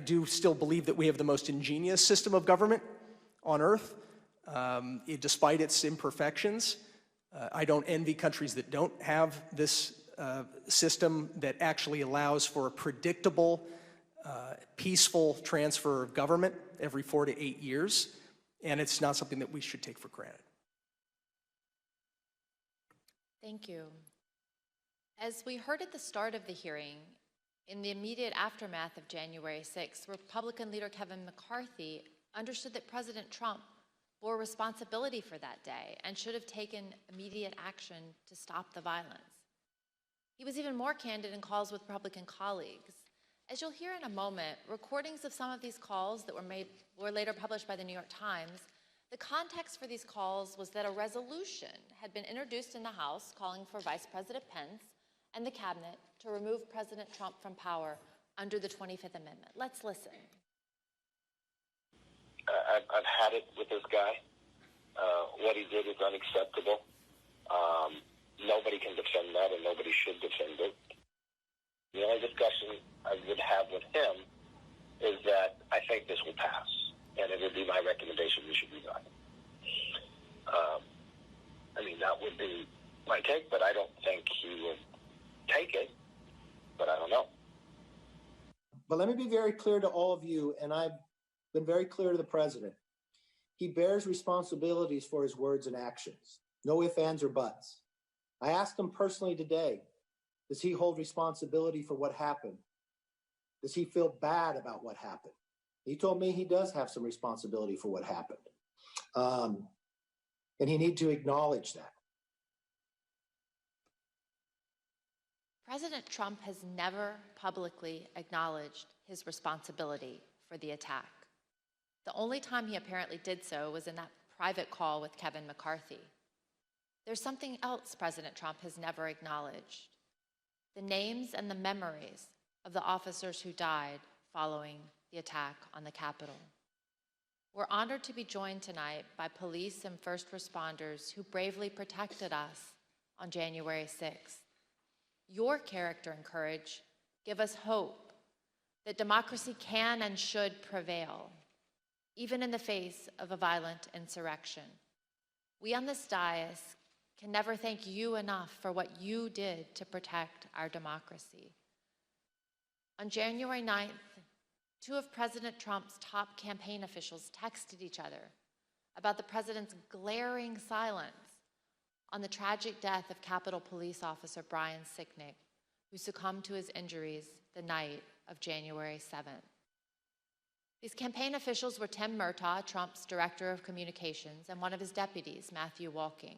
do still believe that we have the most ingenious system of government on earth, despite its imperfections. I don't envy countries that don't have this system that actually allows for a predictable, peaceful transfer of government every 4 to 8 years, and it's not something that we should take for granted. Thank you. As we heard at the start of the hearing, in the immediate aftermath of January 6th, Republican leader Kevin McCarthy understood that President Trump bore responsibility for that day and should have taken immediate action to stop the violence. He was even more candid in calls with Republican colleagues. As you'll hear in a moment, recordings of some of these calls that were later published by the New York Times, the context for these calls was that a resolution had been introduced in the House calling for Vice President Pence and the cabinet to remove President Trump from power under the 25th Amendment. Let's listen. I've had it with this guy. What he did is unacceptable. Nobody can defend that, and nobody should defend it. The only discussion I would have with him is that I think this will pass. and it would be my recommendation we should resign. I mean, that would be my take, but I don't think he would take it, but I don't know. But let me be very clear to all of you, and I've been very clear to the president. He bears responsibilities for his words and actions. No ifs, ands, or buts. I asked him personally today, does he hold responsibility for what happened? Does he feel bad about what happened? He told me he does have some responsibility for what happened. And he needs to acknowledge that. President Trump has never publicly acknowledged his responsibility for the attack. The only time he apparently did so was in that private call with Kevin McCarthy. There's something else President Trump has never acknowledged: the names and the memories of the officers who died following the attack on the Capitol. We're honored to be joined tonight by police and first responders who bravely protected us on January 6th. Your character and courage give us hope that democracy can and should prevail, even in the face of a violent insurrection. We on this dais can never thank you enough for what you did to protect our democracy. On January 9th, two of President Trump's top campaign officials texted each other about the president's glaring silence on the tragic death of Capitol Police Officer Brian Sicknick, who succumbed to his injuries the night of January 7th. These campaign officials were Tim Murtaugh, Trump's director of communications, and one of his deputies, Matthew Walking.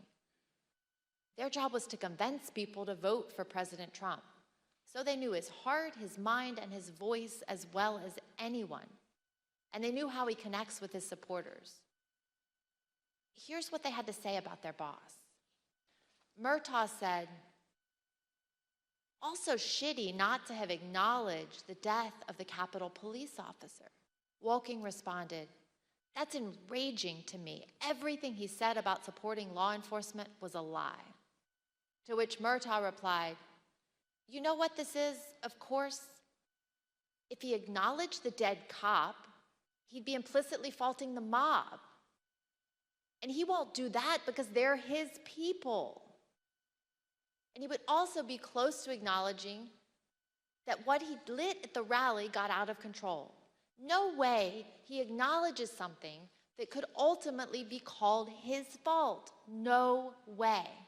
Their job was to convince people to vote for President Trump, so they knew his heart, his mind, and his voice as well as anyone, and they knew how he connects with his supporters. Here's what they had to say about their boss. Murtaugh said, "Also shitty not to have acknowledged the death of the Capitol Police officer." Walking responded, "That's enraging to me. Everything he said about supporting law enforcement was a lie." To which Murtaugh replied, "You know what this is, of course? If he acknowledged the dead cop, he'd be implicitly faulting the mob. And he won't do that because they're his people. And he would also be close to acknowledging that what he lit at the rally got out of control. No way he acknowledges something that could ultimately be called his fault. No way."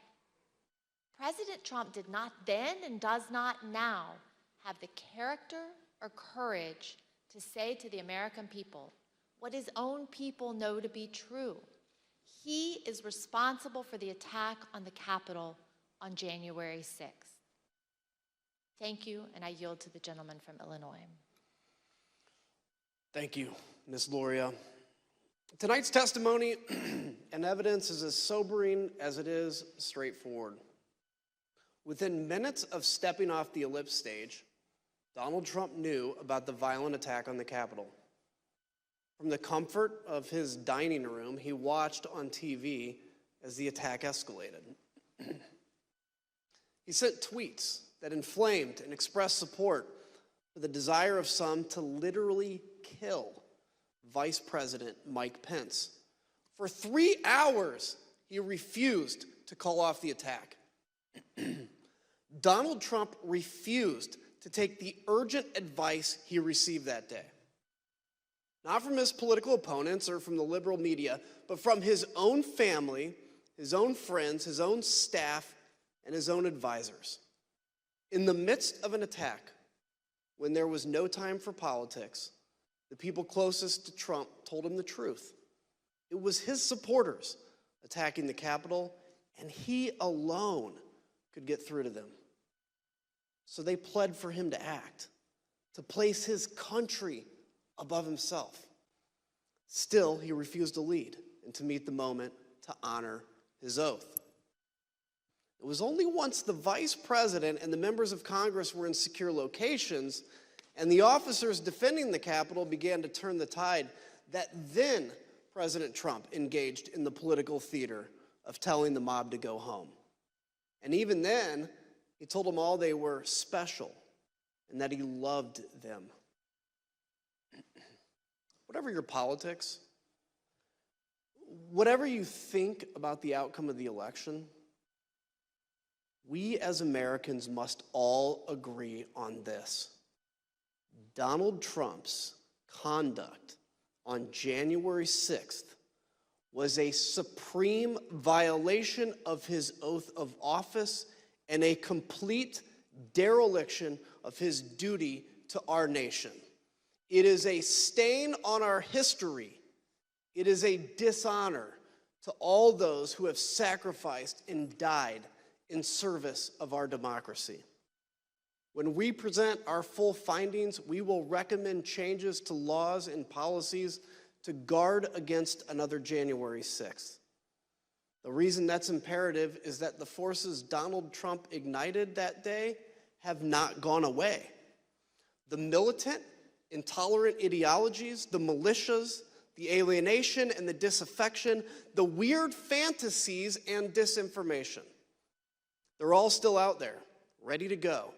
President Trump did not then and does not now have the character or courage to say to the American people what his own people know to be true. He is responsible for the attack on the Capitol on January 6th. Thank you, and I yield to the gentleman from Illinois. Thank you, Ms. Loria. Tonight's testimony and evidence is as sobering as it is straightforward. Within minutes of stepping off the ellipse stage, Donald Trump knew about the violent attack on the Capitol. From the comfort of his dining room, he watched on TV as the attack escalated. He sent tweets that inflamed and expressed support for the desire of some to literally kill Vice President Mike Pence. For 3 hours, he refused to call off the attack. Donald Trump refused to take the urgent advice he received that day. Not from his political opponents or from the liberal media, but from his own family, his own friends, his own staff, and his own advisors. In the midst of an attack, when there was no time for politics, the people closest to Trump told him the truth. It was his supporters attacking the Capitol, and he alone could get through to them. So they pled for him to act, to place his country above himself. Still, he refused to lead and to meet the moment to honor his oath. It was only once the vice president and the members of Congress were in secure locations and the officers defending the Capitol began to turn the tide that then President Trump engaged in the political theater of telling the mob to go home. And even then, he told them all they were special and that he loved them. whatever your politics, whatever you think about the outcome of the election, we as Americans must all agree on this. Donald Trump's conduct on January 6th was a supreme violation of his oath of office and a complete dereliction of his duty to our nation. It is a stain on our history. It is a dishonor to all those who have sacrificed and died in service of our democracy. When we present our full findings, we will recommend changes to laws and policies to guard against another January 6th. The reason that's imperative is that the forces Donald Trump ignited that day have not gone away. The militant, intolerant ideologies, the militias, the alienation and the disaffection, the weird fantasies and disinformation, they're all still out there, ready to go.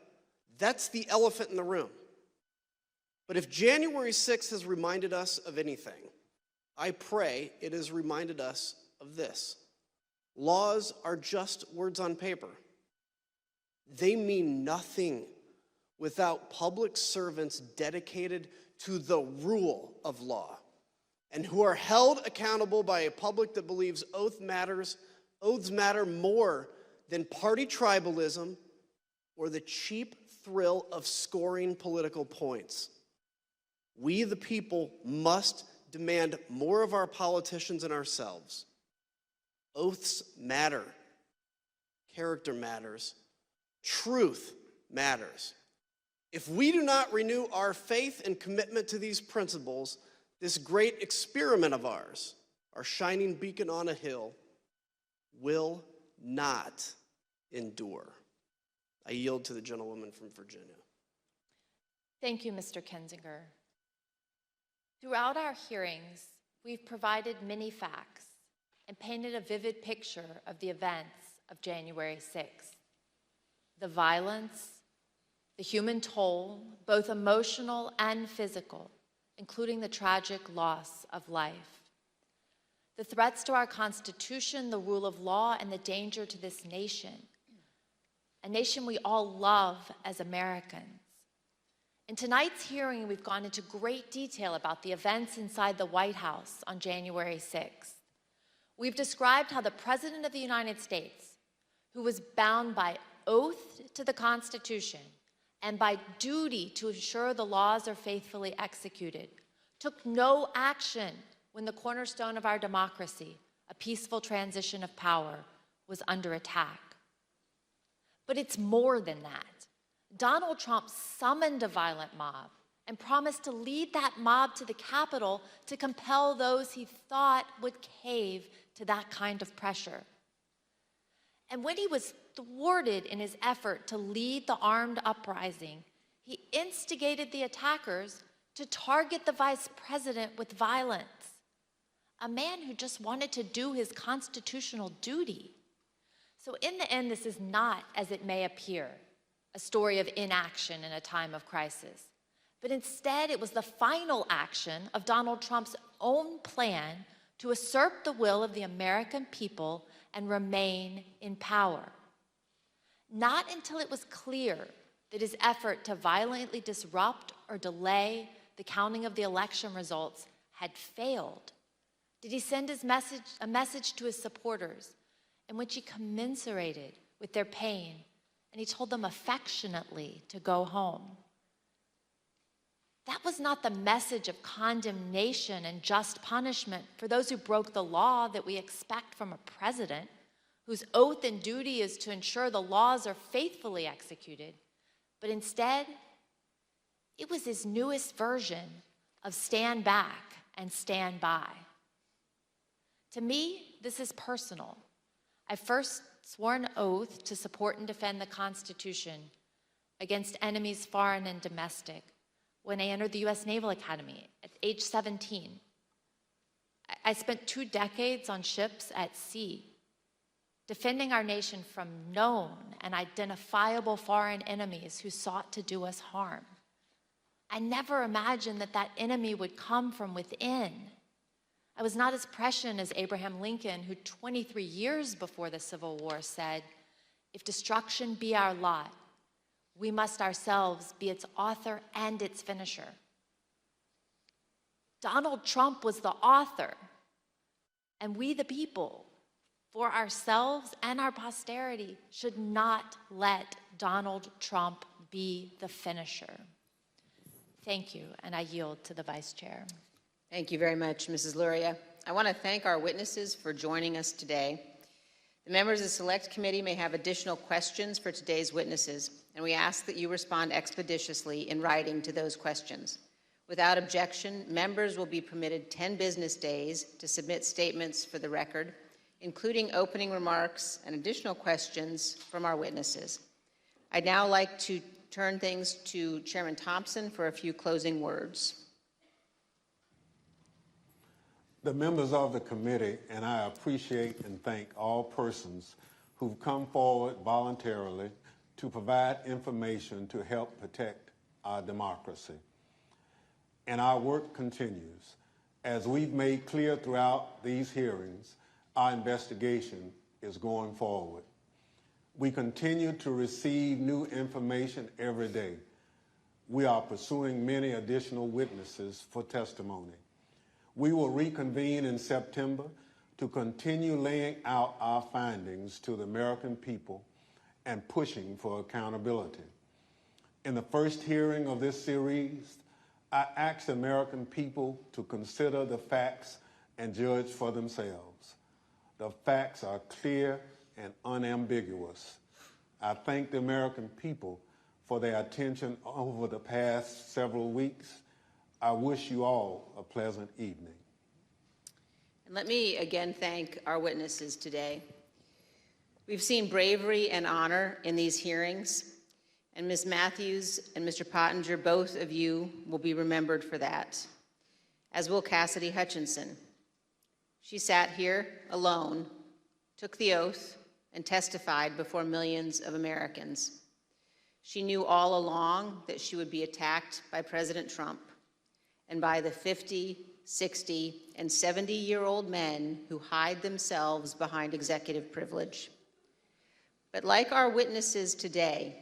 That's the elephant in the room. But if January 6th has reminded us of anything, I pray it has reminded us of this. Laws are just words on paper. They mean nothing without public servants dedicated to the rule of law and who are held accountable by a public that believes oaths matter more than party tribalism or the cheap thrill of scoring political points. We, the people, must demand more of our politicians and ourselves. Oaths matter. Character matters. Truth matters. If we do not renew our faith and commitment to these principles, this great experiment of ours, our shining beacon on a hill, will not endure. I yield to the gentlewoman from Virginia. Thank you, Mr. Kinzinger. Throughout our hearings, we've provided many facts and painted a vivid picture of the events of January 6th. The violence, the human toll, both emotional and physical, including the tragic loss of life. The threats to our Constitution, the rule of law, and the danger to this nation, a nation we all love as Americans. In tonight's hearing, we've gone into great detail about the events inside the White House on January 6th. We've described how the President of the United States, who was bound by oath to the Constitution and by duty to ensure the laws are faithfully executed, took no action when the cornerstone of our democracy, a peaceful transition of power, was under attack. But it's more than that. Donald Trump summoned a violent mob and promised to lead that mob to the Capitol to compel those he thought would cave to that kind of pressure. And when he was thwarted in his effort to lead the armed uprising, he instigated the attackers to target the vice president with violence, a man who just wanted to do his constitutional duty. So in the end, this is not, as it may appear, a story of inaction in a time of crisis, but instead it was the final action of Donald Trump's own plan to assert the will of the American people and remain in power. Not until it was clear that his effort to violently disrupt or delay the counting of the election results had failed did he send a message to his supporters in which he commiserated with their pain, and he told them affectionately to go home. That was not the message of condemnation and just punishment for those who broke the law that we expect from a president whose oath and duty is to ensure the laws are faithfully executed. But instead, it was his newest version of stand back and stand by. To me, this is personal. I first swore an oath to support and defend the Constitution against enemies foreign and domestic when I entered the U.S. Naval Academy at age 17. I spent 2 decades on ships at sea, defending our nation from known and identifiable foreign enemies who sought to do us harm. I never imagined that that enemy would come from within. I was not as prescient as Abraham Lincoln, who 23 years before the Civil War said, "If destruction be our lot, we must ourselves be its author and its finisher." Donald Trump was the author, and we the people, for ourselves and our posterity, should not let Donald Trump be the finisher. Thank you, and I yield to the Vice Chair. Thank you very much, Mrs. Luria. I want to thank our witnesses for joining us today. The members of the Select Committee may have additional questions for today's witnesses, and we ask that you respond expeditiously in writing to those questions. Without objection, members will be permitted 10 business days to submit statements for the record, including opening remarks and additional questions from our witnesses. I'd now like to turn things to Chairman Thompson for a few closing words. The members of the committee and I appreciate and thank all persons who've come forward voluntarily to provide information to help protect our democracy. And our work continues. As we've made clear throughout these hearings, our investigation is going forward. We continue to receive new information every day. We are pursuing many additional witnesses for testimony. We will reconvene in September to continue laying out our findings to the American people and pushing for accountability. In the first hearing of this series, I asked the American people to consider the facts and judge for themselves. The facts are clear and unambiguous. I thank the American people for their attention over the past several weeks. I wish you all a pleasant evening. And let me again thank our witnesses today. We've seen bravery and honor in these hearings, and Ms. Matthews and Mr. Pottinger, both of you will be remembered for that, as will Cassidy Hutchinson. She sat here alone, took the oath, and testified before millions of Americans. She knew all along that she would be attacked by President Trump and by the 50, 60, and 70-year-old men who hide themselves behind executive privilege. But like our witnesses today,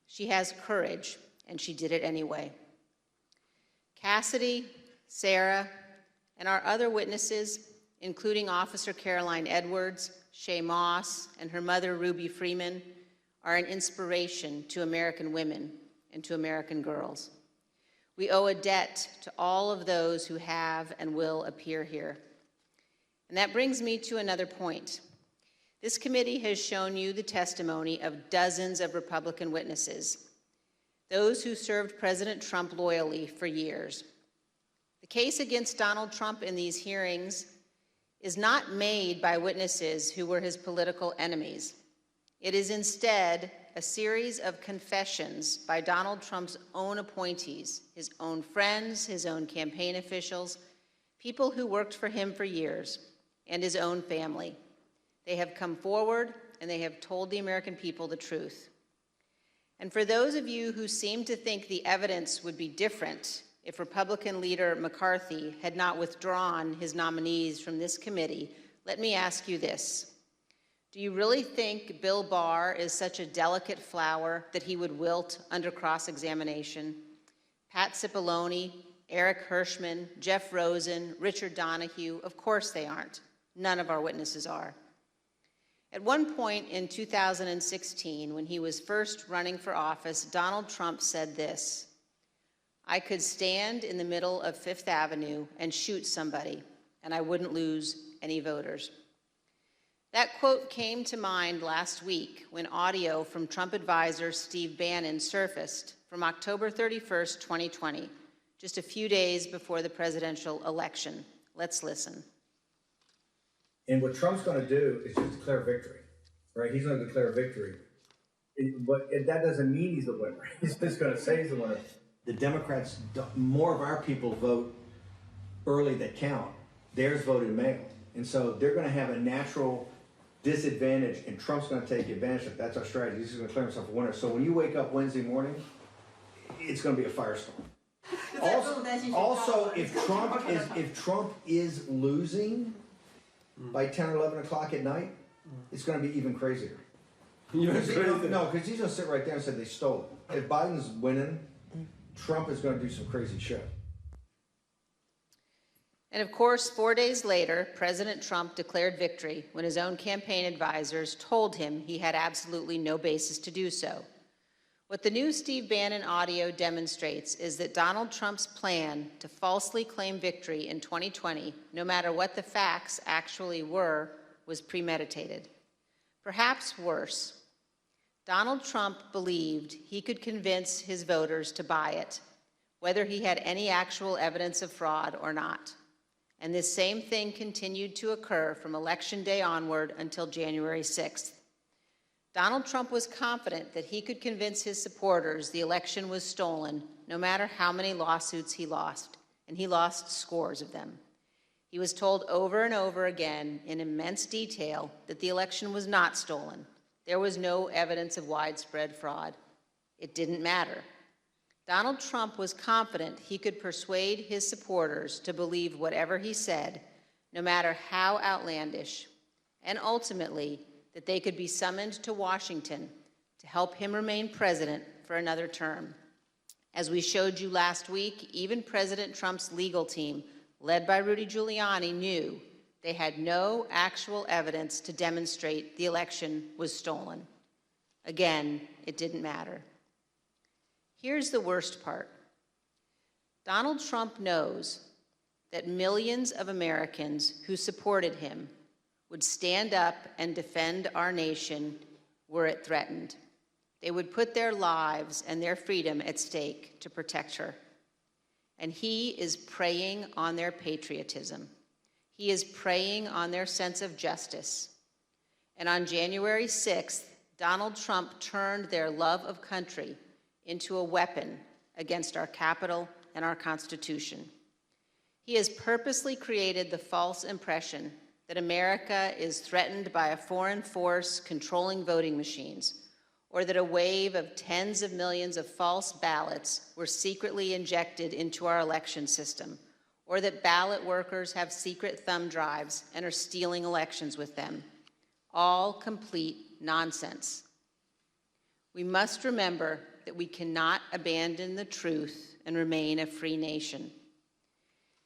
she has courage, and she did it anyway. Cassidy, Sarah, and our other witnesses, including Officer Caroline Edwards, Shay Moss, and her mother, Ruby Freeman, are an inspiration to American women and to American girls. We owe a debt to all of those who have and will appear here. And that brings me to another point. This committee has shown you the testimony of dozens of Republican witnesses, those who served President Trump loyally for years. The case against Donald Trump in these hearings is not made by witnesses who were his political enemies. It is instead a series of confessions by Donald Trump's own appointees, his own friends, his own campaign officials, people who worked for him for years, and his own family. They have come forward and they have told the American people the truth. And for those of you who seem to think the evidence would be different if Republican leader McCarthy had not withdrawn his nominees from this committee, let me ask you this. Do you really think Bill Barr is such a delicate flower that he would wilt under cross-examination? Pat Cipollone, Eric Hirschman, Jeff Rosen, Richard Donahue, of course they aren't. None of our witnesses are. At one point in 2016, when he was first running for office, Donald Trump said this: "I could stand in the middle of Fifth Avenue and shoot somebody, and I wouldn't lose any voters." That quote came to mind last week when audio from Trump advisor Steve Bannon surfaced from October 31st, 2020, just a few days before the presidential election. Let's listen. And what Trump's going to do is just declare victory, right? He's going to declare victory. But that doesn't mean he's the winner. He's just going to say he's the winner. The Democrats, more of our people vote early that count. Theirs voted mail. And so they're going to have a natural disadvantage, and Trump's going to take advantage of it. That's our strategy. He's going to declare himself a winner. So when you wake up Wednesday morning, it's going to be a firestorm. Also, if Trump is losing by 10 or 11 o'clock at night, it's going to be even crazier. Because he's going to sit right there and say they stole it. If Biden's winning, Trump is going to do some crazy shit. And of course, 4 days later, President Trump declared victory when his own campaign advisors told him he had absolutely no basis to do so. What the new Steve Bannon audio demonstrates is that Donald Trump's plan to falsely claim victory in 2020, no matter what the facts actually were, was premeditated. Perhaps worse, Donald Trump believed he could convince his voters to buy it, whether he had any actual evidence of fraud or not. And this same thing continued to occur from Election Day onward until January 6th. Donald Trump was confident that he could convince his supporters the election was stolen, no matter how many lawsuits he lost, and he lost scores of them. He was told over and over again in immense detail that the election was not stolen. There was no evidence of widespread fraud. It didn't matter. Donald Trump was confident he could persuade his supporters to believe whatever he said, no matter how outlandish, and ultimately that they could be summoned to Washington to help him remain president for another term. As we showed you last week, even President Trump's legal team, led by Rudy Giuliani, knew they had no actual evidence to demonstrate the election was stolen. Again, it didn't matter. Here's the worst part. Donald Trump knows that millions of Americans who supported him would stand up and defend our nation were it threatened. They would put their lives and their freedom at stake to protect her. And he is preying on their patriotism. He is preying on their sense of justice. And on January 6th, Donald Trump turned their love of country into a weapon against our Capitol and our Constitution. He has purposely created the false impression that America is threatened by a foreign force controlling voting machines, or that a wave of tens of millions of false ballots were secretly injected into our election system, or that ballot workers have secret thumb drives and are stealing elections with them. All complete nonsense. We must remember that we cannot abandon the truth and remain a free nation.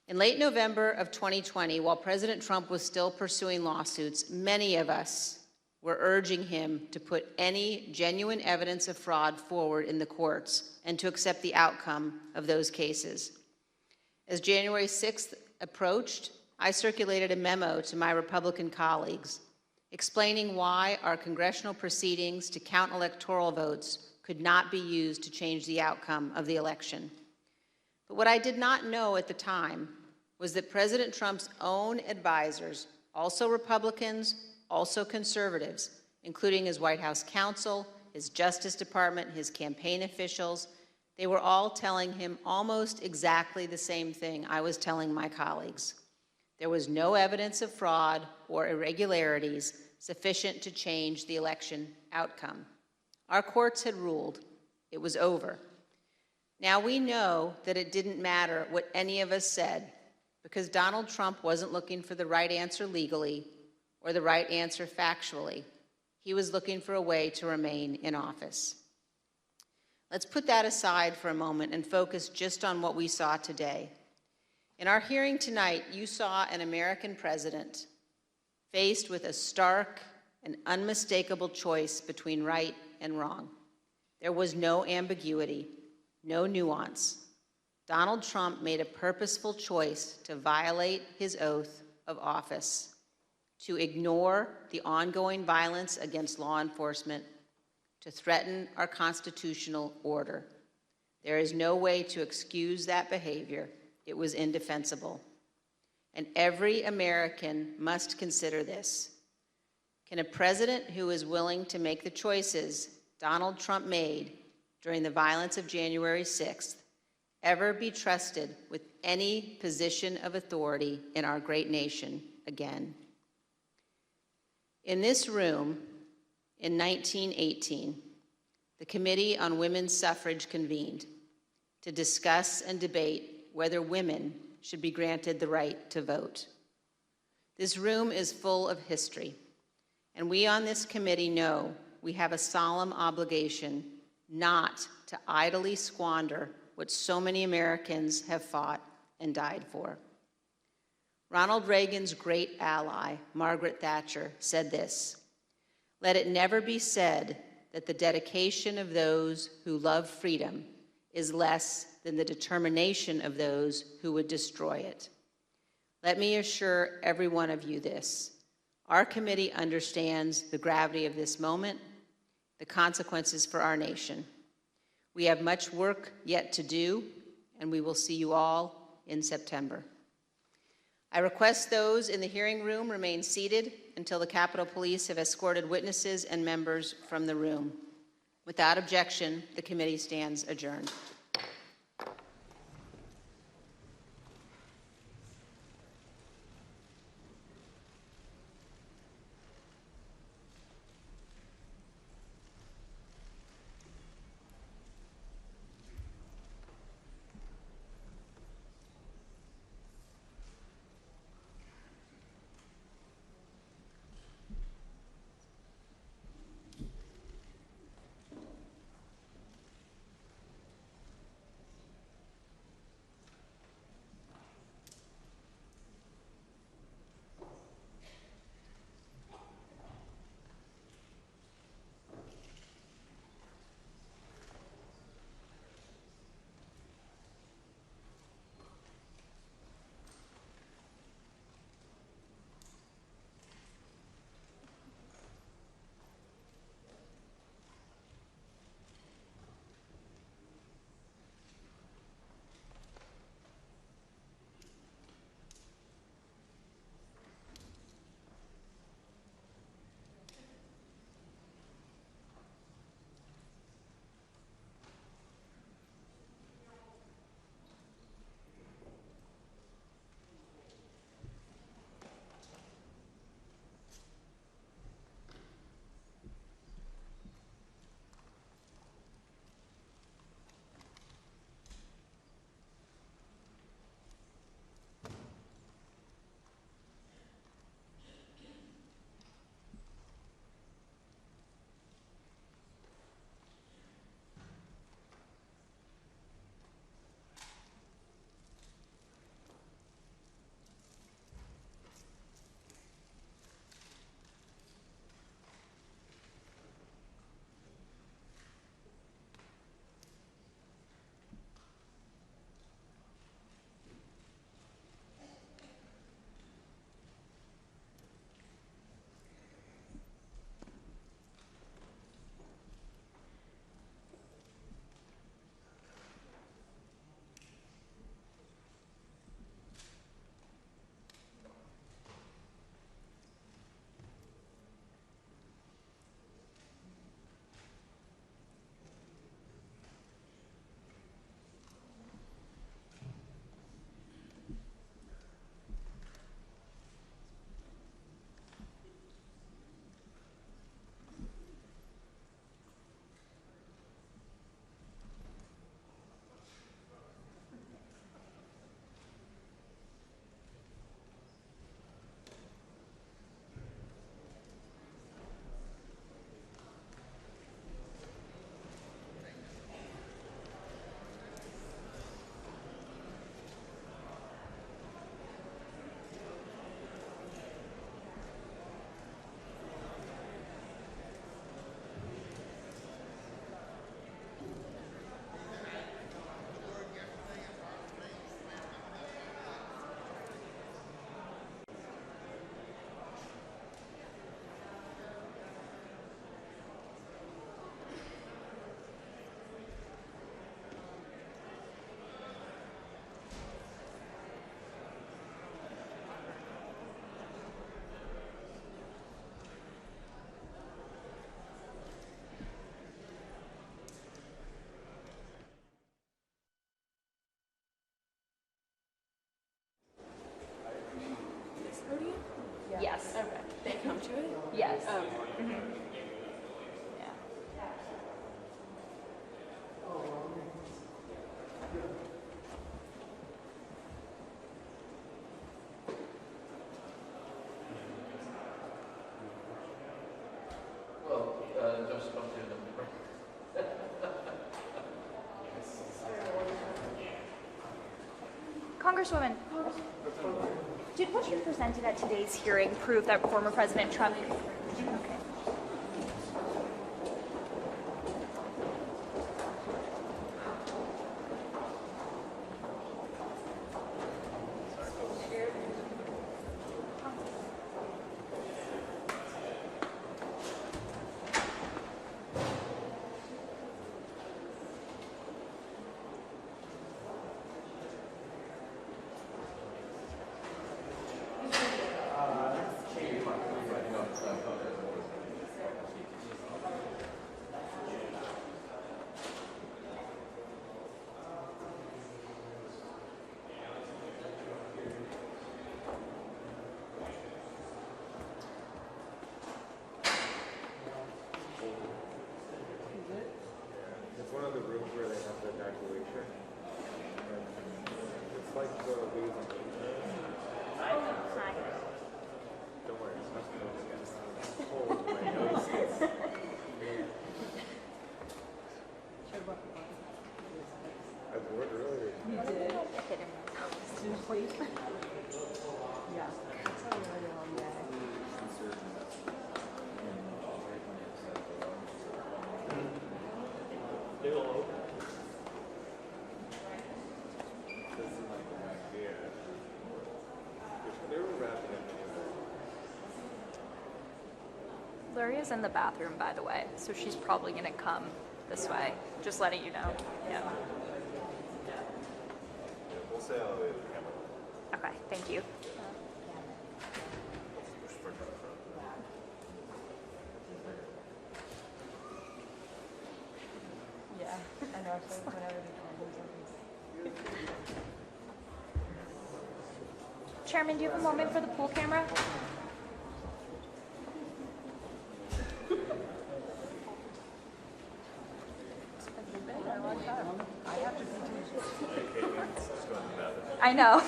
In late November of 2020, while President Trump was still pursuing lawsuits, many of us were urging him to put any genuine evidence of fraud forward in the courts and to accept the outcome of those cases. As January 6th approached, I circulated a memo to my Republican colleagues explaining why our congressional proceedings to count electoral votes could not be used to change the outcome of the election. But what I did not know at the time was that President Trump's own advisors, also Republicans, also conservatives, including his White House counsel, his Justice Department, his campaign officials, they were all telling him almost exactly the same thing I was telling my colleagues. There was no evidence of fraud or irregularities sufficient to change the election outcome. Our courts had ruled. It was over. Now we know that it didn't matter what any of us said, because Donald Trump wasn't looking for the right answer legally or the right answer factually. He was looking for a way to remain in office. Let's put that aside for a moment and focus just on what we saw today. In our hearing tonight, you saw an American president faced with a stark and unmistakable choice between right and wrong. There was no ambiguity, no nuance. Donald Trump made a purposeful choice to violate his oath of office, to ignore the ongoing violence against law enforcement, to threaten our constitutional order. There is no way to excuse that behavior. It was indefensible. And every American must consider this. Can a president who is willing to make the choices Donald Trump made during the violence of January 6th ever be trusted with any position of authority in our great nation again? In this room, in 1918, the Committee on Women's Suffrage convened. to discuss and debate whether women should be granted the right to vote. This room is full of history, and we on this committee know we have a solemn obligation not to idly squander what so many Americans have fought and died for. Ronald Reagan's great ally, Margaret Thatcher, said this: "Let it never be said that the dedication of those who love freedom is less than the determination of those who would destroy it." Let me assure every one of you this: our committee understands the gravity of this moment, the consequences for our nation. We have much work yet to do, and we will see you all in September. I request those in the hearing room remain seated until the Capitol Police have escorted witnesses and members from the room. Without objection, the committee stands adjourned. Yes. Okay. They come to it? Yes. Okay. Mm-hmm. Yeah. Congresswoman, did what you presented at today's hearing prove that former President Trump... Okay. It's one of the rooms where they have the graduation. It's like the leaves on the Don't worry, it's not going to get cold in my nose. I wore it earlier. You did? Did you sleep? Yeah. They will open. This is like an idea. They were wrapping it. Gloria's in the bathroom, by the way, so she's probably going to come this way. Just letting you know. Yeah. We'll say hello to the camera. Okay, thank you. Yeah, I know. So whenever they Chairman, do you have a moment for the pool camera? I know.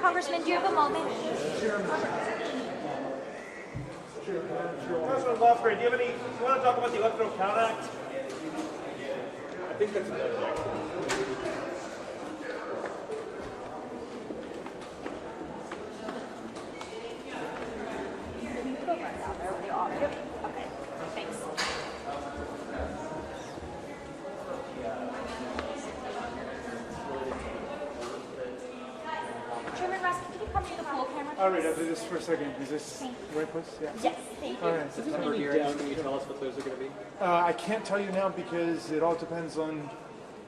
Congressman, do you have a moment? Councilman Lofgren, do you want to talk about the Electoral Count Act? I think that's another thing. Okay, thanks. Chairman Rusk, can you come to the pool camera? All right, I'll do this for a second. Is this the right place? Yeah. Yes, thank you. All right. September hearings, can you tell us what those are going to be? I can't tell you now because it all depends on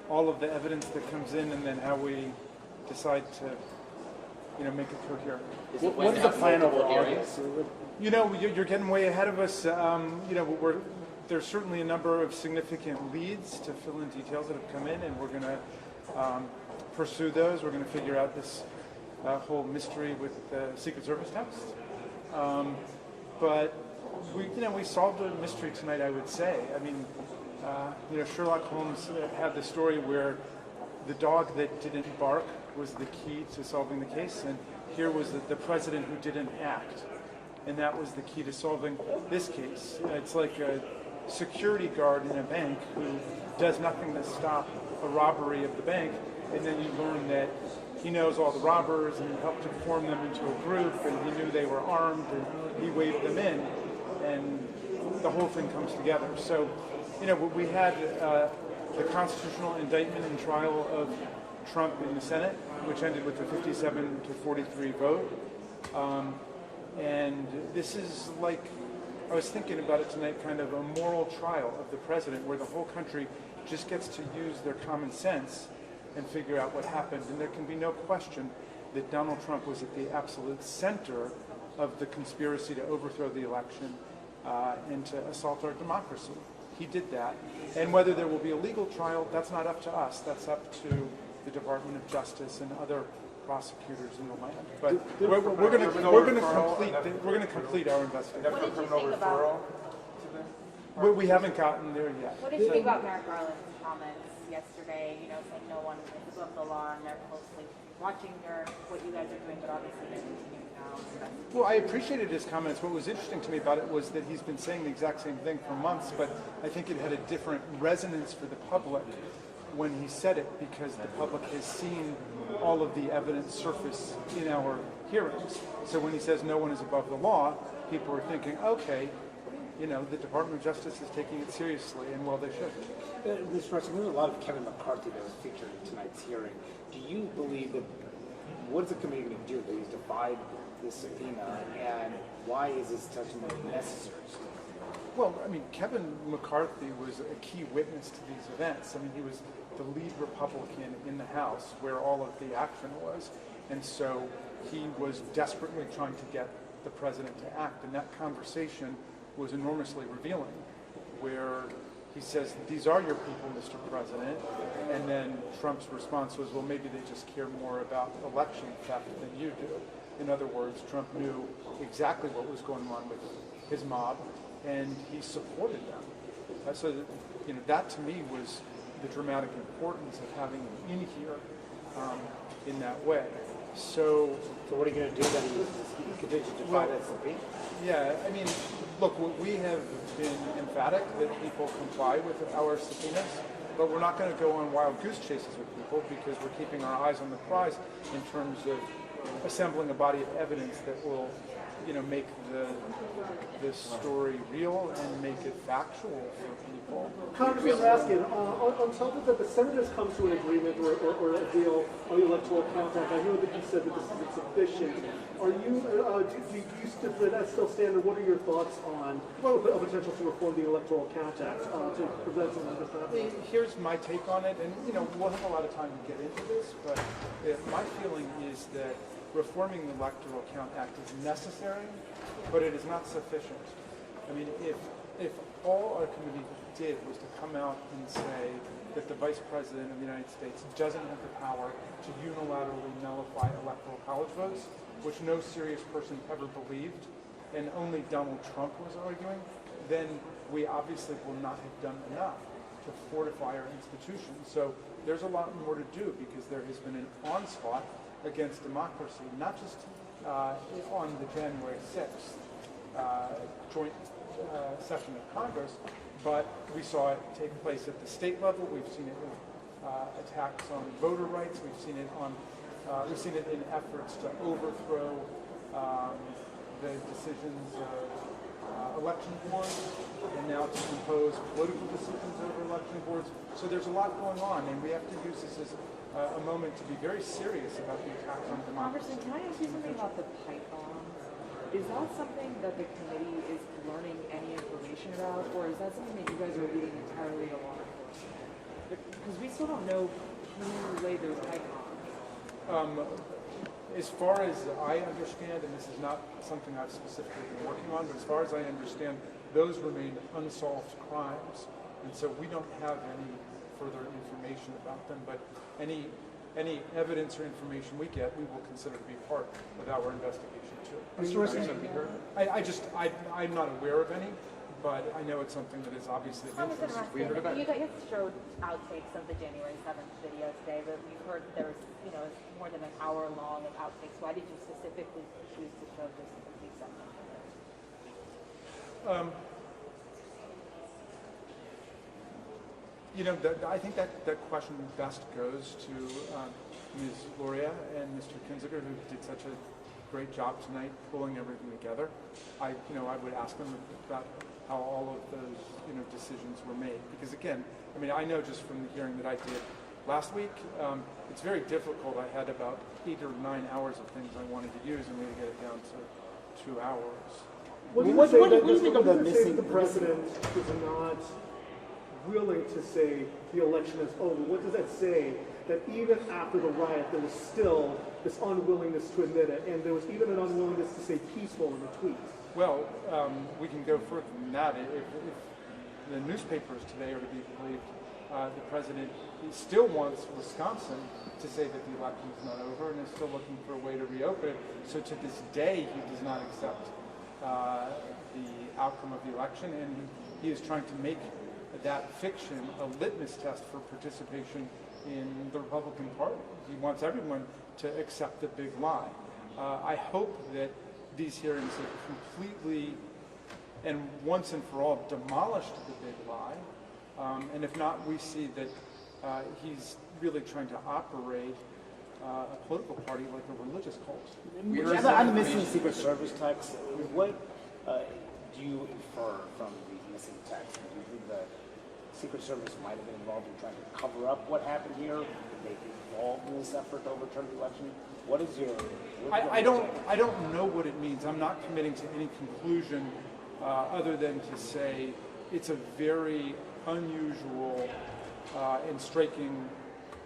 all of the evidence that comes in and then how we decide to, make it coherent. What's the plan overall? You're getting way ahead of us. There's certainly a number of significant leads to fill in details that have come in, and we're going to pursue those. We're going to figure out this whole mystery with the Secret Service test. But we solved a mystery tonight, I would say. I mean, Sherlock Holmes had the story where the dog that didn't bark was the key to solving the case, and here was the president who didn't act, and that was the key to solving this case. It's like a security guard in a bank who does nothing to stop a robbery of the bank, and then you learn that he knows all the robbers and helped to form them into a group, and he knew they were armed, and he waved them in, and the whole thing comes together. So, we had the constitutional indictment and trial of Trump in the Senate, which ended with a 57-43 vote. And this is like, I was thinking about it tonight, kind of a moral trial of the president, where the whole country just gets to use their common sense and figure out what happened. And there can be no question that Donald Trump was at the absolute center of the conspiracy to overthrow the election, and to assault our democracy. He did that. And whether there will be a legal trial, that's not up to us. That's up to the Department of Justice and other prosecutors in the land. But we're going to complete our investigation. What did you think about? We haven't gotten there yet. What did you think about Merrick Garland's comments yesterday? You know, saying no one is above the law and they're closely watching what you guys are doing, but obviously they're continuing now. Well, I appreciated his comments. What was interesting to me about it was that he's been saying the exact same thing for months, but I think it had a different resonance for the public when he said it, because the public has seen all of the evidence surface in our hearings. So when he says no one is above the law, people are thinking, okay, you know, the Department of Justice is taking it seriously, and well, they should. Mr. President, there was a lot of Kevin McCarthy that was featured in tonight's hearing. Do you believe that, what is the committee going to do? That he's defied this subpoena, and why is his testimony necessary? Well, I mean, Kevin McCarthy was a key witness to these events. I mean, he was the lead Republican in the House where all of the action was, and so he was desperately trying to get the president to act, and that conversation was enormously revealing, where he says, these are your people, Mr. President, and then Trump's response was, well, maybe they just care more about election theft than you do. In other words, Trump knew exactly what was going on with his mob, and he supported them. So, you know, that to me was the dramatic importance of having him in here in that way. So what are you going to do then? You continue to defy that subpoena? Yeah, I mean, look, we have been emphatic that people comply with our subpoenas, but we're not going to go on wild goose chases with people because we're keeping our eyes on the prize in terms of assembling a body of evidence that will, you know, make this story real and make it factual for people. Congressman Raskin, on top of that, the Senate has come to an agreement or a deal on the Electoral Count Act. I know that you said that this is insufficient. Are you, does that still stand, or what are your thoughts on a potential to reform the Electoral Count Act to prevent something like this happening? Here's my take on it, and you know, we'll have a lot of time to get into this, but my feeling is that reforming the Electoral Count Act is necessary, but it is not sufficient. I mean, if all our committee did was to come out and say that the Vice President of the United States doesn't have the power to unilaterally nullify electoral college votes, which no serious person ever believed, and only Donald Trump was arguing, then we obviously will not have done enough to fortify our institutions. So there's a lot more to do because there has been an onslaught against democracy, not just on the January 6th joint session of Congress, but we saw it take place at the state level. We've seen it in attacks on voter rights. We've seen it in efforts to overthrow the decisions of election boards, and now to impose political decisions over election boards. So there's a lot going on, and we have to use this as a moment to be very serious about the attacks on democracy. Congressman, can I ask you something about the pipe bombs? Is that something that the committee is learning any information about, or is that something that you guys are leaving entirely to law enforcement? Because we still don't know who laid those pipe bombs. As far as I understand, and this is not something I've specifically been working on, but as far as I understand, those remain unsolved crimes, and so we don't have any further information about them, but any evidence or information we get, we will consider to be part of our investigation too. I'm not aware of any, but I know it's something that is obviously of interest. You guys showed outtakes of the January 7th video today, but we've heard that there was, you know, it's more than an hour long of outtakes. Why did you specifically choose to show this complete segment? You know, I think that question best goes to Ms. Loria and Mr. Kinzinger, who did such a great job tonight pulling everything together. I would ask them about how all of those, you know, decisions were made. Because again, I mean, I know just from the hearing that I did last week, it's very difficult. I had about 8 or 9 hours of things I wanted to use, and we had to get it down to 2 hours. What do you think of the missing? The president is not willing to say the election is over. What does that say? That even after the riot, there was still this unwillingness to admit it, and there was even an unwillingness to say peaceful in the tweets. Well, we can go further than that. If the newspapers today are to be believed, the president still wants Wisconsin to say that the election is not over and is still looking for a way to reopen it. So to this day, he does not accept the outcome of the election, and he is trying to make that fiction a litmus test for participation in the Republican Party. He wants everyone to accept the big lie. I hope that these hearings have completely and once and for all demolished the big lie. And if not, we see that he's really trying to operate a political party like a religious cult. On the missing Secret Service text, what do you infer from these missing texts? Do you think the Secret Service might have been involved in trying to cover up what happened here? Did they get involved in this effort to overturn the election? What is your... I don't know what it means. I'm not committing to any conclusion other than to say it's a very unusual and striking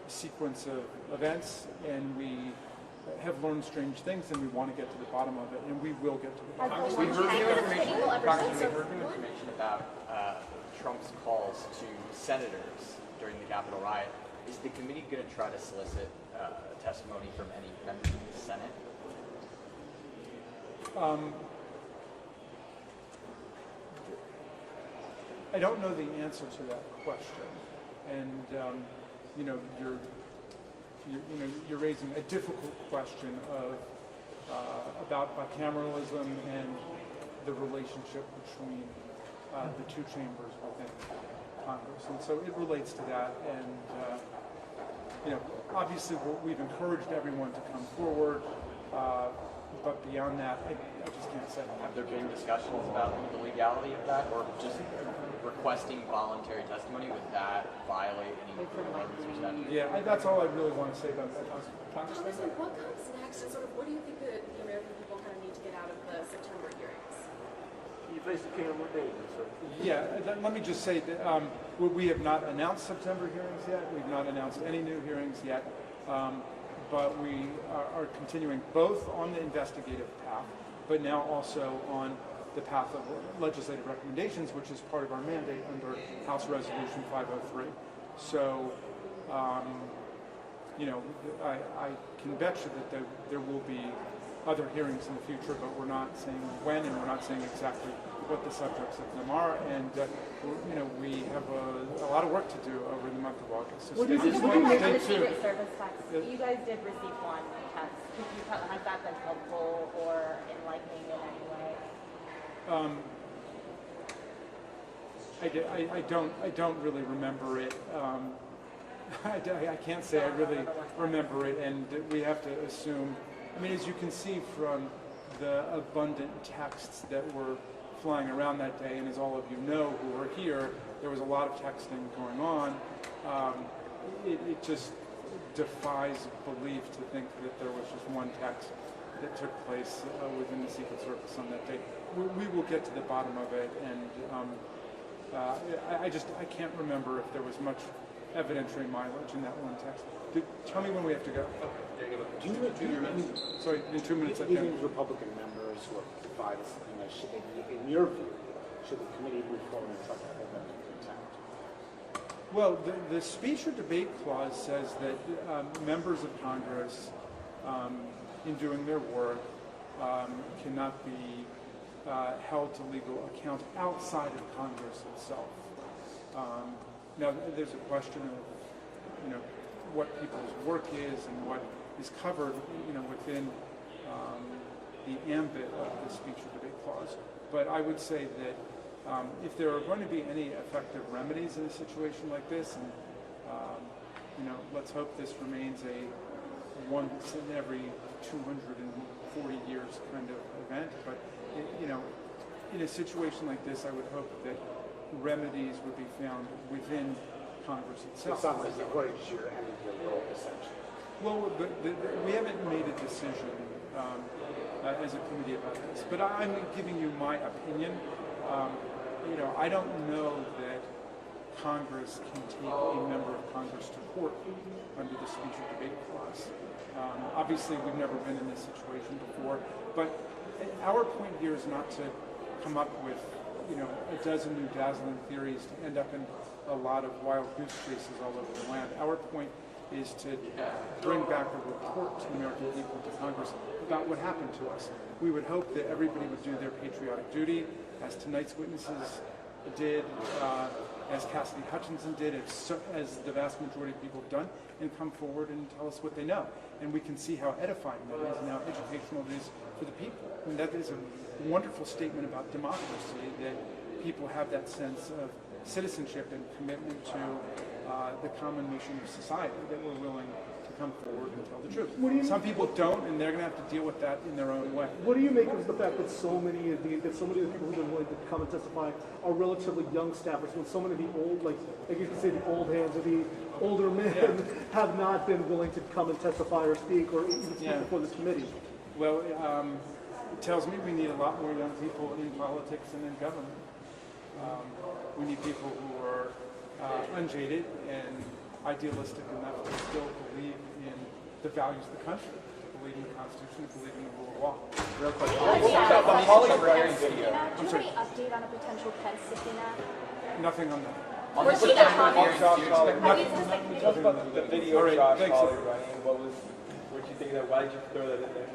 sequence of events, and we have learned strange things, and we want to get to the bottom of it, and we will get to the bottom of it. We've heard new information about Trump's calls to senators during the Capitol riot. Is the committee going to try to solicit testimony from any members of the Senate? I don't know the answer to that question, and you're raising a difficult question of about bicameralism and the relationship between the two chambers within Congress, and so it relates to that. And obviously we've encouraged everyone to come forward, but beyond that, I just can't say. Have there been discussions about the legality of that, or just requesting voluntary testimony? Would that violate any ordinance or statute? Yeah, that's all I really want to say about that. Congressman, what comes next, and sort of what do you think the American people kind of need to get out of the September hearings? You face the king of danger, sir. Yeah, let me just say that we have not announced September hearings yet. We've not announced any new hearings yet. But we are continuing both on the investigative path, but now also on the path of legislative recommendations, which is part of our mandate under House Resolution 503. So, I can bet you that there will be other hearings in the future, but we're not saying when, and we're not saying exactly what the subjects of them are. And we have a lot of work to do over the month of August. So What do you think stay the tuned. Secret Service text? You guys did receive one text. Has that been helpful or enlightening in any way? I don't really remember it. I can't say I really remember it, and we have to assume. I mean, as you can see from the abundant texts that were flying around that day, and as all of you know who were here, there was a lot of texting going on. It just defies belief to think that there was just one text that took place within the Secret Service on that day. We will get to the bottom of it, and I can't remember if there was much evidentiary mileage in that one text. Tell me when we have to go. Sorry, in 2 minutes. Do you think Republican members who are divided, in your view, should the committee move forward and try to hold them in contempt? Well, the speech or debate clause says that members of Congress, in doing their work, cannot be held to legal account outside of Congress itself. Now, there's a question of, what people's work is and what is covered, within the ambit of the speech or debate clause. But I would say that if there are going to be any effective remedies in a situation like this, and let's hope this remains a once in every 240 years kind of event. But in a situation like this, I would hope that remedies would be found within Congress itself. It sounds like the court is your end of your role, essentially. Well, we haven't made a decision as a committee about this, but I'm giving you my opinion. I don't know that Congress can take a member of Congress to court under the speech or debate clause. Obviously, we've never been in this situation before, but our point here is not to come up with, a dozen new dazzling theories to end up in a lot of wild goose chases all over the land. Our point is to bring back a report to the American people, to Congress, about what happened to us. We would hope that everybody would do their patriotic duty, as tonight's witnesses did, as Cassidy Hutchinson did, as the vast majority of people have done, and come forward and tell us what they know. And we can see how edifying that is and how educational it is for the people. And that is a wonderful statement about democracy, that people have that sense of citizenship and commitment to the common mission of society, that we're willing to come forward and tell the truth. Some people don't, and they're going to have to deal with that in their own way. What do you make of the fact that so many of the people who've been willing to come and testify are relatively young staffers, when so many of the old, like you can say the old hands or the older men have not been willing to come and testify or speak or even speak before this committee? Well, it tells me we need a lot more young people in politics and in government. We need people who are unjaded and idealistic enough to still believe in the values of the country, to believe in the Constitution, to believe in the rule of law. Real quick. Do you have any update on a potential Pence subpoena? Nothing on that. Or see that comment? Talk about the video of Josh Hawley running. What you think of that? Why did you throw that in there?